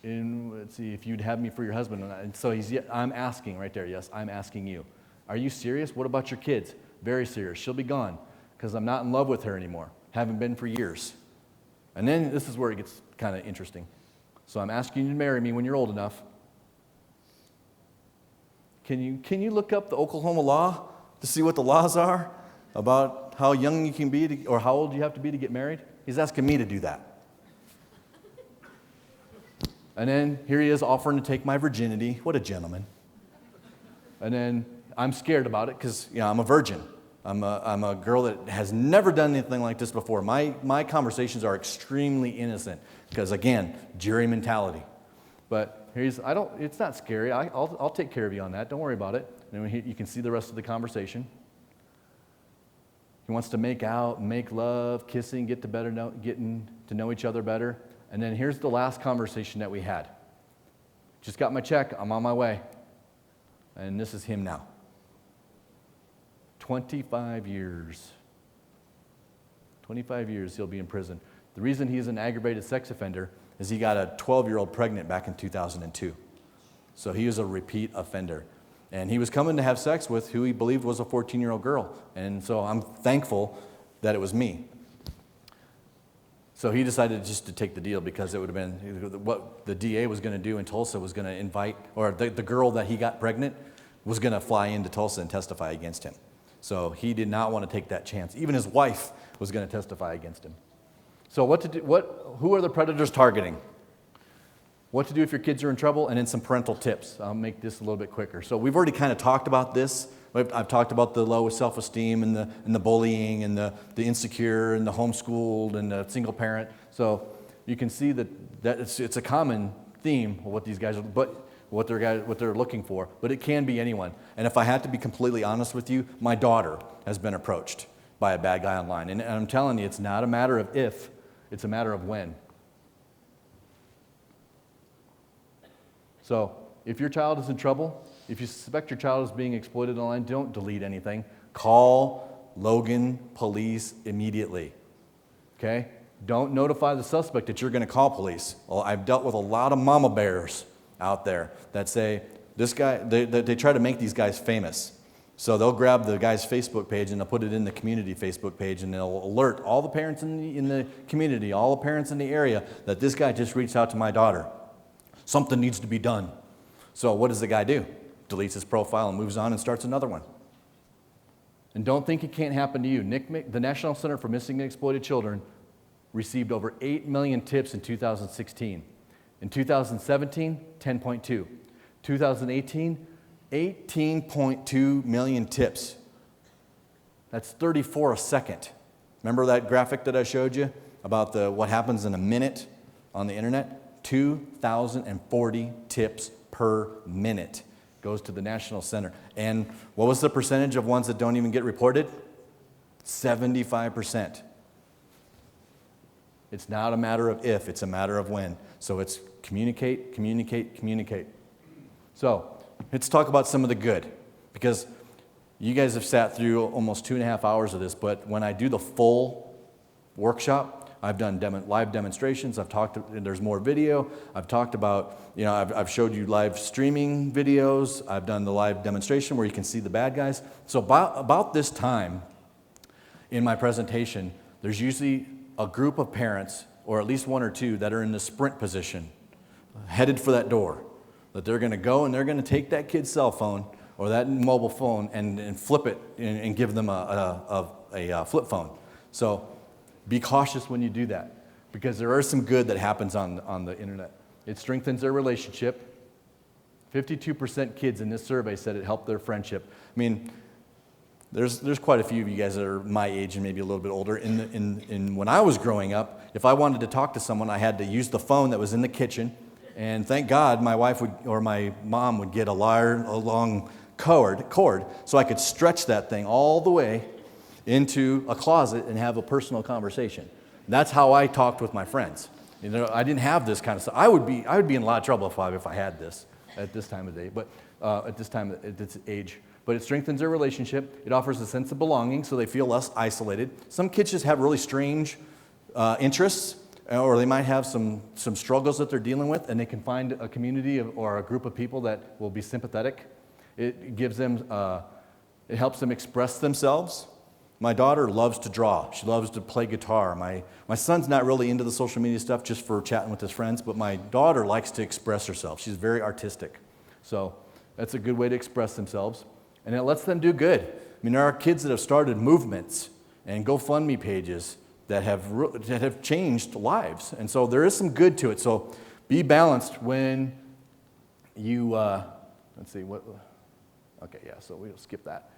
you'd have me for your husband. And so I'm asking right there. Yes, I'm asking you. Are you serious? What about your kids? Very serious. She'll be gone because I'm not in love with her anymore. Haven't been for years. And then this is where it gets kind of interesting. So I'm asking you to marry me when you're old enough. Can you look up the Oklahoma law to see what the laws are about how young you can be or how old you have to be to get married? He's asking me to do that. And then here he is offering to take my virginity. What a gentleman. And then I'm scared about it because I'm a virgin. I'm a girl that has never done anything like this before. My conversations are extremely innocent because, again, jury mentality. But it's not scary. I'll take care of you on that. Don't worry about it. And then you can see the rest of the conversation. He wants to make out, make love, kissing, getting to know each other better. And then here's the last conversation that we had. Just got my check. I'm on my way. And this is him now. 25 years. 25 years he'll be in prison. The reason he's an aggravated sex offender is he got a 12-year-old pregnant back in 2002. So he was a repeat offender. And he was coming to have sex with who he believed was a 14-year-old girl. And so I'm thankful that it was me. So he decided just to take the deal because it would have been what the DA was going to do in Tulsa was going to invite, or the girl that he got pregnant was going to fly into Tulsa and testify against him. So he did not want to take that chance. Even his wife was going to testify against him. So who are the predators targeting? What to do if your kids are in trouble, and then some parental tips. I'll make this a little bit quicker. So we've already kind of talked about this. I've talked about the low self-esteem and the bullying and the insecure and the homeschooled and the single parent. So you can see that it's a common theme of what these guys are, but what they're looking for. But it can be anyone. And if I had to be completely honest with you, my daughter has been approached by a bad guy online. And I'm telling you, it's not a matter of if, it's a matter of when. So if your child is in trouble, if you suspect your child is being exploited online, don't delete anything. Call Logan Police immediately, okay? Don't notify the suspect that you're going to call police. Well, I've dealt with a lot of mama bears out there that say, this guy, they try to make these guys famous. So they'll grab the guy's Facebook page and they'll put it in the community Facebook page, and they'll alert all the parents in the community, all the parents in the area, that this guy just reached out to my daughter. Something needs to be done. So what does the guy do? Deletes his profile and moves on and starts another one. And don't think it can't happen to you. The National Center for Missing and Exploited Children received over 8 million tips in 2016. In 2017, 10.2. 2018, 18.2 million tips. That's 34 a second. Remember that graphic that I showed you about what happens in a minute on the internet? 2,040 tips per minute goes to the National Center. And what was the percentage of ones that don't even get reported? 75%. It's not a matter of if, it's a matter of when. So it's communicate, communicate, communicate. So let's talk about some of the good, because you guys have sat through almost 2.5 hours of this, but when I do the full workshop, I've done live demonstrations. There's more video. I've talked about, I've showed you live streaming videos. I've done the live demonstration where you can see the bad guys. So about this time in my presentation, there's usually a group of parents, or at least one or two, that are in the sprint position, headed for that door, that they're going to go and they're going to take that kid's cell phone or that mobile phone and flip it and give them a flip phone. So be cautious when you do that, because there are some good that happens on the internet. It strengthens their relationship. 52% kids in this survey said it helped their friendship. I mean, There's quite a few of you guys that are my age and maybe a little bit older. When I was growing up, if I wanted to talk to someone, I had to use the phone that was in the kitchen. And thank God my wife or my mom would get a long cord so I could stretch that thing all the way into a closet and have a personal conversation. That's how I talked with my friends. You know, I didn't have this kind of stuff. I would be in a lot of trouble if I had this at this time of day, but at this age. But it strengthens their relationship. It offers a sense of belonging, so they feel less isolated. Some kids just have really strange interests, or they might have some struggles that they're dealing with, and they can find a community or a group of people that will be sympathetic. It gives them, it helps them express themselves. My daughter loves to draw. She loves to play guitar. My son's not really into the social media stuff, just for chatting with his friends, but my daughter likes to express herself. She's very artistic. So that's a good way to express themselves. And it lets them do good. I mean, there are kids that have started movements and GoFundMe pages that have changed lives. And so there is some good to it. So be balanced when you, let's see, okay, yeah, so we'll skip that.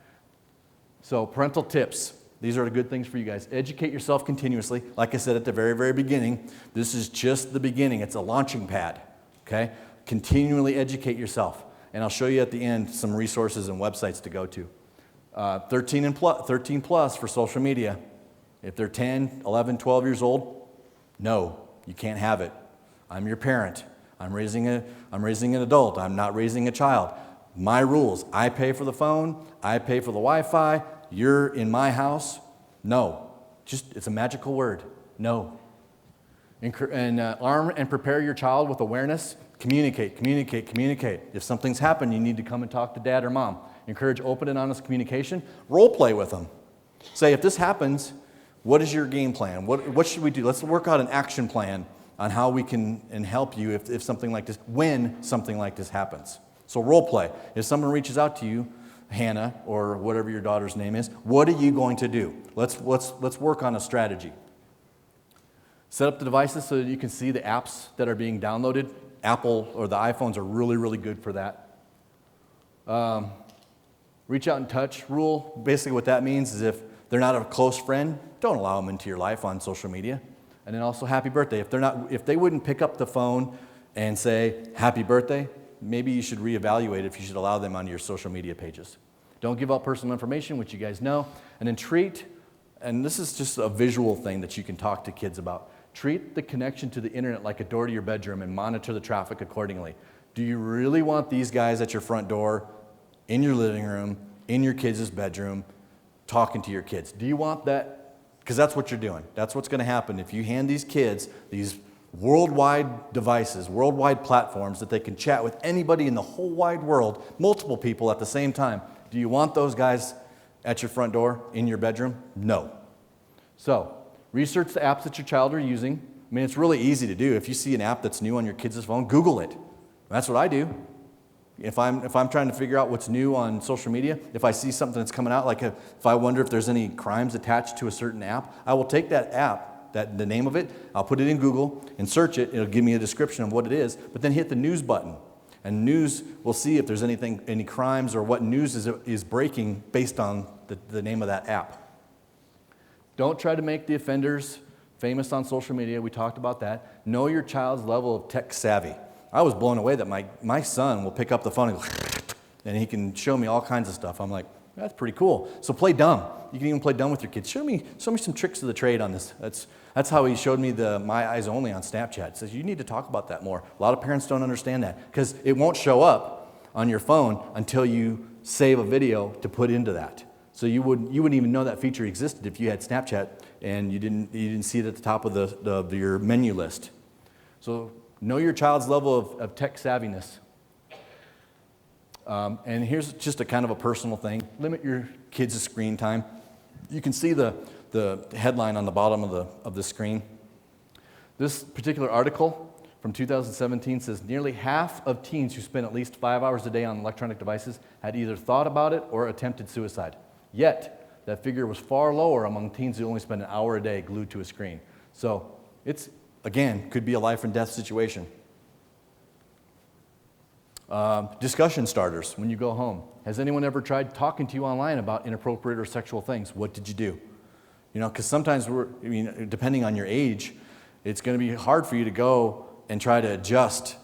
So parental tips. These are the good things for you guys. Educate yourself continuously. Like I said at the very, very beginning, this is just the beginning. It's a launching pad, okay? Continually educate yourself. And I'll show you at the end some resources and websites to go to. 13 plus for social media. If they're 10, 11, 12 years old, no, you can't have it. I'm your parent. I'm raising an adult. I'm not raising a child. My rules. I pay for the phone. I pay for the Wi-Fi. You're in my house. No. It's a magical word. No. And arm and prepare your child with awareness. Communicate. If something's happened, you need to come and talk to dad or mom. Encourage open and honest communication. Role play with them. Say, if this happens, what is your game plan? What should we do? Let's work out an action plan on how we can help you if something like this, when something like this happens. So role play. If someone reaches out to you, Hannah, or whatever your daughter's name is, what are you going to do? Let's work on a strategy. Set up the devices so that you can see the apps that are being downloaded. Apple or the iPhones are really, really good for that. Reach out and touch rule. Basically what that means is if they're not a close friend, don't allow them into your life on social media. And then also happy birthday. If they wouldn't pick up the phone and say happy birthday, maybe you should reevaluate if you should allow them on your social media pages. Don't give out personal information, which you guys know. And then treat, and this is just a visual thing that you can talk to kids about. Treat the connection to the internet like a door to your bedroom and monitor the traffic accordingly. Do you really want these guys at your front door, in your living room, in your kids' bedroom, talking to your kids? Do you want that? Because that's what you're doing. That's what's going to happen if you hand these kids these worldwide devices, worldwide platforms that they can chat with anybody in the whole wide world, multiple people at the same time. Do you want those guys at your front door, in your bedroom? No. So, research the apps that your child are using. I mean, it's really easy to do. If you see an app that's new on your kids' phone, Google it. That's what I do. If I'm trying to figure out what's new on social media, if I see something that's coming out, like if I wonder if there's any crimes attached to a certain app, I will take that app, the name of it, I'll put it in Google and search it. It'll give me a description of what it is, but then hit the news button. And news will see if there's any crimes or what news is breaking based on the name of that app. Don't try to make the offenders famous on social media. We talked about that. Know your child's level of tech savvy. I was blown away that my son will pick up the phone and go, and he can show me all kinds of stuff. I'm like, that's pretty cool. So play dumb. You can even play dumb with your kids. Show me some tricks of the trade on this. That's how he showed me the My Eyes Only on Snapchat. He says, you need to talk about that more. A lot of parents don't understand that because it won't show up on your phone until you save a video to put into that. So you wouldn't even know that feature existed if you had Snapchat and you didn't see it at the top of your menu list. So know your child's level of tech savviness. And here's just a kind of a personal thing. Limit your kids' screen time. You can see the headline on the bottom of the screen. This particular article from 2017 says nearly half of teens who spend at least 5 hours a day on electronic devices had either thought about it or attempted suicide. Yet, that figure was far lower among teens who only spend an hour a day glued to a screen. So it's, again, could be a life and death situation. Discussion starters when you go home. Has anyone ever tried talking to you online about inappropriate or sexual things? What did you do? You know, because sometimes depending on your age, it's going to be hard for you to go and try to adjust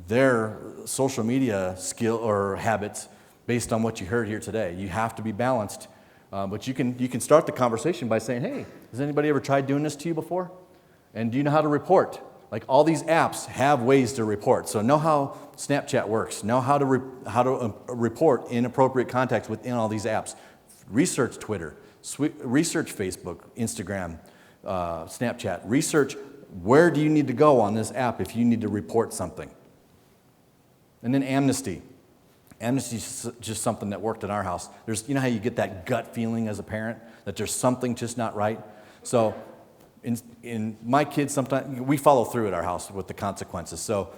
their social media skill or habits based on what you heard here today. You have to be balanced. But you can start the conversation by saying, hey, has anybody ever tried doing this to you before? And do you know how to report? Like, all these apps have ways to report. So know how Snapchat works. Know how to report inappropriate contacts within all these apps. Research Twitter. Research Facebook, Instagram, Snapchat. Research where do you need to go on this app if you need to report something. And then amnesty. Amnesty is just something that worked in our house. You know how you get that gut feeling as a parent that there's something just not right? So in my kids, sometimes we follow through at our house with the consequences. So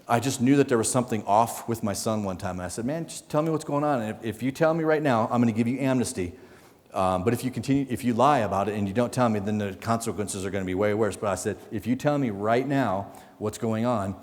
I just knew that there was something off with my son one time. And I said, man, just tell me what's going on. And if you tell me right now, I'm going to give you amnesty. But if you lie about it and you don't tell me, then the consequences are going to be way worse. But I said, if you tell me right now what's going on,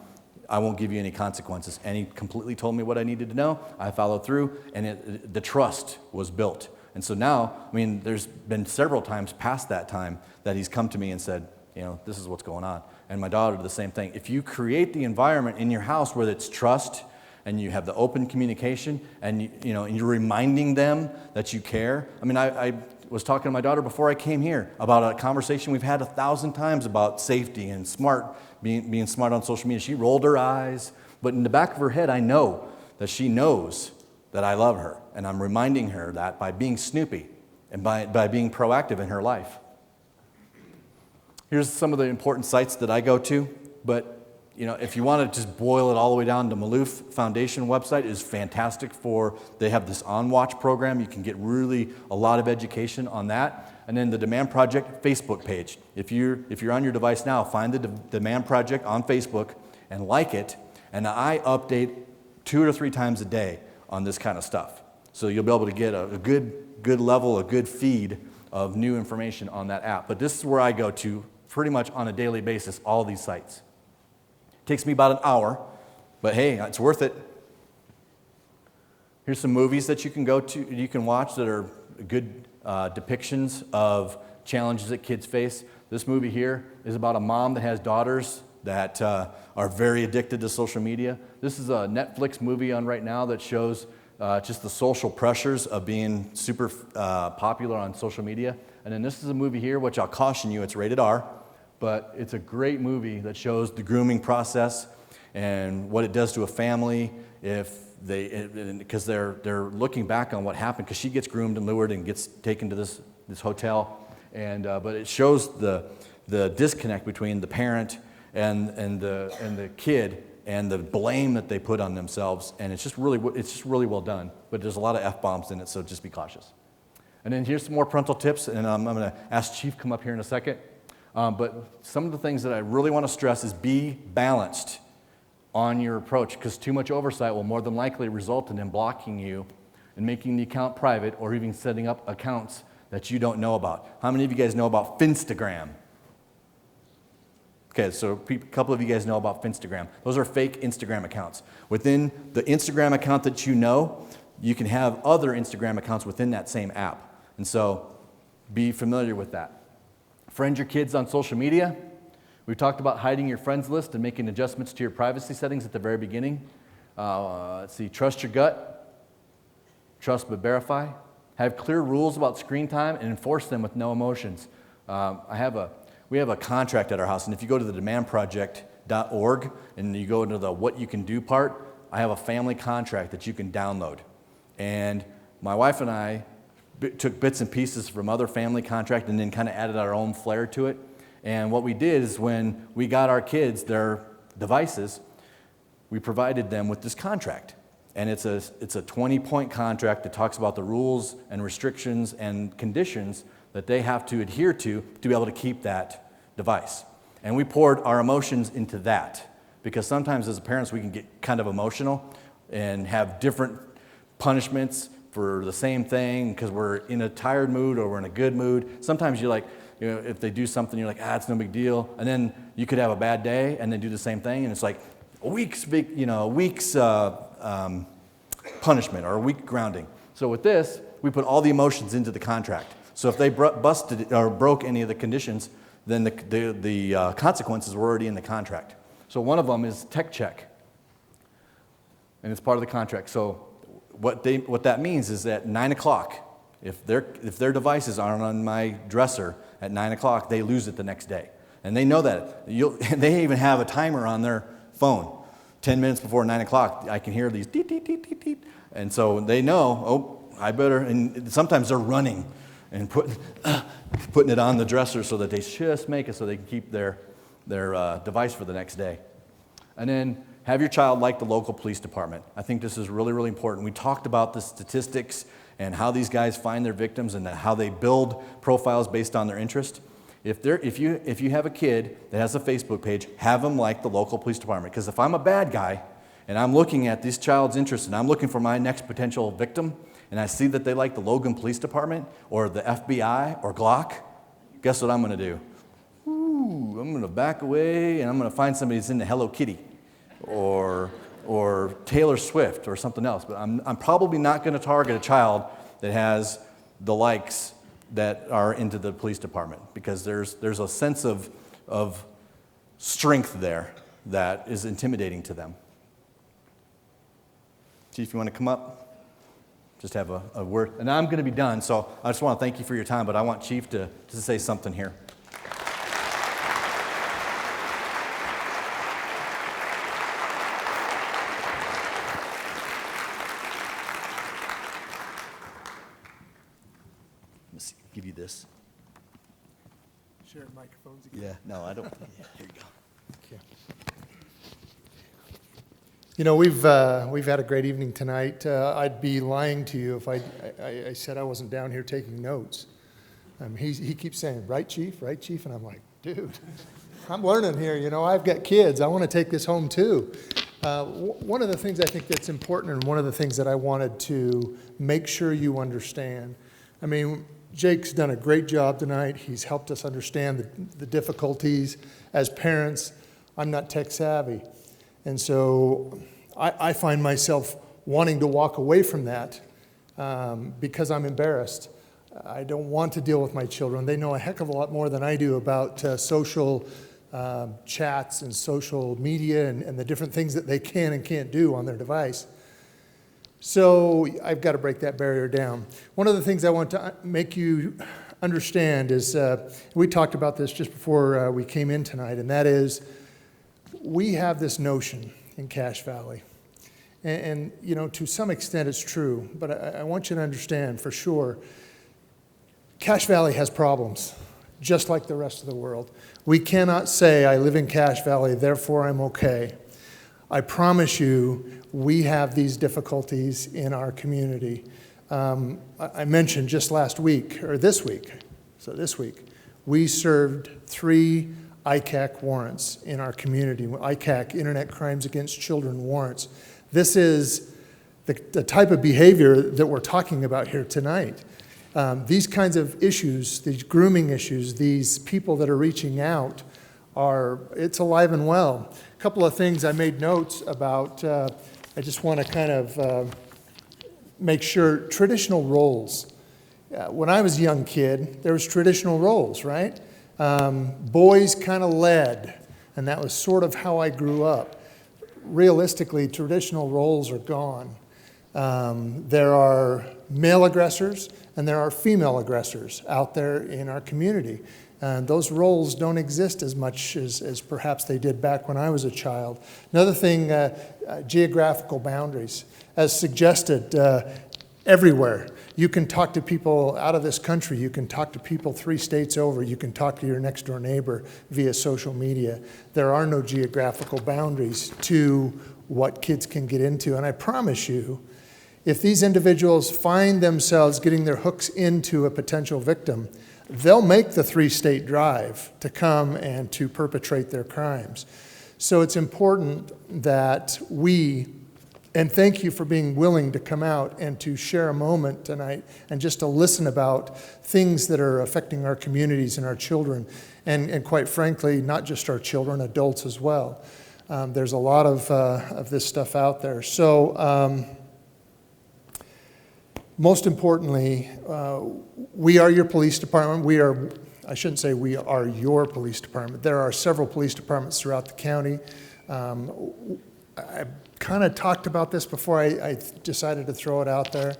I won't give you any consequences. And he completely told me what I needed to know. I followed through, and the trust was built. And so now, I mean, there's been several times past that time that he's come to me and said, you know, this is what's going on. And my daughter did the same thing. If you create the environment in your house where it's trust, and you have the open communication, and and you're reminding them that you care. I mean, I was talking to my daughter before I came here about a conversation we've had 1,000 times about safety and being smart on social media. She rolled her eyes, but in the back of her head, I know that she knows that I love her, and I'm reminding her that by being Snoopy and by being proactive in her life. Here's some of the important sites that I go to, but if you want to just boil it all the way down, the Malouf Foundation website is fantastic they have this On Watch program. You can get really a lot of education on that. And then the Demand Project Facebook page. If you're on your device now, find the Demand Project on Facebook and like it. And I update 2 or 3 times a day on this kind of stuff. So you'll be able to get a good level, a good feed of new information on that app. But this is where I go to pretty much on a daily basis, all these sites. Takes me about an hour, but hey, it's worth it. Here's some movies that you can watch that are good depictions of challenges that kids face. This movie here is about a mom that has daughters that are very addicted to social media. This is a Netflix movie on right now that shows just the social pressures of being super popular on social media. And then this is a movie here, which I'll caution you, it's rated R. But it's a great movie that shows the grooming process and what it does to a family because they're looking back on what happened, because she gets groomed and lured and gets taken to this hotel, but it shows the disconnect between the parent and the kid and the blame that they put on themselves, and it's just really well done. But there's a lot of F-bombs in it, so just be cautious. And then here's some more parental tips, and I'm going to ask Chief come up here in a second. But some of the things that I really want to stress is be balanced on your approach, because too much oversight will more than likely result in them blocking you and making the account private, or even setting up accounts that you don't know about. How many of you guys know about Finstagram? Okay, so a couple of you guys know about Finstagram. Those are fake Instagram accounts. Within the Instagram account that you can have other Instagram accounts within that same app. And so be familiar with that. Friend your kids on social media. We talked about hiding your friends list and making adjustments to your privacy settings at the very beginning. Let's see, trust your gut, trust but verify. Have clear rules about screen time and enforce them with no emotions. We have a contract at our house, and if you go to the demandproject.org and you go into the what you can do part, I have a family contract that you can download. And my wife and I took bits and pieces from other family contract and then kind of added our own flair to it. And what we did is when we got our kids their devices, we provided them with this contract. And it's a 20-point contract that talks about the rules and restrictions and conditions that they have to adhere to be able to keep that device. And we poured our emotions into that, because sometimes as parents we can get kind of emotional and have different punishments for the same thing because we're in a tired mood or we're in a good mood. Sometimes you're like, if they do something, you're like, it's no big deal. And then you could have a bad day and then do the same thing, and it's like, a week's punishment or a week grounding. So with this, we put all the emotions into the contract. So if they busted or broke any of the conditions, then the consequences were already in the contract. So one of them is tech check, and it's part of the contract. So what that means is that 9 o'clock, if their devices aren't on my dresser at 9 o'clock, they lose it the next day. And they know that. They even have a timer on their phone. 10 minutes before 9 o'clock, I can hear these teet, teet, teet, teet, teet. And so they know, oh, I better, and sometimes they're running and putting it on the dresser so that they just make it so they can keep their device for the next day. And then have your child like the local police department. I think this is really, really important. We talked about the statistics and how these guys find their victims and how they build profiles based on their interest. If you have a kid that has a Facebook page, have them like the local police department. Because if I'm a bad guy and I'm looking at this child's interest and I'm looking for my next potential victim, and I see that they like the Logan Police Department or the FBI or Glock, guess what I'm going to do? Ooh, I'm going to back away and I'm going to find somebody that's into Hello Kitty or Taylor Swift or something else. But I'm probably not going to target a child that has the likes that are into the police department, because there's a sense of strength there that is intimidating to them. Chief, you want to come up? Just have a word. And I'm going to be done, so I just want to thank you for your time, but I want Chief to say something here. Let's give you this.
Share microphones again.
Yeah, no, I don't. Yeah, here you go.
Okay. You know, we've had a great evening tonight. I'd be lying to you if I said I wasn't down here taking notes. He keeps saying, right, Chief? Right, Chief? And I'm like, dude, I'm learning here. You know, I've got kids. I want to take this home, too. One of the things I think that's important, and one of the things that I wanted to make sure you understand, I mean, Jake's done a great job tonight. He's helped us understand the difficulties. As parents, I'm not tech savvy. And so I find myself wanting to walk away from that because I'm embarrassed. I don't want to deal with my children. They know a heck of a lot more than I do about social chats and social media and the different things that they can and can't do on their device. So I've got to break that barrier down. One of the things I want to make you understand is, we talked about this just before we came in tonight, and that is, we have this notion in Cache Valley, and you know, to some extent it's true, but I want you to understand for sure, Cache Valley has problems, just like the rest of the world. We cannot say, I live in Cache Valley, therefore I'm okay. I promise you, we have these difficulties in our community. I mentioned just last week, or this week, we served 3 ICAC warrants in our community, ICAC, Internet Crimes Against Children warrants. This is the type of behavior that we're talking about here tonight. These kinds of issues, these grooming issues, these people that are reaching out, it's alive and well. A couple of things I made notes about, I just want to kind of make sure, traditional roles. When I was a young kid, there was traditional roles, right? Boys kind of led, and that was sort of how I grew up. Realistically, traditional roles are gone. There are male aggressors and there are female aggressors out there in our community. And those roles don't exist as much as perhaps they did back when I was a child. Another thing, geographical boundaries. As suggested, everywhere. You can talk to people out of this country. You can talk to people 3 states over. You can talk to your next door neighbor via social media. There are no geographical boundaries to what kids can get into. And I promise you, if these individuals find themselves getting their hooks into a potential victim, they'll make the 3-state drive to come and to perpetrate their crimes. So it's important that and thank you for being willing to come out and to share a moment tonight and just to listen about things that are affecting our communities and our children, and quite frankly, not just our children, adults as well. There's a lot of this stuff out there. So most importantly, we are your police department. I shouldn't say we are your police department. There are several police departments throughout the county. I kind of talked about this before I decided to throw it out there.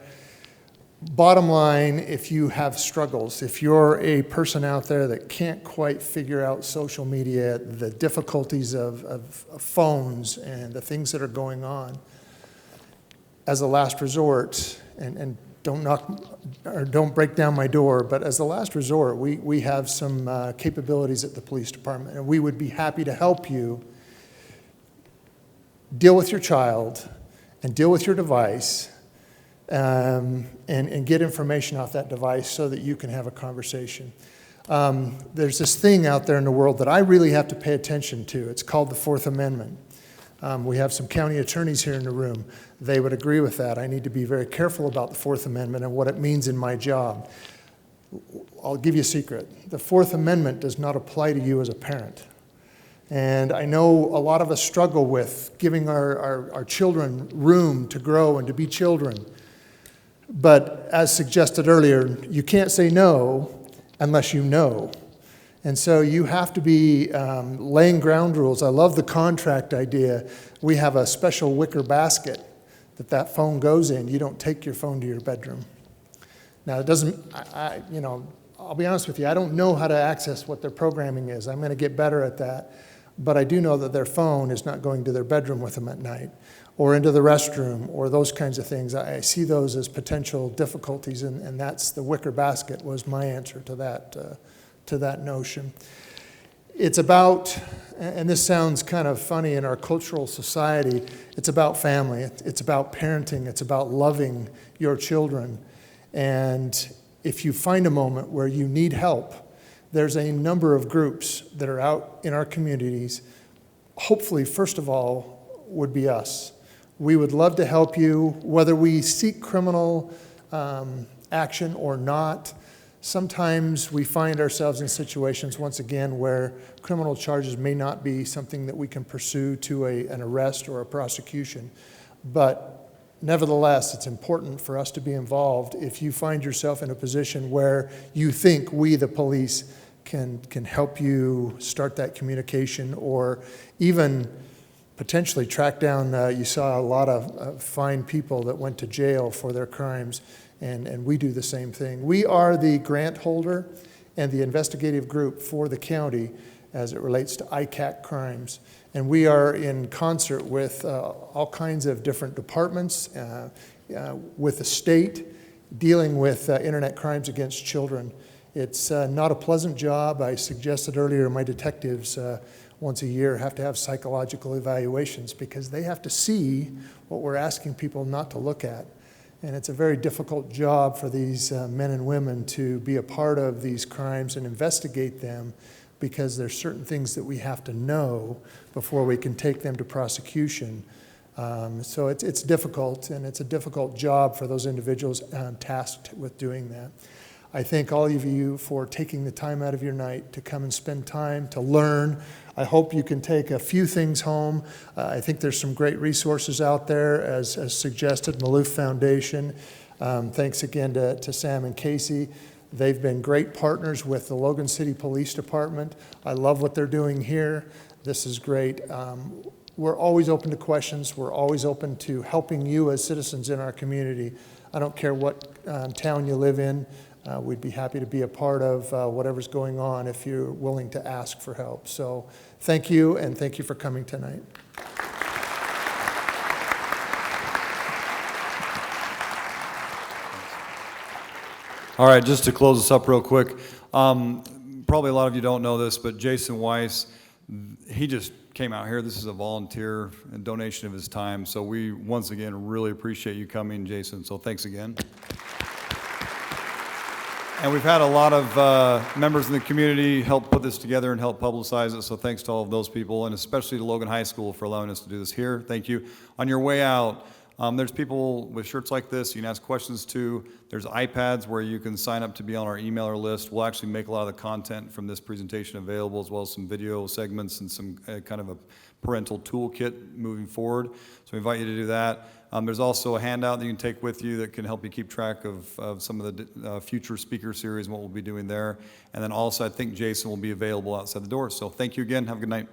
Bottom line, if you have struggles, if you're a person out there that can't quite figure out social media, the difficulties of phones and the things that are going on, as a last resort, and don't knock or don't break down my door, but as a last resort, we have some capabilities at the police department, and we would be happy to help you deal with your child and deal with your device and get information off that device so that you can have a conversation. There's this thing out there in the world that I really have to pay attention to. It's called the Fourth Amendment. We have some county attorneys here in the room. They would agree with that. I need to be very careful about the Fourth Amendment and what it means in my job. I'll give you a secret. The Fourth Amendment does not apply to you as a parent. And I know a lot of us struggle with giving our children room to grow and to be children. But as suggested earlier, you can't say no unless you know. And so you have to be laying ground rules. I love the contract idea. We have a special wicker basket that phone goes in. You don't take your phone to your bedroom. Now, it doesn't, I'll be honest with you, I don't know how to access what their programming is. I'm going to get better at that. But I do know that their phone is not going to their bedroom with them at night or into the restroom or those kinds of things. I see those as potential difficulties, and that's the wicker basket was my answer to that notion. It's about, and this sounds kind of funny in our cultural society, it's about family, it's about parenting, it's about loving your children. And if you find a moment where you need help, there's a number of groups that are out in our communities. Hopefully, first of all, would be us. We would love to help you, whether we seek criminal action or not. Sometimes we find ourselves in situations, once again, where criminal charges may not be something that we can pursue to an arrest or a prosecution. But nevertheless, it's important for us to be involved if you find yourself in a position where you think we, the police, can help you start that communication or even potentially track down, you saw a lot of fine people that went to jail for their crimes, and we do the same thing. We are the grant holder and the investigative group for the county as it relates to ICAC crimes. And we are in concert with all kinds of different departments, with the state, dealing with internet crimes against children. It's not a pleasant job. I suggested earlier my detectives once a year have to have psychological evaluations because they have to see what we're asking people not to look at. And it's a very difficult job for these men and women to be a part of these crimes and investigate them because there's certain things that we have to know before we can take them to prosecution. So it's difficult, and it's a difficult job for those individuals tasked with doing that. I thank all of you for taking the time out of your night to come and spend time to learn. I hope you can take a few things home. I think there's some great resources out there, as suggested, Malouf Foundation. Thanks again to Sam and Casey. They've been great partners with the Logan City Police Department. I love what they're doing here. This is great. We're always open to questions. We're always open to helping you as citizens in our community. I don't care what town you live in. We'd be happy to be a part of whatever's going on if you're willing to ask for help. So thank you, and thank you for coming tonight.
All right, just to close this up real quick, probably a lot of you don't know this, but Jason Weis, he just came out here. This is a volunteer and donation of his time. So we, once again, really appreciate you coming, Jason. So thanks again. And we've had a lot of members in the community help put this together and help publicize it. So thanks to all of those people, and especially to Logan High School for allowing us to do this here. Thank you. On your way out, There's people with shirts like this you can ask questions to. There's iPads where you can sign up to be on our emailer list. We'll actually make a lot of the content from this presentation available, as well as some video segments and some kind of a parental toolkit moving forward. So we invite you to do that. There's also a handout that you can take with you that can help you keep track of some of the future speaker series and what we'll be doing there. And then also, I think Jason will be available outside the door. So thank you again. Have a good night.